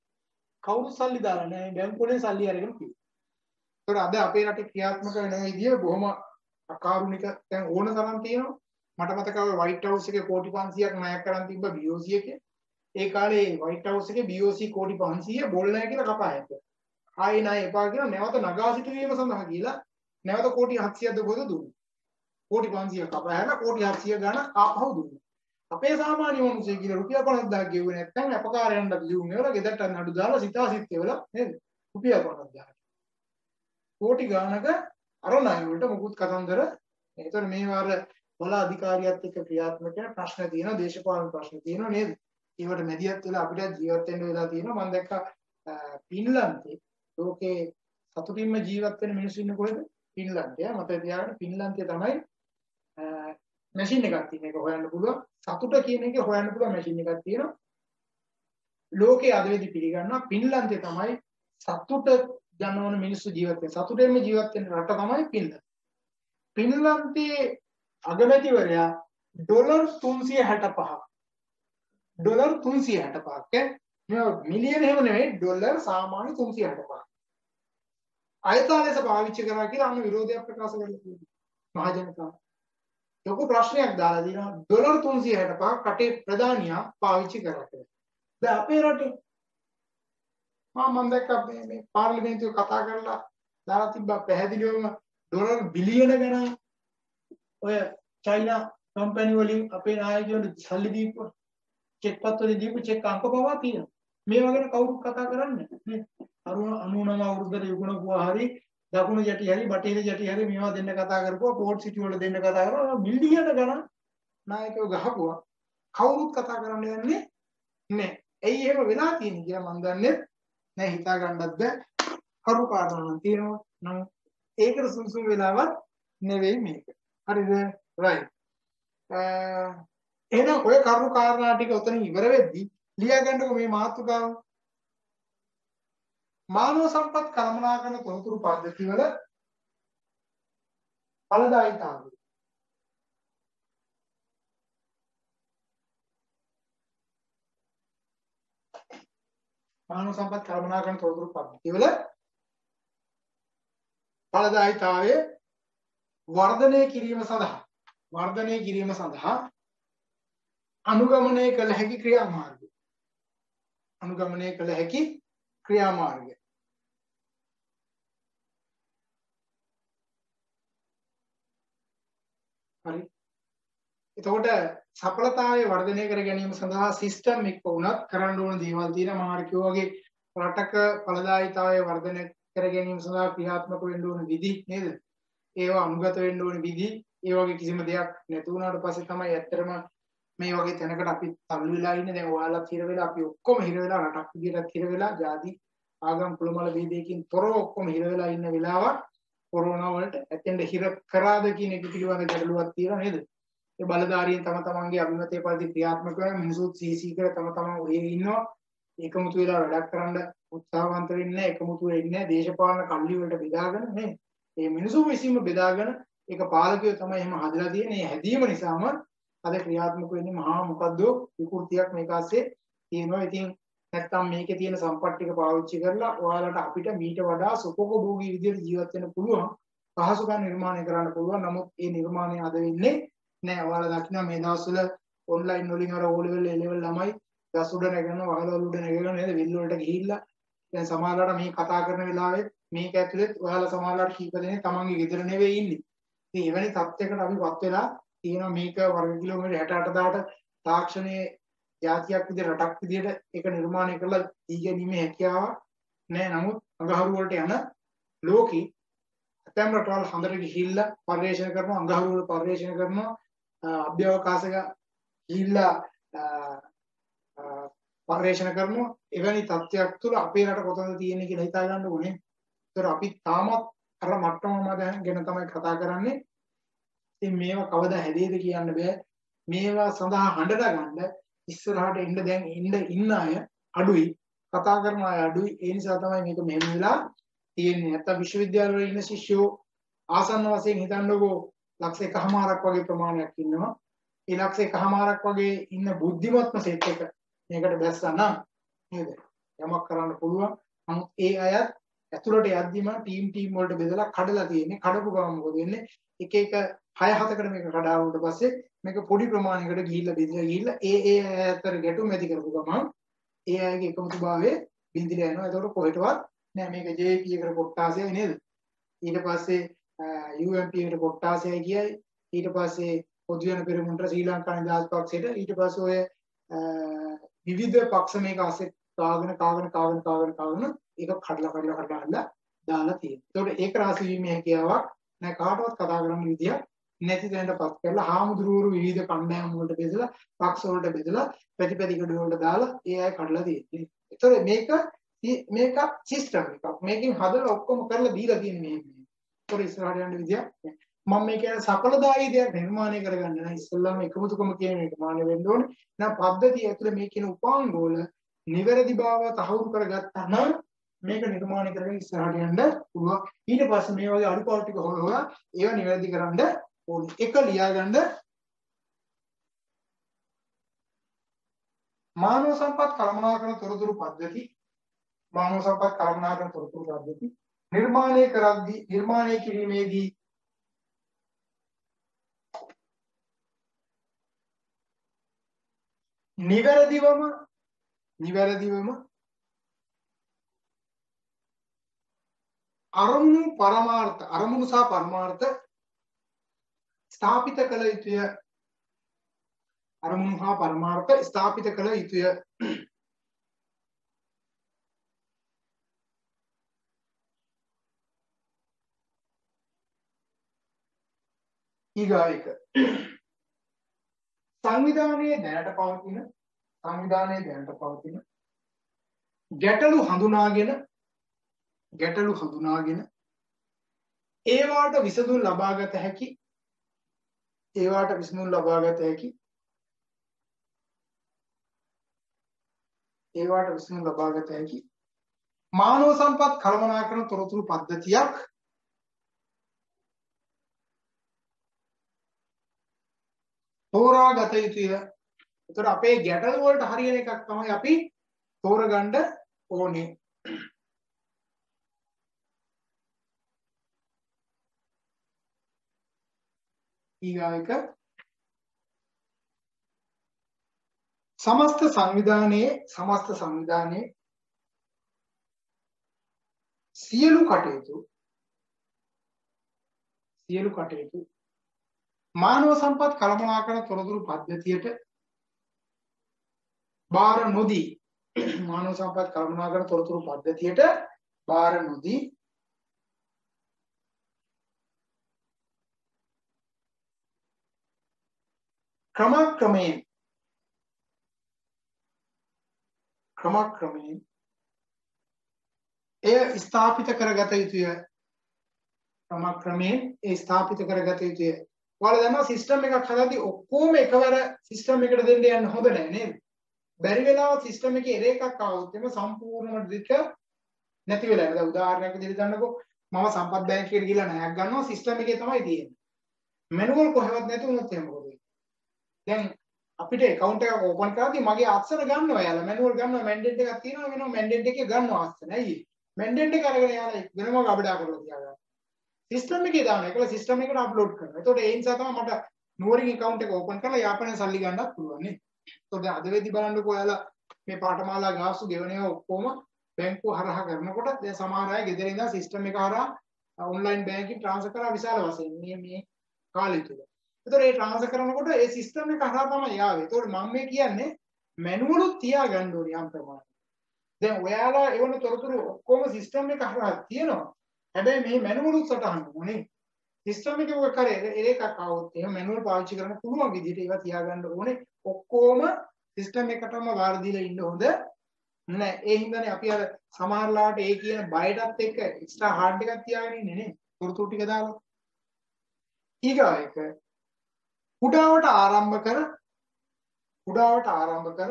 කවුරු සල්ලි දාලා නැහැ බැංකු වලින් සල්ලි අරගෙන තියෙන්නේ. ඒතකොට අද අපේ රටේ ක්‍රියාත්මක වෙන විදිය බොහොම අකාරුණික දැන් ඕන තරම් තියෙනවා. මට මතකයි වයිට් හවුස් එකේ කෝටි 500ක් ණයක් කරන් තිබ්බ BOC එකේ. ඒ කාලේ වයිට් හවුස් එකේ BOC කෝටි 500 බොල් නැහැ කියලා කපා හැදුවා. ආයෙ ණය එපා කියලා නැවත නගා සිටුවීම සඳහා කියලා නැවත කෝටි 700ක් දොබද දුන්නා. කෝටි 500 කපා හැරලා කෝටි 700 ගන්න ආපහු දුන්නා. අපේ සාමාන්‍ය මිනිස්සු කියලා රුපියල් 50000ක් ගෙවුවේ නැත්නම් අපකාරයන්ට ලියුම් වල ගෙදරට නඩු දාලා සිතාසිත් වල නේද? රුපියල් 50000ක්. කෝටි ගානක අර ණය වලට මුකුත් කතන්දර. ඒතර මේ වාර වල අධිකාරියත් එක්ක ක්‍රියාත්මක වෙන ප්‍රශ්න තියෙනවා, දේශපාලන ප්‍රශ්න තියෙනවා නේද? ඒවට මැදිහත් වෙලා අපිට ජීවත් වෙන්න වෙලා තියෙනවා. මම දැක්කා ෆින්ලන්තේ ලෝකේ සතුටින්ම ජීවත් වෙන මිනිස්සු ඉන්නේ කොහෙද? ෆින්ලන්තේ. මතක තියාගන්න ෆින්ලන්තේ තමයි මැෂින් එකක් තියෙන එක හොයන්න පුළුවන්. සතුට කියන එක හොයන්න පුළුවන් මැෂින් එකක් තියෙනවා. ලෝකයේ අද වෙදි පිළිගන්නවා ෆින්ලන්තේ තමයි සතුට ගන්නවන මිනිස්සු ජීවත් වෙන. සතුටෙන්ම ජීවත් වෙන රට තමයි ෆින්ලන්තේ. ෆින්ලන්තේ අගමැතිවරයා ඩොලර් 365ක් ඩොලර් 365ක් මේ මිලියන එහෙම නෙවෙයි ඩොලර් සාමාන්‍ය 365ක් අයථා ලෙස පාවිච්චි කරා කියලා අන්න විරෝධයක් ප්‍රකාශ කරලා තියෙනවා මහජනතාව. ලොකු ප්‍රශ්නයක් දාලා දිනවා ඩොලර් 365ක් රටේ ප්‍රධානියා පාවිච්චි කරා කියලා. දැන් අපේ රටේ මම දැක්කා මේ පාර්ලිමේන්තුවේ කතා කරලා දාලා තිබ්බා පැහැදිලිවම ඩොලර් බිලියන ගණන් ඔය චයිනා කම්පැනි වලින් අපේ නායකයන්ට සල්ලි දීපුවා. චෙක් පත් වලින් දීපු චෙක් අංක පවා තියෙනවා. මේවා ගැන කවුරුත් කතා කරන්නේ නැහැ. 99 අවුරුද්දට යුගුණකුවා හරි දකුණු යටි හරි බටහිර යටි හරි මේවා දෙන්න කතා කරපුවා පෝට් සිටි වල දෙන්න කතා කරනවා මිලියන ගණන් නායකයෝ ගහපුවා. කවුරුත් කතා කරන්න යන්නේ නැහැ. ඇයි එහෙම වෙලා තියෙන්නේ කියලා මම දන්නේ නැහැ. හිතා ගන්නත් බෑ. කරු කාරණා නම් තියෙනවා. නම් ඒකට සුසුම් වෙලාවක් නෙවෙයි මේක. හරිද? right. එහෙනම් ඔය කරු කාරණා ටික උතනින් ඉවර වෙද්දී ලියා ගන්නකො මේ මාතෘකාව. මානව සම්පත් කළමනාකරන තොරතුරු පද්ධති වල ඵලදායීතාවය. මානව සම්පත් කළමනාකරන තොරතුරු පද්ධති වල ඵලදායීතාවය වර්ධනය කිරීම සඳහා අනුගමනය කළ හැකි ක්‍රියාමාර්ගය. හරි. එතකොට සඵලතාවය වර්ධනය කර ගැනීම සඳහා සිස්ටම් එක වුණත් කරන්න ඕන දේවල් තියෙනවා. මාර්ගය වගේ රටක ඵලදායීතාවය වර්ධනය කර ගැනීම සඳහා ක්‍රියාත්මක වෙන්න ඕන විදි නේද? ඒවා අනුගත වෙන්න ඕන විදි. ඒ වගේ කිසිම දෙයක් නැති වුණාට පස්සේ තමයි ඇත්තටම මේ වගේ තැනකට අපි තල්ලු වෙලා ඉන්නේ. දැන් ඔයාලත් හිර වෙලා අපි ඔක්කොම හිර වෙලා රටක් විදියටත් හිර වෙලා ජාති ආගම් කුලමල ભેදයකින් තොරව ඔක්කොම හිර වෙලා ඉන්න වෙලාවක් කොරෝනා වලට ඇත්තෙන්ද හිර කරාද කියන එක පිළිබඳ ගැටලුවක් තියෙනවා නේද? ඒ බලධාරීන් තම තමන්ගේ අභිමතය පරිදි ක්‍රියාත්මක කරන මිනිසුත් සීසී කර තම තමන් ඔය ඉන්නවා. එකමුතු වෙලා වැඩක් කරන්න උත්සාහවන්ත වෙන්නේ නැහැ. එකමුතු වෙන්නේ නැහැ. දේශපාලන කල්ලි වලට බෙදාගෙන නේ. මේ මිනිසු විසින්ම බෙදාගෙන ඒක පාලකයෝ තමයි එහෙම හදලා තියෙන්නේ. මේ හැදීම නිසාම අද ක්‍රියාත්මක වෙන්නේ මහා මොකද්ද විකෘතියක් මේක ASCII තියෙනවා. ඉතින් නැත්තම් මේකේ තියෙන සම්පත් ටික පාවිච්චි කරලා ඔයාලට අපිට මීට වඩා සුඛෝපභෝගී විදිහට ජීවත් වෙන්න පුළුවන්. පහසුකම් නිර්මාණය කරන්න පුළුවන්. නමුත් ඒ නිර්මාණය අද වෙන්නේ නැහැ. ඔයාලා දකින්න මේ දවස්වල ඔන්ලයින් වලින් අර O level A level ළමයි ගස් උඩ නැගගෙන වහල උඩ නැගගෙන නේද විල් වලට ගිහිල්ලා දැන් සමහරවිට මේ කතා කරන වෙලාවෙත් මේක ඇතුළේ ඔයාලා සමහරවිට කීප දෙනෙක් තමන්ගේ ගෙදර නෙවෙයි ඉන්නේ. ඉතින් එවැනි තත්යකට අපිපත් වෙලා තියෙනවා. මේක වර්ග කිලෝමීටර් 68000ට තාක්ෂණයේ ජාතියක් විදිහට රටක් විදිහට ඒක නිර්මාණය කරලා දී ගැනීමේ හැකියාව නැහැ. නමුත් අඟහරු වලට යන ලෝකී ඇතැම් රටවල් හොඳට ගිහිල්ලා පරිශන කරනවා. අඟහරු වල පරිශන කරනවා. අභ්‍යවකාශක ගිහිල්ලා පරිශන කරනවා. එවැනි තත්ත්වයක් තුළ අපේ රට කොතනද තියෙන්නේ කියලා හිතා ගන්න ඕනේ. ඒතර අපි තාමත් අර මට්ටමම ගැන තමයි කතා කරන්නේ. ඉතින් මේවා කවදා හැදෙයිද කියන්න බෑ. මේවා සඳහා හඬලා ගන්න ඉස්සරහට එන්න දැන් ඉන්න අය අඩුයි. කතා කරන අය අඩුයි. ඒ නිසා තමයි මේක මෙහෙම වෙලා තියෙන්නේ. නැත්නම් විශ්වවිද්‍යාල වල ඉන්න ශිෂ්‍යෝ ආසන්න වශයෙන් හිතන්නකෝ 1,000ක් වගේ ප්‍රමාණයක් ඉන්නවා. ඒ 1,000ක් වගේ ඉන්න බුද්ධිමත්ම සෙට් එක මේකට බැස්සා නම් නේද? යමක් කරන්න පුළුවන්. නමුත් ඒ අයත් ඇතුළට යද්දිම ටීම් වලට බෙදලා කඩලා තියෙන්නේ. කඩපු ගමන් මොකද වෙන්නේ? එක 6-7කට මේක කඩාවුනට පස්සේ මේක පොඩි ප්‍රමාණයකට ගිහිල්ලා බෙදලා ගිහිල්ලා ඒ අතර ගැටුම් ඇති කරපු ගමන් ඒ අයගේ එකමුතුභාවය බිඳිලා යනවා. ඒකට කොහෙටවත් නෑ මේක JP එකට කොට්ටාසයයි නේද? ඊට පස්සේ UMP එකට කොට්ටාසයයි කියයි. ඊට පස්සේ පොදු ජන පෙරමුණට ශ්‍රී ලංකා නිදහස් පක්ෂයට ඊට පස්සේ ඔය විවිධ පක්ෂ මේක ASCII කාගෙන ඒක කඩලා දාලා තියෙනවා. ඒකට ඒක රාශී වීමේ හැකියාවක් නෑ. කාටවත් කතා කරන්න විදියක් නැති තැනටපත් කරලා හාමුදුරුවෝ විවිධ කණ්ඩායම් වලට බෙදලා පක්ෂ වලට බෙදලා ප්‍රතිපැති කඩ වලට දාලා ඒ අය කඩලා තියෙන්නේ. ඒතර මේක සිස්ටම් එකක්. මේකෙන් හදලා ඔක්කොම කරලා දීලා තියෙන්නේ මේ. ඒතර ඉස්සරහට යන්න විදියක් නෑ. මම මේ කියන්නේ සඵලදායී දෙයක් නිර්මාණය කරගන්න නම් ඉස්සෙල්ලාම එකමුතුකම කියන එක මානෙ වෙන්න ඕනේ. නැත්නම් පද්ධතිය ඇතුලේ මේ කියන උපාංග වල නිවැරදි බව තහවුරු කරගත්තා නම් මේක නිර්මාණය කරගෙන ඉස්සරහට යන්න පුළුවන්. ඊට පස්සේ මේ වගේ අඩුපාඩු ටික හොයලා ඒවා නිවැරදි කරන්න ඕනේ. එක ලියාගන්න මානව සම්පත් කළමනාකරන තොරතුරු පද්ධති නිර්මාණය කරද්දී නිර්මාණය කිරීමේදී නිවැරදිවම අරමුණු සහ පරමාර්ථ ස්ථාපිත කළ යුතුය. අරමුණු හා පරමාර්ථ ස්ථාපිත කළ යුතුය. ඊගායක සංවිධානයේ දැනට පවතින ගැටලු හඳුනාගෙන ඒවාට විසඳුම් ලබාගත හැකි මානව සම්පත් කළමනාකරන තොරතුරු පද්ධතියක් තෝරාගත යුතුය. ඒතර අපේ ගැටළු වලට හරියන එකක් තමයි අපි තෝරගන්න ඕනේ. ඊගායක සමස්ත සංවිධානයේ සියලු කටයුතු මානව සම්පත් කළමනාකරන තොරතුරු පද්ධතියට බාර නොදී ක්‍රමක්‍රමයෙන් එය ස්ථාපිත කරගත යුතුය. ඔයාලා දන්නවා සිස්ටම් එකක් හදද්දී ඔක්කොම එකවර සිස්ටම් එකට දෙන්න යන්න හොඳ නැහැ නේද? බැරි වෙලාව සිස්ටම් එකේ එරර් එකක් ආවොත් එම සම්පූර්ණම දෙක නැති වෙලා යනවා. දැන් උදාහරණයක් විදිහට ගන්නකො මම සම්පත් බැංකුවට ගිහලා ණයක් ගන්නවා සිස්ටම් එකේ තමයි තියෙන්නේ. මැනුවල් කොහෙවත් නැති වුණොත් එහෙම මොකද වෙන්නේ? දැන් අපිට account එකක් open කරද්දී මගේ අක්ෂර ගන්නවා යාලා මැනුවල් ගන්නවා මැන්ඩේට් එකක් තියෙනවා වෙනවා මැන්ඩේට් එකේ ගන්නවා අක්ෂර නෑ. මැන්ඩේට් එක අරගෙන යාලා වෙනම ගබඩා කරලා තියාගන්න. සිස්ටම් එකේ දානවා ඒකල සිස්ටම් එකට අප්ලෝඩ් කරනවා. එතකොට ඒ නිසා තමයි මට නුවරින් account එක open කරලා යාපනයේ සල්ලි ගන්නත් පුළුවන් නේ. එතකොට අද වෙද්දි බලන්නකෝ ඔයාලා මේ පාඨමාලා ගාස්තු ගෙවණේව ඔක්කොම බැංකුව හරහා කරනකොට දැන් සමහර අය ගෙදර ඉඳන් සිස්ටම් එක හරහා ඔන්ලයින් බැංකින් ට්‍රාන්ස්ෆර් කරලා විශාල වශයෙන් මේ කාලය තුල. එතකොට ඒ ට්‍රාන්ස්ෆර් කරනකොට ඒ සිස්ටම් එක හරහා තමයි යාවේ. එතකොට මම මේ කියන්නේ මැනුවලුත් තියාගන්න ඕනේ යම් ප්‍රමාණයක්. දැන් ඔයාලා ඒවන තොරතුරු ඔක්කොම සිස්ටම් එක හරහා තියෙනවා. හැබැයි මේ මැනුවලුත් සටහන් ඕනේ. සිස්ටම් එකේ ඔය කරේ එකක් આવොත් එහෙම මැනුවල් පාවිච්චි කරන්න පුළුවන් විදිහට ඒවා තියාගන්න ඕනේ. ඔක්කොම සිස්ටම් එකටම වාර දීලා ඉන්න හොඳ නෑ. ඒ හින්දානේ අපි අර සමහරලාට ඒ කියන බයටත් එක්ක එක්ස්ට්‍රා හાર્ඩ් එකක් තියාගෙන ඉන්නේ නේ. තොරතුරු ටික දාලා. ඊගායක කුඩාවට ආරම්භ කර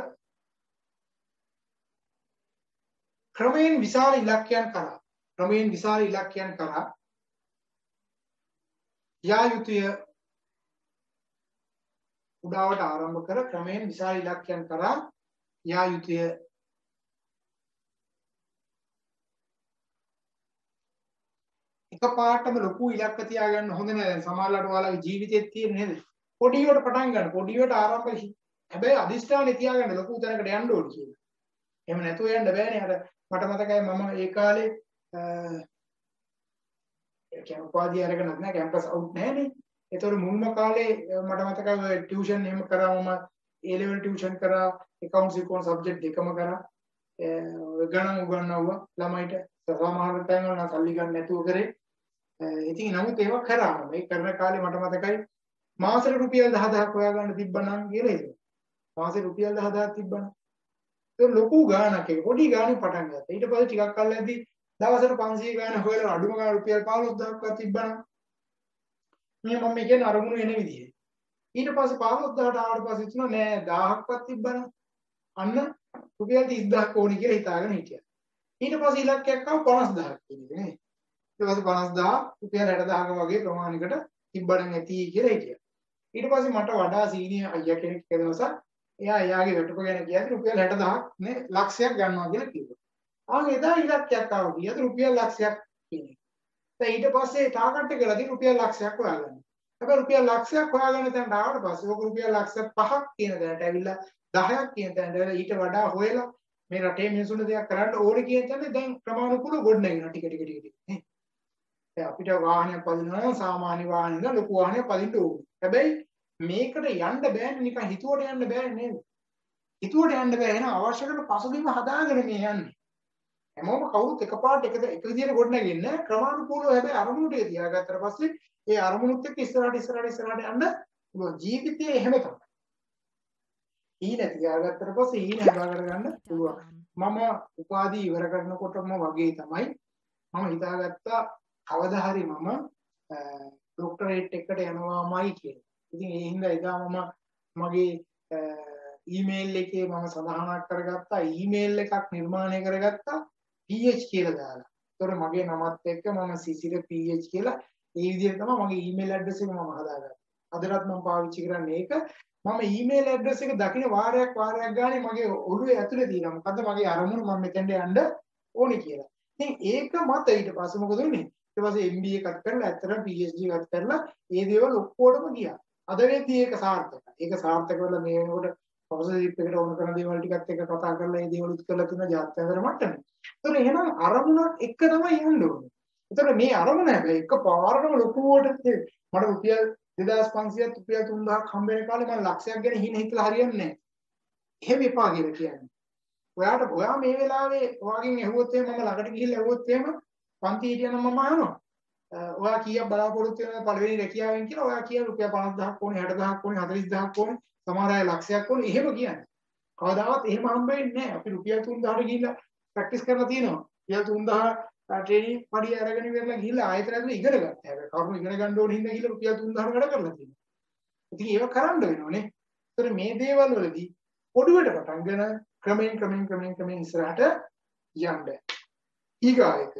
ක්‍රමයෙන් විශාල ඉලක්කයන් කරා යා යුතුය. කුඩාවට ආරම්භ කර ක්‍රමයෙන් විශාල ඉලක්කයන් කරා යා යුතුය. එකපාරටම ලොකු ඉලක්ක තියාගන්න හොඳ නෑ. දැන් සමහරවිට ඔයාලගේ ජීවිතෙත් තියෙන නේද? පොඩියට පටන් ගන්න. පොඩියට ආරම්භ හැබැයි අදිෂ්ඨානෙ තියාගන්න ලොකු තැනකට යන්න ඕනේ කියලා. එහෙම නැතුව යන්න බෑනේ. අර මට මතකයි මම ඒ කාලේ උපාධිය අරගෙන නැහැ කැම්පස් අවුට් නැහැනේ. ඒතකොට මුල්ම කාලේ මට මතකයි ටියුෂන් එහෙම කරා මම A level ටියුෂන් කරා accounts econ subject දෙකම කරා. ගණන් උගන්වුවා ළමයිට. සමහර තැන්වල නම් සල්ලි ගන්න නැතුව කරේ. ඉතින් නමුත් ඒවා කරා මම. ඒ කරන කාලේ මට මතකයි මාසෙට රුපියල් 10000ක් හොයාගන්න තිබ්බනම් කියලා ඒක. මාසෙට රුපියල් 10000ක් තිබ්බනම්. ඒක ලොකු ගාණක් එක. පොඩි ගාණක් පටන් ගත්තා. ඊට පස්සේ ටිකක් කල් යද්දි දවසට 500 ගාණ හොයලා අඩුම ගාණ රුපියල් 15000ක්වත් තිබ්බනම් මේ මම කියන්නේ අරමුණු එන විදිහේ. ඊට පස්සේ 15000ට ආවට පස්සේ හිතුණා නෑ 1000ක්වත් තිබ්බනම් අන්න රුපියල් 30000ක් ඕනි කියලා හිතාගෙන හිටියා. ඊට පස්සේ ඉලක්කයක් ආව 50000ක් කියන එක නේ. ඊට පස්සේ 50000 රුපියල් 60000ක වගේ ප්‍රමාණයකට තිබ්බනම් ඇති කියලා හිටියා. ඊට පස්සේ මට වඩා සීනියර් අයියා කෙනෙක් එක දවසක් එයාගේ වැටුප ගැන කියද්දි රුපියල් 60000ක් නේ ලක්ෂයක් ගන්නවා කියලා කිව්වා. ආන් එදා ඉලක්කයක් ආවා. ඊට රුපියල් ලක්ෂයක් කියන එක. දැන් ඊට පස්සේ ටාගට් එක ලදී රුපියල් ලක්ෂයක් හොයාගන්න. හැබැයි රුපියල් ලක්ෂයක් හොයාගන්න තැනට ආවට පස්සේ ඔක රුපියල් ලක්ෂ 5ක් කියන තැනට ඇවිල්ලා 10ක් කියන තැනට ඇවිල්ලා ඊට වඩා හොයලා මේ රටේ මිනිසුන්ට දෙයක් කරන්න ඕනේ කියන තැන දැන් ක්‍රමානුකූලව ගොඩනගෙනවා ටික ටික ටික ටික නේ. දැන් අපිට වාහනයක් පදිනවා නම් සාමාන්‍ය වාහනයක ලොකු වාහනයක් පදින්න ඕනේ. හැබැයි මේකට යන්න බෑනේ නිකන් හිතුවට යන්න බෑනේ නේද? හිතුවට යන්න බෑ. එහෙනම් අවශ්‍ය කරන පසුබිම හදාගෙන මේ යන්නේ. හැමෝම කවුරුත් එකපාරට එක විදියට ගොඩනගෙන්නේ නැහැ. ක්‍රමානුකූලව හැබැයි අරමුණට තියාගත්තට පස්සේ ඒ අරමුණුත් එක්ක ඉස්සරහට යන්න පුළුවන්. ජීවිතයේ එහෙම තමයි. ඊන තියාගත්තට පස්සේ ඊන හදාගන්න ගන්න පුළුවන්. මම උපාධි ඉවර කරනකොටම වගේ තමයි මම හිතාගත්තා කවදා හරි මම ડોක්ටරේට් එකට යනවාමයි කියලා. ඉතින් ඒ හින්දා එදා මම මගේ ඊමේල් එකේ මම සඳහනක් කරගත්තා ඊමේල් එකක් නිර්මාණය කරගත්තා PH කියලා දාලා. ඒතකොට මගේ නමත් එක්ක මම සිසිර PH කියලා ඒ විදිහට තමයි මගේ ඊමේල් ඇඩ්‍රස් එක මම හදාගත්තේ. අදටත් මම පාවිච්චි කරන්නේ ඒක. මම ඊමේල් ඇඩ්‍රස් එක දකින වාරයක් ගානේ මගේ ඔළුවේ ඇතුලේ තියෙනවා. මොකද්ද මගේ අරමුණ මම මෙතෙන්ට යන්න ඕනේ කියලා. ඉතින් ඒක මත ඊට පස්සේ මොකද වෙන්නේ? ඊට පස්සේ MBA එකක් කරලා ඇත්තටම PhD එකක් කරලා ඒ දේවල් ඔක්කොටම ගියා. අද වෙද්දී ඒක සාර්ථකයි. ඒක සාර්ථක වෙලා මේ වෙනකොට ප්‍රොෆෙසර්ෂිප් එකට ඕන කරන දේවල් ටිකත් එක්ක කතා කරලා ඒ දේවල් උත් කරලා තියෙන ජාත්‍යන්තර මට්ටමේ. ඒතර එහෙනම් අරමුණක් එක තමයි යන්න ඕනේ. ඒතර මේ අරමුණ හැබැයි එක පාරටම ලොකුවට මට රුපියල් 2500ක් රුපියල් 3000ක් හම්බ වෙන කාලේ මම ලක්ෂයක් ගැන හිතලා හරියන්නේ නැහැ. එහෙම එපා කියලා කියන්නේ. ඔයා මේ වෙලාවේ ඔයාගෙන් ඇහුවොත් එහෙම මම ළඟට ගිහිල්ලා ඇහුවොත් එහෙම පන්ති හිටියනම් මම අහනවා. ඔයා කීයක් බලාපොරොත්තු වෙනවද පළවෙනි රැකියාවෙන් කියලා? ඔයා කියන රුපියල් 50000ක් ඕනේ 60000ක් ඕනේ 40000ක් ඕනේ සමහර අය ලක්ෂයක් ඕනේ එහෙම කියන්නේ. කවදාවත් එහෙම හම්බ වෙන්නේ නැහැ. අපි රුපියල් 3000ට ගිහිල්ලා ප්‍රැක්ටිස් කරලා තියෙනවා. රුපියල් 3000 ට්‍රේනින් පඩිය අරගෙන ඉවරලා ගිහිල්ලා ආයෙත් ඇතුලේ ඉගෙන ගත්තා. හැබැයි කරුණු ඉගෙන ගන්න ඕනේ හින්දා ගිහිල්ලා රුපියල් 3000ට වැඩ කරලා තියෙනවා. ඉතින් ඒක කරන්න වෙනවනේ. ඒතර මේ දේවල් වලදී පොඩුවට පටන් ගන්න ක්‍රමෙන් ඉස්සරහට යන්න. ඊගායක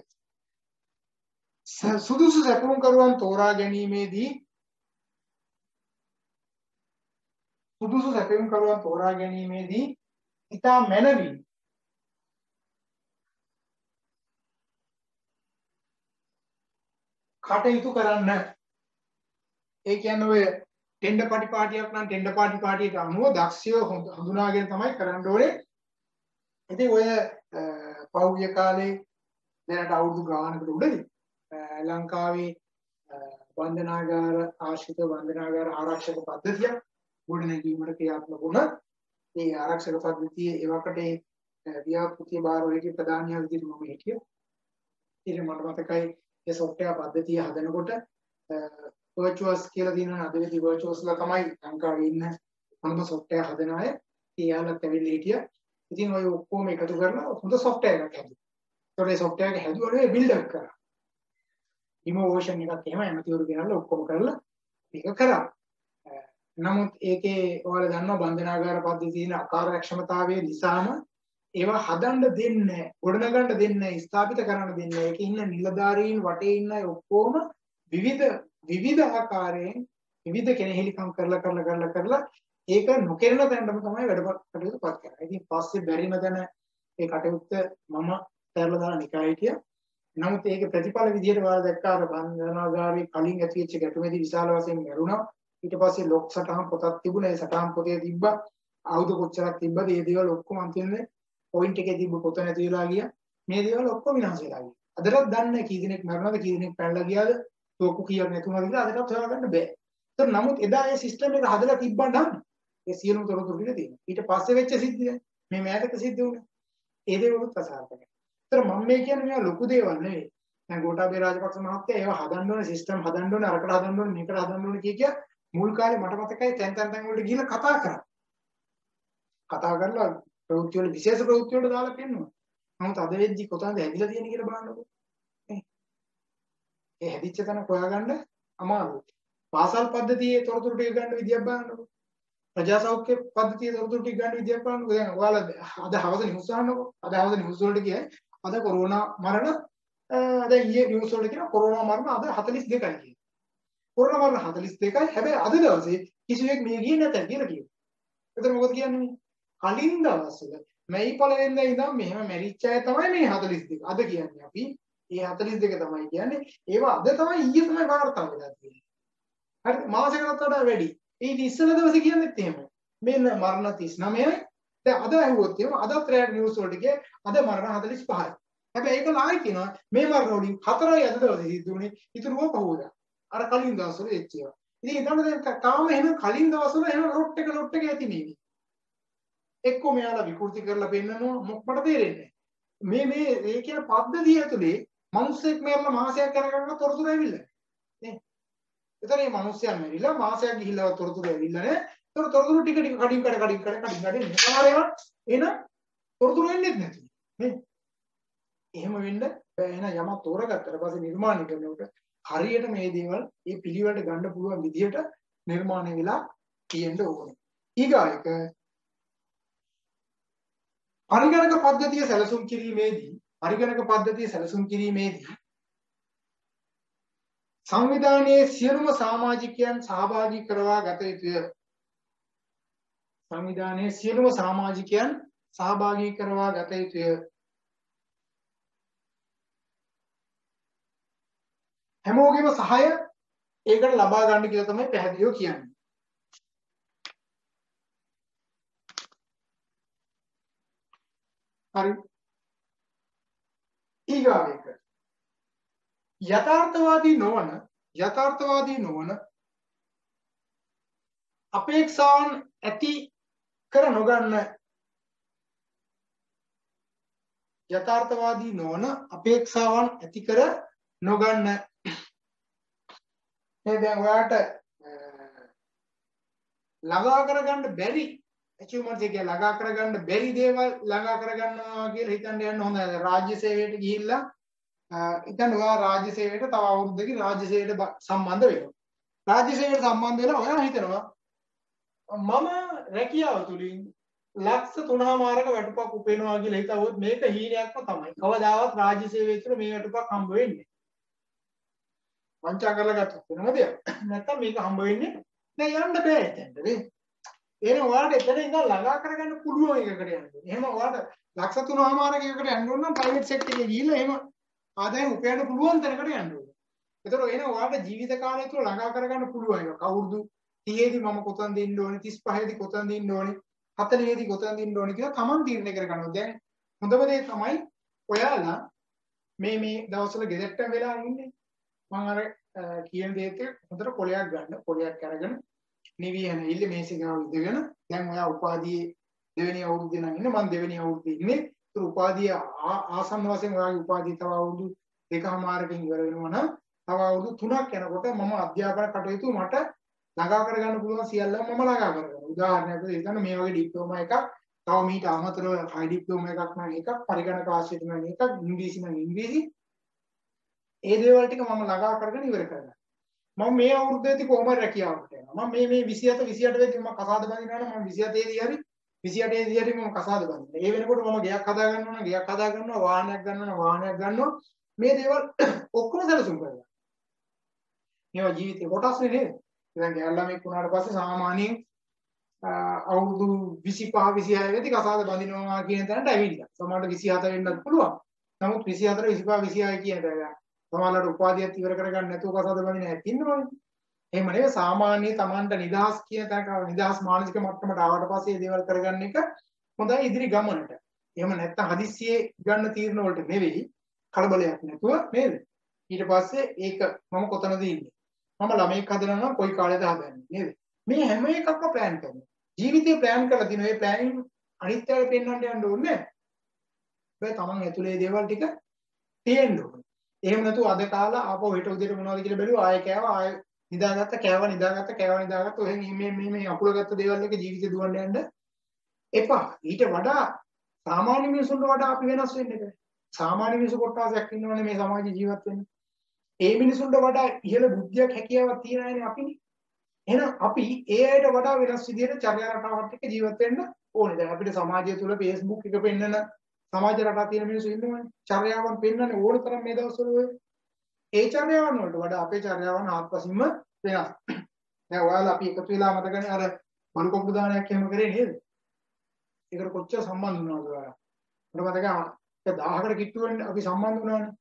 සුදුසු සැපුම් කරුවන් තෝරා ගැනීමේදී ඉතා මැනවින් කටයුතු කරන්න. ඒ කියන්නේ ඔය ටෙන්ඩර් පටිපාටියක් නම් ටෙන්ඩර් පටිපාටියට අනුව දක්ෂයව හඳුනාගෙන තමයි කරන්න ඕනේ. ඉතින් ඔය පෞද්ගලික කාලේ දැනට අවුරුදු ගානකට උඩදී ලංකාවේ වන්දනාගාර ආශ්‍රිත වන්දනාගාර ආරක්ෂක පද්ධතියක් ගොඩනැගීමට ක්‍රියාත්මක වුණා. මේ ආරක්ෂක පද්ධතියේ ඒවකට ව්‍යාපෘතිය භාරවලදී ප්‍රධානියා විදිහට මම හිටියා. ඉතින් මට මතකයි මේ සොෆ්ට්වෙයාර් පද්ධතිය හදනකොට වර්චුවස් කියලා දිනන අද වෙදී වර්චුවස්ලා තමයි ලංකාවේ ඉන්න මොනම සොෆ්ට්වෙයාර් හදන අය. ඊයාලත් ඇවිල්ලා හිටියා. ඉතින් ඔය ඔක්කොම එකතු කරලා හොඳ සොෆ්ට්වෙයාර් එකක් හැදුවා. ඒතකොට මේ සොෆ්ට්වෙයාර් එක හැදුවා නෙවෙයි බිල්ඩ් අප් කරා. ඉමෝෂන් එකක් එහෙම ඇමතිවරු ගෙනල්ලා ඔක්කොම කරලා මේක කරා. නමුත් ඒකේ ඔයාලා දන්නවා බන්ධනාගාර පද්ධතියේ අකාර්යක්ෂමතාවය නිසාම ඒවා හදන්න දෙන්නේ ගොඩනගන්න දෙන්නේ ස්ථාපිත කරන්න දෙන්නේ. ඒකේ ඉන්න නිලධාරීන් වටේ ඉන්න අය ඔක්කොම විවිධ ආකාරයෙන් විවිධ කෙනෙහිලිකම් කරලා ඒක නොකරන තැනටම තමයි වැඩ කටයුතු පත් කරන්නේ. ඉතින් පස්සේ බැරිම තැන ඒ කටයුත්ත මම කරලා දාලා නිකා හිටියා. නමුත් ඒකේ ප්‍රතිඵල විදිහට ඔයාලා දැක්කා අර බන්ධනාගාරේ කලින් ඇතිවෙච්ච ගැටුමේදී විශාල වශයෙන් මැරුණා. ඊට පස්සේ ලොක් සටහන් පොතක් තිබුණා. ඒ සටහන් පොතේ තිබ්බා ආයුධ කොච්චරක් තිබ්බද? මේ දේවල් ඔක්කොම අන්තිමේ පොයින්ට් එකේ තිබ්බ පොත නැති වෙලා ගියා. මේ දේවල් ඔක්කොම විනාශ වෙලා ගියා. අදටත් දන්නේ නැහැ කී දෙනෙක් මරනවද කී දෙනෙක් පැනලා ගියාද? තෝකු කීයක් නැතුණාද කියලා අදටත් හොයාගන්න බෑ. ඒත් නමුත් එදා ඒ සිස්ටම් එක හදලා තිබ්බා නම් ඒ සියලුම තොරතුරු ටික තියෙනවා. ඊට පස්සේ වෙච්ච සිද්ධිය මේ මෑතක සිද්ධ වුණා. ඒ දේවලුත් අසාර්ථකයි. ඒතර මම මේ කියන්නේ මේවා ලොකු දේවල් නෙවෙයි. දැන් ගෝඨාභය රාජපක්ෂ මහත්තයා ඒවා හදන්න ඕනේ සිස්ටම් හදන්න ඕනේ අරකට හදන්න ඕනේ මේකට හදන්න ඕනේ කිය මුල් කාලේ මට මතකයි තැන් වලට ගිහිල්ලා කතා කරා. කතා කරලා ප්‍රවෘත්ති වල විශේෂ ප්‍රවෘත්ති වලට දාලා පෙන්නුවා. නමුත් අද වෙද්දි කොතනද හැදිලා තියෙන්නේ කියලා බලන්නකෝ. ඒ හැදිච්ච තැන හොයාගන්න අමාරුයි. පාසල් පද්ධතියේ තොරතුරු ටික ගන්න විදියක් බලන්නකෝ. ප්‍රජා සෞඛ්‍ය පද්ධතියේ තොරතුරු ටික ගන්න විදියක් බලන්නකෝ. දැන් ඔයාලා අද හවස නිවුස් අහන්නකෝ. අද හවස නිවුස් වලට කියයි අද කොරෝනා මරණ දැන් ඊයේ නිවුස් වලට කියන කොරෝනා මරණ අද 42යි කියන. කොරෝනා මරණ 42යි. හැබැයි අද දවසේ කිසිවෙක් මිය ගියේ නැත කියලා කියනවා. එතන මොකද කියන්නේ? කලින් දවස්වල මැයි පළවෙනිදා ඉඳන් මෙහෙම මැරිච්ච අය තමයි මේ 42. අද කියන්නේ අපි ඒ 42 තමයි කියන්නේ. ඒවා අද තමයි ඊයේ තමයි වාර්තා වෙලා තියෙන්නේ. හරි මාසයකටත් වඩා වැඩි. ඊට ඉස්සෙල්ලා දවසේ කියන්නේත් එහෙමයි. මෙන්න මරණ 39යි. දැන් අද ඇහුවොත් එහෙම අදත් රැට නිවුස් වලට ගියේ අද මරණ 45යි. හැබැයි ඒක ලායි කියනවා මේ මරණ වලින් 4යි අද දවසේ සිද්ධ වුණේ. ඉතුරුව පහුවදා. අර කලින් දවස්වල වෙච්ච ඒවා. ඉතින් ඒතන දැන් තාම එහෙම කලින් දවස්වල එහෙම ලොට් එක ඇති නෙවෙයි. එක්කෝ මෙයාලා විකෘති කරලා පෙන්නනවා මොකක්ද තේරෙන්නේ මේ ඒ කියන පද්ධතිය ඇතුලේ මිනිස්සෙක් මෙයාලා මාසයක් කරගන්න තොරතුරු ඇවිල්ලා නේ. ඒතර මේ මිනිස්සයන් මෙරිලා මාසයක් ගිහිල්ලා තොරතුරු ඇවිල්ලා නේ. ඒතර තොරතුරු ටික ටික කඩින් කඩ එන්නේ. සමහරේවා එන තොරතුරු එන්නේ නැති නේ. එහෙම වෙන්න බෑ. එන යම තෝරගත්තට පස්සේ නිර්මාණය කරනකොට හරියට මේ දේවල් මේ පිළිවෙලට ගන්න පුළුවන් විදිහට නිර්මාණය වෙලා තියෙන්න ඕනේ. ඊගායක පරිගණක පද්ධතිය සැලසුම් කිරීමේදී සංවිධානයේ සියලුම සමාජිකයන් සහභාගී කරවා ගත යුතුය. සංවිධානයේ සියලුම සමාජිකයන් සහභාගී කරවා ගත යුතුය. හැමෝගෙම සහාය ඒකට ලබා ගන්න කියලා තමයි පැහැදිලිව කියන්නේ. හරි. ඊගාවෙක යථාර්ථවාදී නොවන අපේක්ෂාවන් ඇති කර නොගන්න යථාර්ථවාදී නොවන අපේක්ෂාවන් ඇති කර නොගන්න මේ දැන් ඔයාට ළඟා කරගන්න බැරි achievements එක ළඟා කරගන්න බැරි දේවල් ළඟා කරගන්නවා කියලා හිතන්න යන්න හොඳ නැහැ. රාජ්‍ය සේවයට ගිහිල්ලා ඉතින් ඔයා රාජ්‍ය සේවයට තව අවුරුද්දකින් රාජ්‍ය සේවයට සම්බන්ධ වෙනවා. රාජ්‍ය සේවයට සම්බන්ධ වෙලා ඔයා හිතනවා මම රැකියාව තුලින් ලක්ෂ 3මාරක වැටුපක් උපයනවා කියලා හිතුවොත් මේක හීනයක්ම තමයි. කවදාවත් රාජ්‍ය සේවය තුළ මේ වැටුපක් හම්බ වෙන්නේ නැහැ. වංචා කරලා ගත්තොත් වෙනම දෙයක්. නැත්තම් මේක හම්බ වෙන්නේ නැහැ. යන්න බෑ එතනට නේ. එහෙනම් ඔයාලට එතන ඉඳන් ළඟා කරගන්න පුළුවන් එකකට යන්න. එහෙම ඔයාලට ලක්ෂ 3මාරක එකකට යන්න ඕන නම් ප්‍රයිවට් සෙක්ටර් එකේ ගිහිල්ලා එහෙම ආදායම් උපයන්න පුළුවන් තැනකට යන්න ඕන. ඒතකොට එහෙනම් ඔයාලට ජීවිත කාලය තුළ ළඟා කරගන්න පුළුවන් එක. අවුරුදු 30 දී මම කොතනද ඉන්න ඕනේ, 35 දී කොතනද ඉන්න ඕනේ, 40 දී කොතනද ඉන්න ඕනේ කියලා තමන් තීරණය කරගන්නවා. දැන් හොඳම දේ තමයි ඔයාලා මේ දවස්වල ගෙදරට වෙලා ඉන්නේ. මම අර කියන දේත් හොඳට කොලයක් ගන්න. කොලයක් අරගෙන නිවි යන ඉල්ල මේසෙ ගාව ඉඳගෙන දැන් ඔයා උපාධියේ දෙවෙනි අවුරුද්දේ නම් ඉන්නේ. මම දෙවෙනි අවුරුද්දේ ඉන්නේ. ඒක උපාධිය ආසන්න වශයෙන් ඔයාගේ උපාධිය තව අවුරුදු 2කමාරකින් ඉවර වෙනවා නම් තව අවුරුදු 3ක් යනකොට මම අධ්‍යාපන කටයුතු මට ළඟා කරගන්න පුළුවන් සියල්ලම මම ළඟා කරගන්නවා. උදාහරණයක් විදිහට හිතන්න මේ වගේ ඩිප්ලෝමා එකක් තව මීට අමතරව හයි ඩිප්ලෝමා එකක් නම් එකක් පරිගණක ආශ්‍රිත නම් එකක් ඉංග්‍රීසි නම් ඉංග්‍රීසි ඒ දේවල් ටික මම ළඟා කරගෙන ඉවර කරගන්නවා. මම මේ අවුරුද්දේදී කොහොමද රැකියාවට යනවා. මම මේ 27 28 වෙද්දී මම කසාද බඳිනවා නම් මම 27 දී හරි 28 දී හරි මම කසාද බඳිනවා. ඒ වෙනකොට මම ගෙයක් හදා ගන්නවා නම් ගෙයක් හදා ගන්නවා, වාහනයක් ගන්නවා නම් වාහනයක් ගන්නවා. මේ දේවල් ඔක්කොම සැලසුම් කරගන්නවා. මේවා ජීවිතේ කොටස් නේ. දැන් ගැල්ලාමෙක් වුණාට පස්සේ සාමාන්‍යයෙන් අවුරුදු 25 26 වෙද්දී කසාද බඳිනවා කියන තැනට ඇවිල්ලා. සමහරවිට 27 වෙන්නත් පුළුවන්. නමුත් 24 25 26 කියන තැන සමහරවිට උපාධියත් ඉවර කරගන්න නැතුව කසාද බඳින හැටි ඉන්නවනේ. එහෙම නෙවෙයි සාමාන්‍ය Tamanට නිදහස් කියන තැනක නිදහස් මානසික මට්ටමට ආවට පස්සේ මේ දේවල් කරගන්න එක හොඳයි ඉදිරි ගමනට. එහෙම නැත්නම් හදිස්සියේ ගන්න තීරණ වලට නෙවෙයි කලබලයක් නැතුව නේද? ඊට පස්සේ ඒක මම කොතනද ඉන්නේ? මම ළමෙක් හදනවා නම් කොයි කාලෙද හදන්නේ නේද? මේ හැම එකක්ම ප්ලෑන් කරනවා. ජීවිතේ ප්ලෑන් කරලා දින ඒ ප්ලෑනින් අනිත්‍යව පෙන්වන්න යන්න ඕනේ නැහැ. ඒ තමන් ඇතුලේ දේවල් ටික තියෙන්න ඕනේ. එහෙම නැතුව අද කාලා ආපහු හෙට උදේට මොනවද කියලා බැලුවා ආයෙ කෑවා ආයෙ නිදාගත්ත කෑවා ඔහෙන් මේ අකුල ගත්ත දේවල් එක ජීවිතේ දුවන්න යන්න එපා. ඊට වඩා සාමාන්‍ය මිනිසුන්ට වඩා අපි වෙනස් වෙන්න බෑ. සාමාන්‍ය මිනිසු කොටසක් ඉන්නවනේ මේ සමාජයේ ජීවත් වෙන්න. ඒ මිනිසුන්ට වඩා ඉහළ බුද්ධියක් හැකියාවක් තියන අයනේ අපිනේ. එහෙනම් අපි ඒ අයට වඩා වෙනස් විදිහට චර්යා රටාවක් එක්ක ජීවත් වෙන්න ඕනේ. දැන් අපිට සමාජය තුළ Facebook එක පෙන්නන සමාජ රටා තියෙන මිනිස්සු ඉන්නවනේ. චර්යාවන් පෙන්නන්නේ ඕන තරම් මේ දවස්වල ඔය. ඒ චර්යාවන් වලට වඩා අපේ චර්යාවන් ආත්පසින්ම වෙනස්. දැන් ඔයාලා අපි එකතු වෙලා මතකනේ අර මනු කොක්කු දානයක් එහෙම කරේ නේද? ඒකට කොච්චර සම්බන්ධ වුණාද ඔයාලා? මට මතකයි 1000කට කිට්ටු වෙන්න අපි සම්බන්ධ වුණානේ.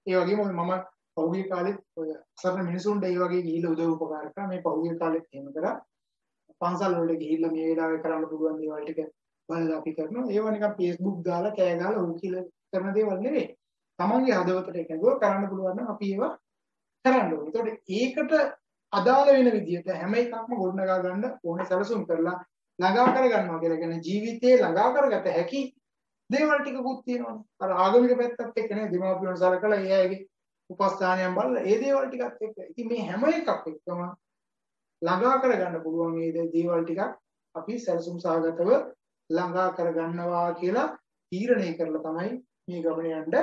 ඒ වගේම මම පහුගිය කාලෙත් ඔය අසරණ මිනිසුන්ට ඒ වගේ ගිහිල්ලා උදව් උපකාර කරා. මේ පහුගිය කාලෙත් එහෙම කරා. පන්සල් වලට ගිහිල්ලා මේ වෙලාවේ කරන්න පුළුවන් දේවල් ටික බලලා අපි කරනවා. ඒවා නිකන් Facebook දාලා කෑ ගහලා උන් කියලා කරන දේවල් නෙවෙයි. තමන්ගේ හදවතට එකඟව කරන්න පුළුවන් නම් අපි ඒවා කරන්න ඕනේ. ඒකට අදාළ වෙන විදිහට හැම එකක්ම ගොඩනගා ගන්න ඕනේ සැලසුම් කරලා ළඟා කර ගන්නවා කියලා කියන්නේ ජීවිතේ ළඟා කරගත හැකි දේවල් ටිකකුත් තියෙනවානේ. අර ආගමික පැත්තත් එක්ක නේ දෙමාපියන් සලකලා ඒ අයගේ උපස්ථානයන් බලලා ඒ දේවල් ටිකත් එක්ක. ඉතින් මේ හැම එකක් එක්කම ළඟා කරගන්න පුළුවන් මේ දේවල් ටිකක් අපි සැලසුම් සහගතව ළඟා කරගන්නවා කියලා තීරණය කරලා තමයි මේ ගමන යන්න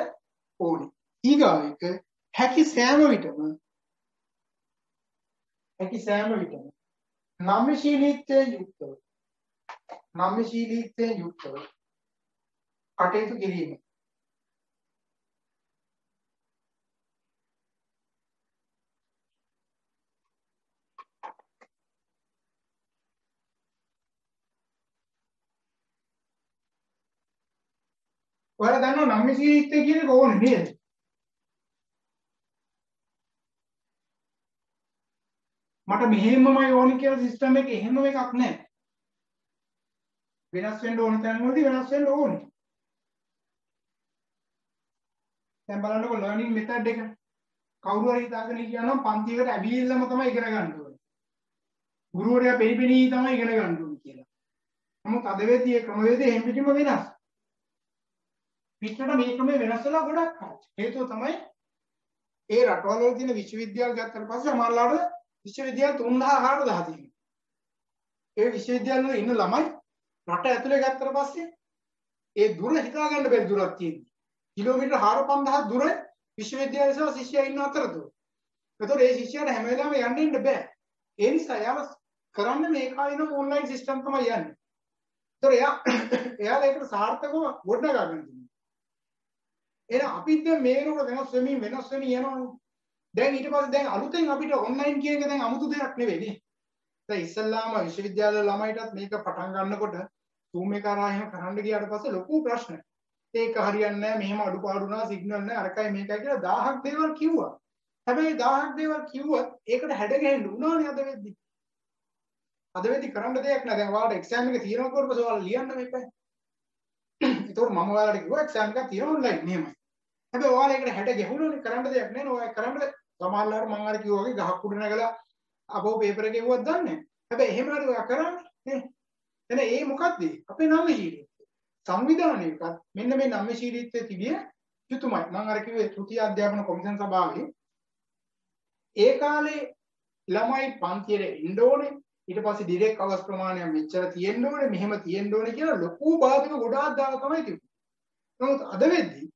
ඕනේ. ඊගාව එක හැකි සෑම විටම නම්‍යශීලීත්වයෙන් යුක්තව කටයුතු කිරීම. ඔයාලා දන්නවා නම්‍යශීලීත්වය කියන්නේ කොහොමද නේද? මට මෙහෙමමයි ඕනේ කියලා සිස්ටම් එකේ එහෙම එකක් නැහැ. වෙනස් වෙන්න ඕන තැන් වලදී වෙනස් වෙන්න ඕනේ. දැන් බලන්නකො ලර්නින් මෙතඩ් එක. කවුරු හරි හිතාගෙන කියනවා පන්තියකට ඇවිල්ලාම තමයි ඉගෙන ගන්න ඕනේ. ගුරුවරයා පෙරිපෙනී තමයි ඉගෙන ගන්න ඕනේ කියලා. නමුත් අද වෙද්දී ඒ ක්‍රමවේදය එහෙම පිටින්ම වෙනස්. පිටරට මේ ක්‍රමය වෙනස් වෙලා ගොඩක් කාලෙ. හේතුව තමයි ඒ රටවල වල තියෙන විශ්වවිද්‍යාල ගත්තට පස්සේ අමාරුලාට විශ්වවිද්‍යාල 3000 4000 තියෙනවා. ඒ විශ්වවිද්‍යාල වල ඉන්න ළමයි රට ඇතුලේ ගත්තට පස්සේ ඒ දුර හිතා ගන්න බැරි දුරක් තියෙනවා. කිලෝමීටර් 4000 දුර විශ්වවිද්‍යාල සහ ශිෂ්‍යයා ඉන්න අතරතුර. ඒතකොට ඒ ශිෂ්‍යයාට හැම වෙලාවෙම යන්න ඉන්න බෑ. ඒ නිසා යාම කරන්නේ මේ කාලිනම ඔන්ලයින් සිස්ටම් තමයි යන්නේ. ඒතකොට එයාලා ඒකට සාර්ථකව ගොඩනගා ගන්න. එහෙනම් අපිත් දැන් මේ වෙනකොට වෙනස් වෙමින් යනවානේ. දැන් ඊට පස්සේ දැන් අලුතෙන් අපිට ඔන්ලයින් කියන එක දැන් 아무තු දෙයක් නෙවෙයි නේ. දැන් ඉස්සල්ලාම විශ්වවිද්‍යාල ළමයිටත් මේක පටන් ගන්නකොට Zoom එක කරා එහෙම කරන්න ගියාට පස්සේ ලොකු ප්‍රශ්න. ඒක හරියන්නේ නැහැ, මෙහෙම අඩුපාඩු නා, සිග්නල් නැහැ, අරකයි මේකයි කියලා 1000ක් දේවල් කිව්වා. හැබැයි 1000ක් දේවල් කිව්වත් ඒකට හැඩ ගැහෙන්න උනානේ අද වෙද්දි. අද වෙද්දි කරන්න දෙයක් නැහැ. දැන් ඔයාලට එක්සෑම් එක තියෙනවා කොහොමද ඔයාලා ලියන්න මේකයි. ඒතකොට මම ඔයාලට කිව්වා එක්සෑම් එකක් තියෙනවා ඔන්ලයින් මෙහෙමයි. හැබැයි ඔයාලා ඒකට හැඩ ගැහුණොනේ කරන්න දෙයක් නැහැ. ඔයා කරන්න සමහරවල්ලාට මම අර කිව්වා වගේ ගහක් උඩ නැගලා අපෝ පේපර් එකේ වුවත් දන්නේ නැහැ. හැබැයි එහෙම හරි ඔයා කරන්නේ නේ. එතන ඒ මොකද්ද? අපේ නම්‍යශීලීත්වය. සංවිධානයකත් මෙන්න මේ නම්‍යශීලීත්වය තිබිය යුතුමයි. මම අර කිව්වේ තෘතීය අධ්‍යාපන කොමිෂන් සභාවේ ඒ කාලේ ළමයි පන්තියට එන්න ඕනේ. ඊට පස්සේ ඩිරෙක්ට් අවස් ප්‍රමාණයක් මෙච්චර තියෙන්න ඕනේ, මෙහෙම තියෙන්න ඕනේ කියලා ලොකු බාධක ගොඩාක් දාලා තමයි තිබුණේ. නමුත් අද වෙද්දී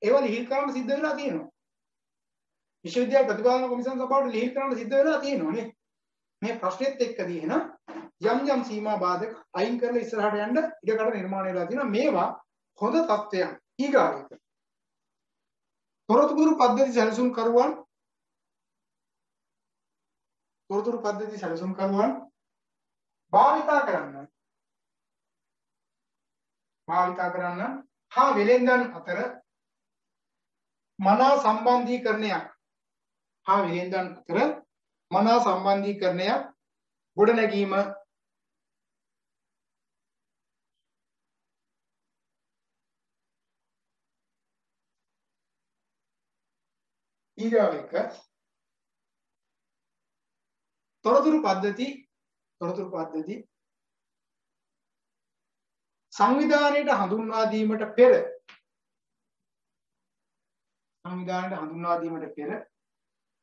ඒවා ලිහිල් කරන්න සිද්ධ වෙලා තියෙනවා. විශ්වවිද්‍යාල ප්‍රතිපාදන කොමිෂන් සභාවට ලිහිල් කරන්න සිද්ධ වෙලා තියෙනවා නේ. මේ ප්‍රශ්නෙත් එක්කදී එන යම් සීමා බාධක අයින් කරලා ඉස්සරහට යන්න ඉඩකඩ නිර්මාණය වෙලා තියෙනවා. මේවා හොඳ තත්ත්වයන්. ඊගාවට තොරතුරු පද්ධති සැලසුම් කරුවන් භාවිතා කරන්න හා වෙලෙන්දන් අතර මනා සම්බන්ධීකරණයක් ගොඩනැගීම ඊගාව එක තොරතුරු පද්ධති සංවිධානයට හඳුන්වා දීමට පෙර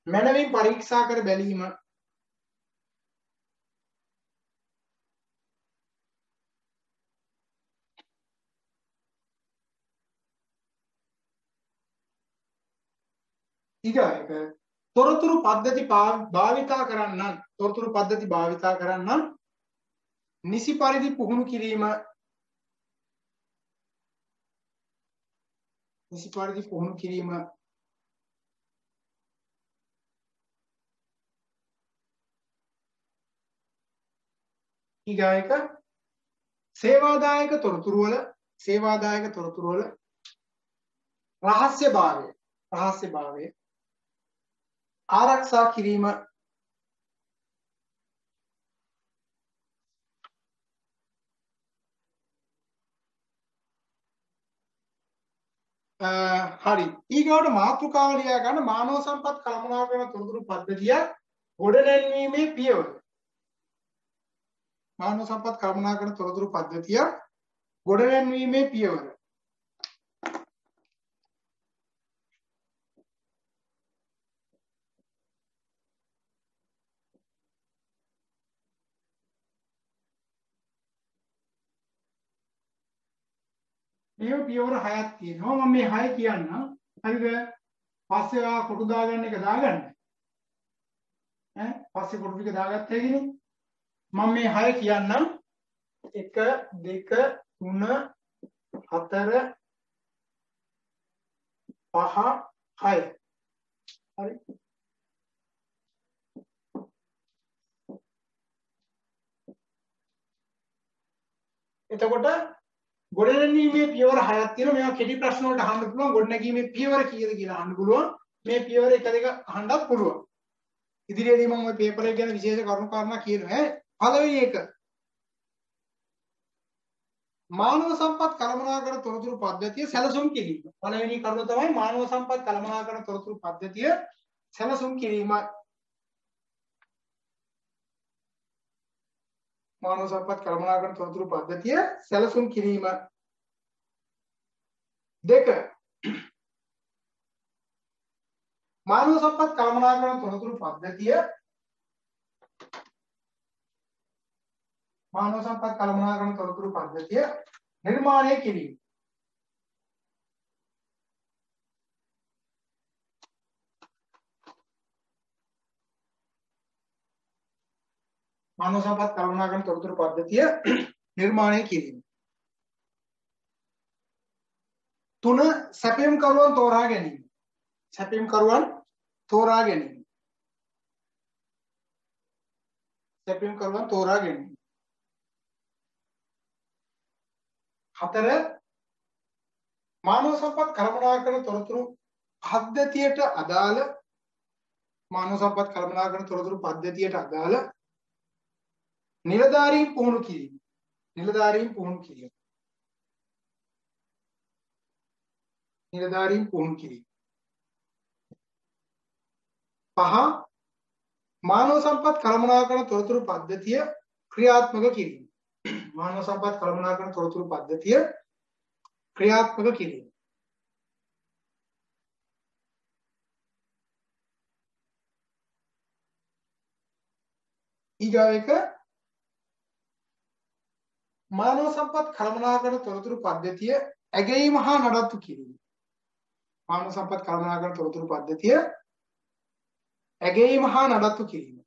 මනවින් පරීක්ෂා කර බැලීම ඊගායක තොරතුරු පද්ධති භාවිතා කරන්නන් නිසි පරිදි පුහුණු කිරීම ඊගායක සේවාදායක තොරතුරු වල රහස්‍යභාවය රහස්‍ය භාවය ආරක්ෂා කිරීම හරි ඊගොඩ මාතෘකාව ලියා ගන්න මානව සම්පත් කළමනාකරණ තොරතුරු පද්ධතිය ගොඩනැන්වීමේ පියවර මානව සම්පත් කළමනාකරණ තොරතුරු පද්ධතිය ගොඩනැන්වීමේ පියවර මේ පියවර 6ක් තියෙනවා මම මේ 6 කියන්නම් හරිද පස්සේ ආ කොටු දාගන්න එක දාගන්න ඈ පස්සේ කොටු ටික දාගත්ත හැකිනේ මම මේ 6 කියන්නම් 1 2 3 4 5 6 හරි එතකොට ගොඩනැගීමේ පියවර 6ක් තියෙනවා මේවා කෙටි ප්‍රශ්න වලට අහන්න පුළුවන් ගොඩනැගීමේ පියවර කීයද කියලා අහන්න පුළුවන් මේ පියවර එක දෙක අහන්නත් පුළුවන් ඉදිරියේදී මම ওই පේපර් එක ගැන විශේෂ කරුණු කාරණා කියනවා පළවෙනි එක මානව සම්පත් කළමනාකරණ තොරතුරු පද්ධතිය සැලසුම් කිරීම පළවෙනි කරුණ තමයි මානව සම්පත් කළමනාකරණ තොරතුරු පද්ධතිය සැලසුම් කිරීම මානව සම්පත් කළමනාකරණ තොරතුරු පද්ධතිය සැලසුම් කිරීම දෙක මානව සම්පත් කළමනාකරණ තොරතුරු පද්ධතිය මානව සම්පත් කළමනාකරණ තොරතුරු පද්ධතිය නිර්මාණය කිරීම මානව සම්පත් කළමනාකරණ තොරතුරු පද්ධතිය නිර්මාණය කිරීම. 3 සැපයුම් කරුවන් තෝරා ගැනීම. සැපයුම් කරුවන් තෝරා ගැනීම. සැපයුම් කරුවන් තෝරා ගැනීම. 4 මානව සම්පත් කළමනාකරණ තොරතුරු පද්ධතියට අදාළ මානව සම්පත් කළමනාකරණ තොරතුරු පද්ධතියට අදාළ නිලධාරීන් පුහුණු කිරීම. නිලධාරීන් පුහුණු කිරීම. නිලධාරීන් පුහුණු කිරීම. 5 මානව සම්පත් කළමනාකරණ තොරතුරු පද්ධතිය ක්‍රියාත්මක කිරීම. මානව සම්පත් කළමනාකරණ තොරතුරු පද්ධතිය ක්‍රියාත්මක කිරීම. ඊගාව එක මානව සම්පත් කළමනාකරණ තොරතුරු පද්ධතිය ඇගයීම හා නඩත්තු කිරීම. මානව සම්පත් කළමනාකරණ තොරතුරු පද්ධතිය ඇගයීම හා නඩත්තු කිරීම.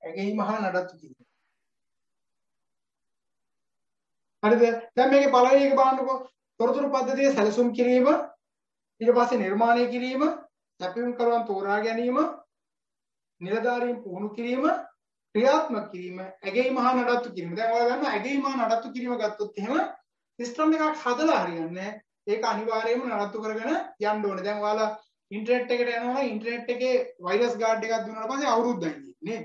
ඇගයීම හා නඩත්තු කිරීම. හරිද? දැන් මේකේ පළවෙනි එක බලන්නකෝ. තොරතුරු පද්ධතිය සැලසුම් කිරීම ඊට පස්සේ නිර්මාණය කිරීම සැපයුම් කරුවන් තෝරා ගැනීම නිලධාරීන් පුහුණු කිරීම ක්‍රියාත්මක කිරීම ඇගයීම හා නඩත්තු කිරීම. දැන් ඔයාලා ගන්න ඇගයීම හා නඩත්තු කිරීම ගත්තොත් එහෙම සිස්ටම් එකක් හදලා හරියන්නේ ඒක අනිවාර්යයෙන්ම නඩත්තු කරගෙන යන්න ඕනේ. දැන් ඔයාලා ඉන්ටර්නෙට් එකට යනවා නම් ඉන්ටර්නෙට් එකේ වෛරස් ගාඩ් එකක් දුන්නාට පස්සේ අවුරුද්දක් නේ.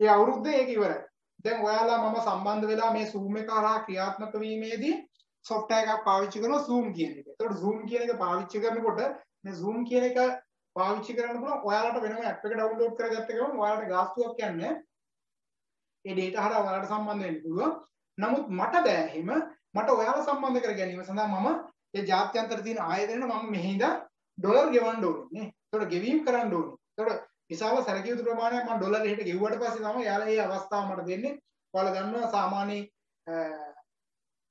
ඒ අවුරුද්ද ඒක ඉවරයි. දැන් ඔයාලා මම සම්බන්ධ වෙලා මේ Zoom එක හරහා ක්‍රියාත්මක වීමේදී software එකක් පාවිච්චි කරනවා Zoom කියන එක. ඒතකොට Zoom කියන එක පාවිච්චි කරනකොට මේ Zoom කියන එක පාවිච්චි කරන්න පුළුවන් ඔයාලට වෙනම app එක download කරගත්ත ගමන් ඔයාලට ගාස්තුවක් යන්නේ. ඒ data හරහා ඔයාලට සම්බන්ධ වෙන්න පුළුවන්. නමුත් මට බෑ එහෙම. මට ඔයාලා සම්බන්ධ කර ගැනීම සඳහා මම ඒ ජාත්‍යන්තර තියෙන ආයතනෙට මම මෙහි ඉඳන් ඩොලර් ගෙවන්න ඕනේ නේ. ඒතකොට ගෙවීම් කරන්න ඕනේ. ඒතකොට විශාල සැලකිය යුතු ප්‍රමාණයක් මම ඩොලර් එහෙට ගෙවුවට පස්සේ තමයි යාලා මේ අවස්ථාව මට දෙන්නේ. ඔයාලා දන්නවා සාමාන්‍ය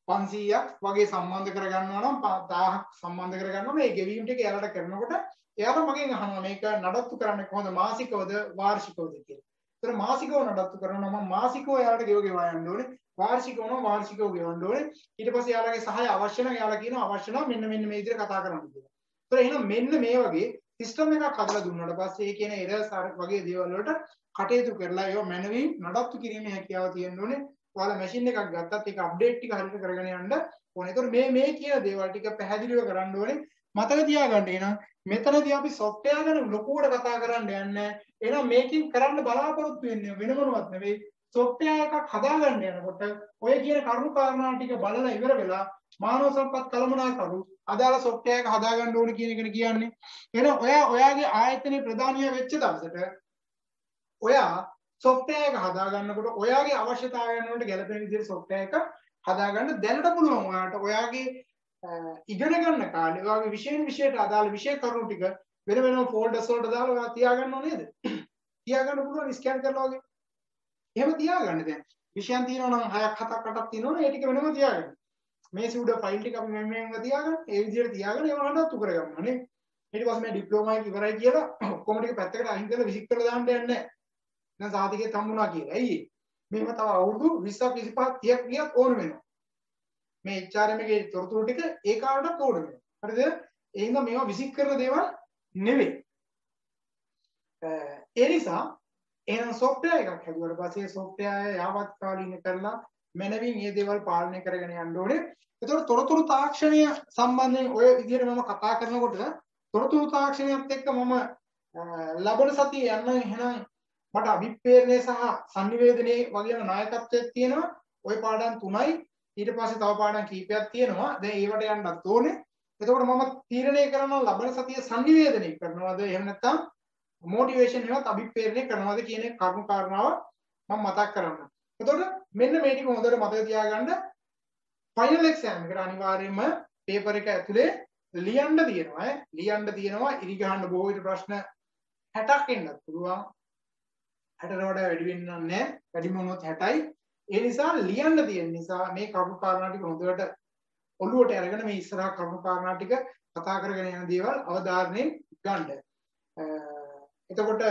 500ක් වගේ සම්බන්ධ කරගන්නවා නම් 1000ක් සම්බන්ධ කරගන්නවා මේ ගෙවීම් ටික යාලට කරනකොට එයාලා මගෙන් අහනවා මේක නඩත්තු කරන්නේ කොහොමද මාසිකවද වාර්ෂිකවද කියලා. ඒතර මාසිකව නඩත්තු කරනවා මම මාසිකව යාලට ගෙවා යන්න ඕනේ. වාර්ෂිකව නම් වාර්ෂිකව ගෙවන්න ඕනේ. ඊට පස්සේ යාලගේ සහාය අවශ්‍ය නම් යාලා කියනවා අවශ්‍ය නම් මෙන්න මේ විදිහට කතා කරන්න කියලා. ඒතර එහෙනම් මෙන්න මේ වගේ සිස්ටම් එකක් හදලා දුන්නාට පස්සේ ඒ කියන එරර්ස් වගේ දේවල් වලට කටයුතු කරලා ඒවා මැනවින් නඩත්තු කිරීමේ හැකියාව තියෙන්න ඕනේ. ඔයාලා මැෂින් එකක් ගත්තත් ඒක අප්ඩේට් ටික හරියට කරගෙන යන්න ඕනේ. ඒතකොට මේ කියන දේවල් ටික පැහැදිලිව කරන්න ඕනේ. මතක තියාගන්න. එහෙනම් මෙතනදී අපි software ගැන ලොකුවට කතා කරන්න යන්නේ. එහෙනම් මේකෙන් කරන්න බලාපොරොත්තු වෙන්නේ වෙන මොනවත් නෙවෙයි. software එකක් හදාගන්න යනකොට ඔය කියන කරුණු කාරණා ටික බලලා ඉවර වෙලා මානව සම්පත් කළමනාකරු අදාළ software එක හදාගන්න ඕනේ කියන එකට කියන්නේ. එහෙනම් ඔයාගේ ආයතනයේ ප්‍රධානියා වෙච්ච දවසට ඔයා software එක හදාගන්නකොට ඔයාගේ අවශ්‍යතාවයන් වලට ගැලපෙන විදිහට software එක හදාගන්න දැනට පුළුවන්. ඔයාට ඔයාගේ ඉගෙන ගන්න කාලේ ඔයාගේ විෂයට අදාළ විෂය කරුණු ටික වෙන වෙනම ෆෝල්ඩර්ස් වලට දාලා ඔයා තියාගන්නව නේද? තියාගන්න පුළුවන් ස්කෑන් කරලා වගේ. එහෙම තියාගන්න දැන්. විෂයන් තියෙනවා නම් 6ක් 7ක් 8ක් තියෙනවනේ ඒ ටික වෙනම තියාගන්න. මේ සූඩ ෆයිල් ටික අපි මෙහෙම තියාගන්න. ඒ විදිහට තියාගෙන ඒව නඩත්තු කරගන්න නේ. ඊට පස්සේ මේ ඩිප්ලෝමා එක ඉවරයි කියලා ඔක්කොම ටික පැත්තකට අයින් කරලා විසික් කරලා දාන්න යන්නේ නැහැ. දැන් සාතිකේ හම්බුණා කියලා. ඇයි ඒ? මේව තව අවුරුදු 20ක් 25ක් 30ක් ගියත් ඕන වෙනවා. මේ HRM එකේ තොරතුරු ටික ඒ කාලෙටත් ඕන වෙනවා. හරිද? ඒ හින්දා මේවා විසික් කරන දේවල් නෙවෙයි. ඒ නිසා එහෙනම් software එකක් හැදුවාට පස්සේ software යාවත් කාලීන කරලා මැනවින් මේ දේවල් පාලනය කරගෙන යන්න ඕනේ. ඒතකොට තොරතුරු තාක්ෂණය සම්බන්ධයෙන් ඔය විදිහට මම කතා කරනකොට තොරතුරු තාක්ෂණයත් එක්ක මම ලබන සතියේ යන්න එහෙනම් මට අභිප්‍රේරණය සහ සංනිවේදනයේ වගේ නායකත්වයක් තියෙනවා. ওই පාඩම් 3යි. ඊට පස්සේ තව පාඩම් කීපයක් තියෙනවා. දැන් ඒවට යන්නත් ඕනේ. එතකොට මම තීරණය කරනවා ලබන සතියේ සංනිවේදනය කරනවාද එහෙම නැත්නම් මොටිවේෂන් එකවත් අභිප්‍රේරණය කරනවාද කියන කරුණු කාරණාව මම මතක් කරන්න. එතකොට මෙන්න මේ ටික හොඳට මතක තියාගන්න. ෆයිනල් එක්සෑම් එකට අනිවාර්යයෙන්ම පේපර් එක ඇතුලේ ලියන්න තියෙනවා. ලියන්න තියෙනවා ඉරි ගහන්න බොහෝ විට ප්‍රශ්න 60ක් එන්නත් පුළුවන්. 60ට වඩා වැඩි වෙන්න නැහැ. වැඩිම වුණොත් 60යි. ඒ නිසා ලියන්න තියෙන නිසා මේ කරුණු කාරණා ටික හොඳට ඔළුවට අරගෙන මේ ඉස්සරහා කරුණු කාරණා ටික කතා කරගෙන යන දේවල් අවධාරණයෙන් ගන්න. එතකොට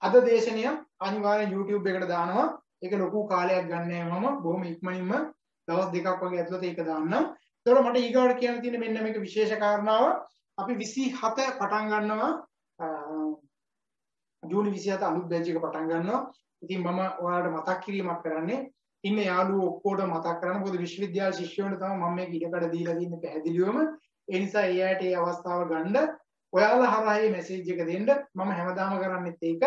අද දේශනය අනිවාර්යෙන් YouTube එකට දානවා. ඒක ලොකු කාලයක් ගන්නෑ මම බොහොම ඉක්මනින්ම දවස් දෙකක් වගේ ඇතුළත ඒක දාන්නම්. ඒතකොට මට ඊගාවට කියන්න තියෙන මෙන්න මේක විශේෂ කාරණාව අපි 27 පටන් ගන්නවා. ජූනි 27 අලුත් බැච් එක පටන් ගන්නවා. ඉතින් මම ඔයාලට මතක් කිරීමක් කරන්නේ ඉන්නේ යාළුවෝ ඔක්කොටම මතක් කරන්න. මොකද විශ්වවිද්‍යාල ශිෂ්‍යයන්ට තමයි මම මේක ඉඩකඩ දීලා තියෙන්නේ පැහැදිලිවම. ඒ නිසා ඒ ඇයට ඒ අවස්ථාව ගන්න ඔයාලා හරහා මේ මැසේජ් එක දෙන්න. මම හැමදාම කරන්නේත් ඒක.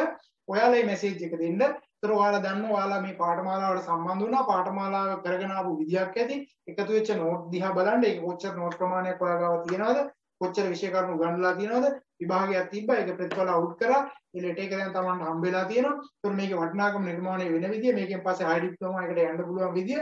ඔයාලා මේ මැසේජ් එක දෙන්න. ඒතර ඔයාලා දන්නවා ඔයාලා මේ පාඨමාලාවට සම්බන්ධ වුණා. පාඨමාලාව කරගෙන ආපු විදියක් ඇති. එකතු වෙච්ච නෝට් දිහා බලන්න. ඒක කොච්චර නෝට් ප්‍රමාණයක් ඔයා ගාව තියෙනවද? කොච්චර විෂය කරුණු ගන්නලා තියෙනවද? විභාගයක් තිබ්බා. ඒක ප්‍රතිඵල අවුට් කරා. ඒ ලෙටර් එක දැන් තමන්ට හම්බෙලා තියෙනවා. ඒතර මේකේ වටිනාකම නිර්මාණය වෙන විදිය, මේකෙන් පස්සේ හයි ඩිප්ලෝමා එකට යන්න පුළුවන් විදිය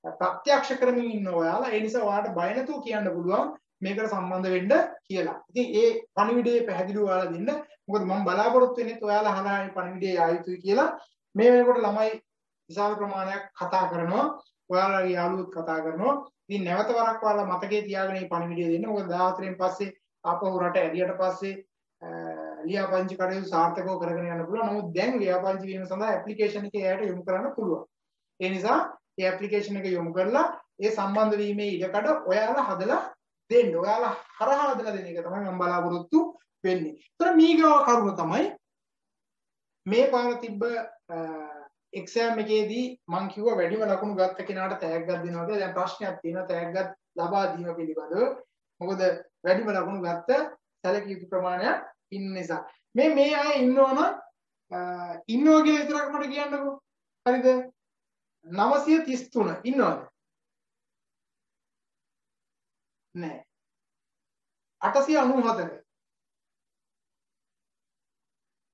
ප්‍රත්‍යක්ෂ කරමින් ඉන්න ඔයාලා. ඒ නිසා ඔයාලට බය නැතුව කියන්න පුළුවන් මේකට සම්බන්ධ වෙන්න කියලා. ඉතින් ඒ පණිවිඩය පැහැදිලිව ඔයාලා දෙන්න. මොකද මම බලාපොරොත්තු වෙන්නේ ඔයාලා අහලා මේ පණිවිඩය ආයුතුයි කියලා. මේ වෙනකොට ළමයි විශාල ප්‍රමාණයක් කතා කරනවා. ඔයාලගේ යාළුවොත් කතා කරනවා. ඉතින් නැවත වරක් ඔයාලා මතකයේ තියාගෙන මේ පණිවිඩය දෙන්න. මොකද 14න් පස්සේ ආපහු රට ඇරියට පස්සේ ලියාපදිංචි කටයුතු සාර්ථකව කරගෙන යන්න පුළුවන්. නමුත් දැන් ලියාපදිංචි වීම සඳහා ඇප්ලිකේෂන් එක එයාට යොමු කරන්න පුළුවන්. ඒ නිසා ඒ ඇප්ලිකේෂන් එක යොමු කරලා ඒ සම්බන්ධ වීමේ ඉඩකඩ ඔයාලා හදලා දෙන්න. ඔයාලා හරහා හදලා දෙන එක තමයි මම බලාපොරොත්තු වෙන්නේ. ඒතර මීගාව කරුණ තමයි මේ පාර තිබ්බ එක්සෑම් එකේදී මම කිව්වා වැඩිම ලකුණු ගත්ත කෙනාට තෑග්ගක් දෙනවා කියලා. දැන් ප්‍රශ්නයක් තියෙනවා තෑග්ගක් ලබා දීම පිළිබඳව. මොකද වැඩිම ලකුණු ගත්ත සැලකිය යුතු ප්‍රමාණයක් ඉන්න නිසා. මේ අය ඉන්නවනම් ඉන්නවා කියලා විතරක් මට කියන්නකෝ. හරිද? 933 ඉන්නවද? නෑ. 894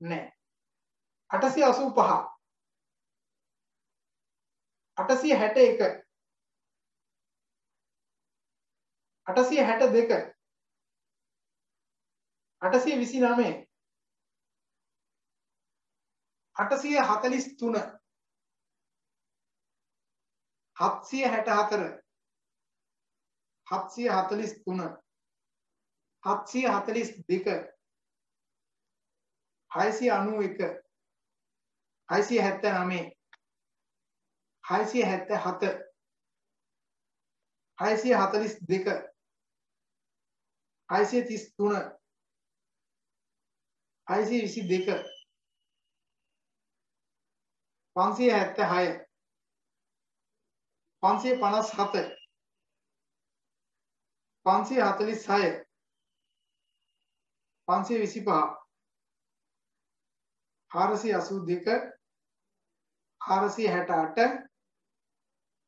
නෑ. 885 861 862 829 843 764 743 742 691 679 677 642 633 622 576 557 546 525 482 468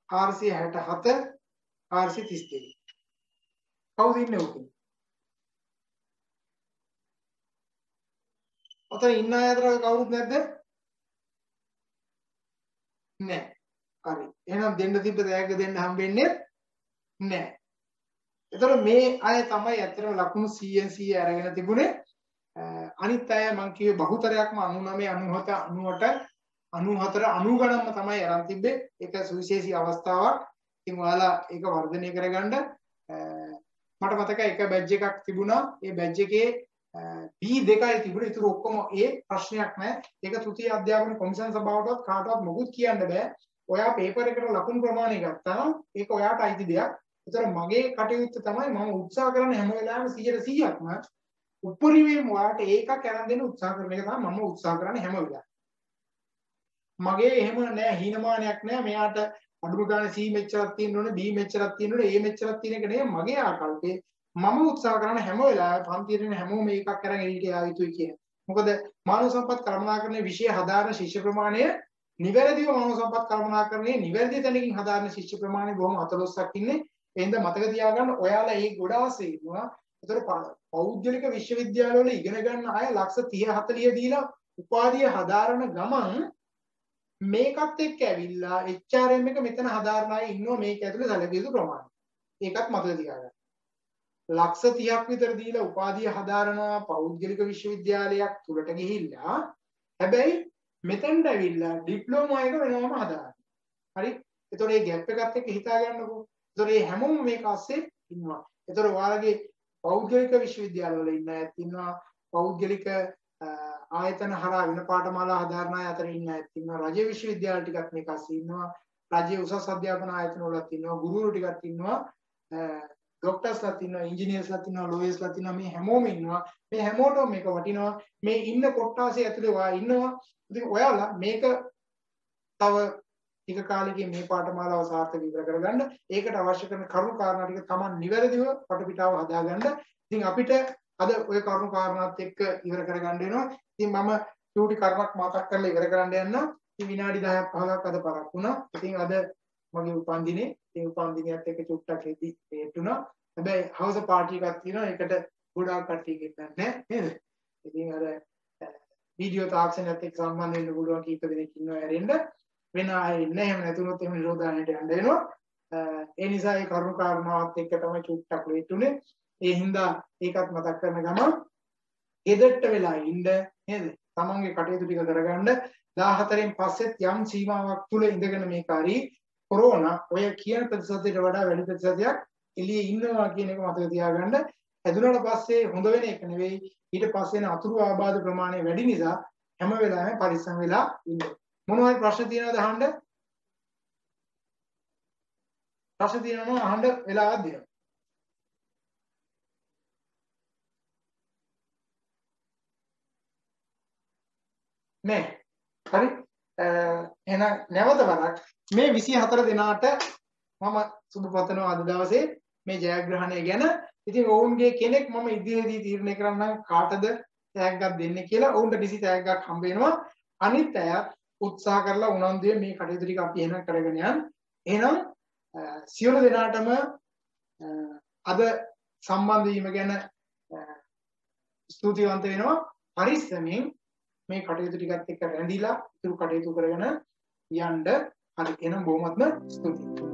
467 433 කවුද ඉන්නේ උකේ? ඔතන ඉන්න අය අතර කවුරුත් නැද්ද? නැහැ. හරි. එහෙනම් දෙන්න තිබ්බ තෑග්ග දෙන්න හම්බෙන්නේ නැහැ. ඒතර මේ අය තමයි ඇත්තටම ලකුණු 100න් 100 අරගෙන තිබුණේ. අනිත් අය මම කිව්වේ බහුතරයක්ම 99 98 94 90 ගණන්ම තමයි අරන් තිබ්බේ. ඒක සුවිශේෂී අවස්ථාවක්. ඉතින් ඔයාලා ඒක වර්ධනය කරගන්න මට මතකයි එක බැජ් එකක් තිබුණා. ඒ බැජ් එකේ B2යි තිබුණේ. ඒතර ඔක්කොම ඒ ප්‍රශ්නයක් නැහැ. ඒක තෘතීය අධ්‍යාපන කොමිෂන් සභාවටවත් කාටවත් මොකුත් කියන්න බෑ. ඔයා පේපර් එකට ලකුණු ප්‍රමාණය ගත්තා නම් ඒක ඔයාට අයිති දෙයක්. ඒතර මගේ කටයුත්ත තමයි මම උත්සාහ කරන හැම වෙලාවෙම 100%ක්ම උපරිමයෙන් ඔයාට ඒකක් අරන් දෙන්න උත්සාහ කරන එක තමයි මම උත්සාහ කරන්නේ හැම වෙලාවෙම. මගේ එහෙම නෑ හීනමානයක් නෑ මෙයාට අඩුම ගානේ C මෙච්චරක් තියෙන්න ඕනේ B මෙච්චරක් තියෙන්න ඕනේ A මෙච්චරක් තියෙන එක නෙවෙයි මගේ ආකල්පේ. මම උත්සාහ කරන හැම වෙලාවෙම පන්තියේ ඉන්න හැමෝම මේකක් අරන් එළියට යා යුතුයි කියන. මොකද මානව සම්පත් කළමනාකරණයේ විෂය හදාරන ශිෂ්‍ය ප්‍රමාණය නිවැරදිව මානව සම්පත් කළමනාකරණයේ නිවැරදි තැනකින් හදාරන ශිෂ්‍ය ප්‍රමාණය බොහොම 14ක් ඉන්නේ. එහෙනම් මතක තියාගන්න ඔයාලා මේ ගොඩාසේ ඉන්නවා. ඒතර පෞද්ගලික විශ්වවිද්‍යාලවල ඉගෙන ගන්න අය ලක්ෂ 30 40 දීලා උපාධිය හදාරන ගමන් මේකත් එක්ක ඇවිල්ලා HRM එක මෙතන හදාරන අය ඉන්නවා මේක ඇතුලේ සැලකිය යුතු ප්‍රමාණය. ඒකත් මතක තියාගන්න. ලක්ෂ 30ක් විතර දීලා උපාධිය හදාරනවා පෞද්ගලික විශ්වවිද්‍යාලයක් තුලට ගිහිල්ලා හැබැයි මෙතෙන්ට ඇවිල්ලා ඩිප්ලෝමා එක වෙනවම හදාගන්න. හරි? ඒතකොට මේ ગેප් එකත් එක්ක හිතා ගන්නකො. ඒතකොට මේ හැමෝම මේක ASCII ඉන්නවා. ඒතකොට ඔයාලගේ පෞද්ගලික විශ්වවිද්‍යාලවල ඉන්න අයත් ඉන්නවා. පෞද්ගලික ආයතන හරහා වෙන පාඨමාලා හදාරන අය අතර ඉන්න අයත් ඉන්නවා. රජ විශ්වවිද්‍යාල ටිකක් මේක ASCII ඉන්නවා. රජයේ උසස් අධ්‍යාපන ආයතන වලත් ඉන්නවා. ගුරුවරු ටිකක් ඉන්නවා. ડોක්ටර්ස්ලාත් ඉන්නවා. ඉංජිනේර්ස්ලාත් ඉන්නවා. ලෝයර්ස්ලාත් ඉන්නවා. මේ හැමෝම ඉන්නවා. මේ හැමෝටම මේක වටිනවා. මේ ඉන්න කොට්ටාසේ ඇතුලේ ඔයා ඉන්නවා. ඉතින් ඔයාලා මේක තව ටික කාලෙකින් මේ පාඨමාලාව සාර්ථක ඉවර කරගන්න. ඒකට අවශ්‍ය කරන කරුණු කාරණා ටික Taman නිවැරදිව පටපිටාව හදාගන්න. ඉතින් අපිට අද ওই කරුණු කාරණාත් එක්ක ඉවර කරගන්න වෙනවා. ඉතින් මම චූටි කර්මයක් මතක් කරලා ඉවර කරන්න යනවා. ඉතින් විනාඩි 10ක් 15ක් අද පරක් වුණා. ඉතින් අද මගේ උපන්දිනේ. ඒ උපන්දිනයත් එක්ක චුට්ටක් හෙදි හේතුණා. හැබැයි හවස පාටි එකක් තියෙනවා. ඒකට ගොඩාක් කට්ටිය ගෙන්නන්නේ නැහැ නේද? ඉතින් අර වීඩියෝ තාක්ෂණයත් එක්ක සම්බන්ධ වෙන්න පුළුවන් කීප දෙනෙක් ඉන්නවා ඇරෙන්න. වෙන අය ඉන්නේ. එහෙම නැතුනොත් එහෙම නිරෝධායනයට යන්න වෙනවා. ඒ නිසා ඒ කරුණු කාරණාවත් එක්ක තමයි චුට්ටක් ලේට් උනේ. ඒ හින්දා ඒකත් මතක් කරන ගමන් ගෙදරට වෙලා ඉන්න නේද? තමන්ගේ කටයුතු ටික කරගන්න 14න් පස්සෙත් යම් සීමාවක් තුල ඉඳගෙන මේක හරි කොරෝනා ඔය කියන ප්‍රතිශතයට වඩා වැඩි ප්‍රතිශතයක් එළියේ ඉන්නවා කියන එක මතක තියාගන්න. හැදුනට පස්සේ හොඳ වෙන එක නෙවෙයි ඊට පස්සේ අතුරු ආබාධ ප්‍රමාණය වැඩි නිසා හැම වෙලාවෙම පරිස්සම් වෙලා ඉන්න. මොනවද ප්‍රශ්න තියෙනවද අහන්න? ප්‍රශ්න තියෙනවා අහන්න වෙලාවක් දෙන්න. නේ හරි එහෙනම් නැවත වරක් මේ 24 දෙනාට මම සුබ පතනවා අද දවසේ මේ ජයග්‍රහණය ගැන. ඉතින් ඔවුන්ගේ කෙනෙක් මම ඉදිරියේදී තීරණය කරන්නම් කාටද තෑග්ගක් දෙන්නේ කියලා. ඔවුන්ට කිසි තෑග්ගක් හම්බ වෙනවා. අනිත් අය උත්සාහ කරලා උනන්දුවෙන් මේ කටයුතු ටික අපි එහෙනම් කරගෙන යන්න. එහෙනම් සියලු දෙනාටම අද සම්බන්ධ වීම ගැන ස්තුතිවන්ත වෙනවා. පරිස්සමෙන් මේ කටයුතු ටිකත් එක්ක රැඳිලා ඉතුරු කටයුතු කරගෙන යන්න. හරි එහෙනම් බොහොමත්ම ස්තුතියි.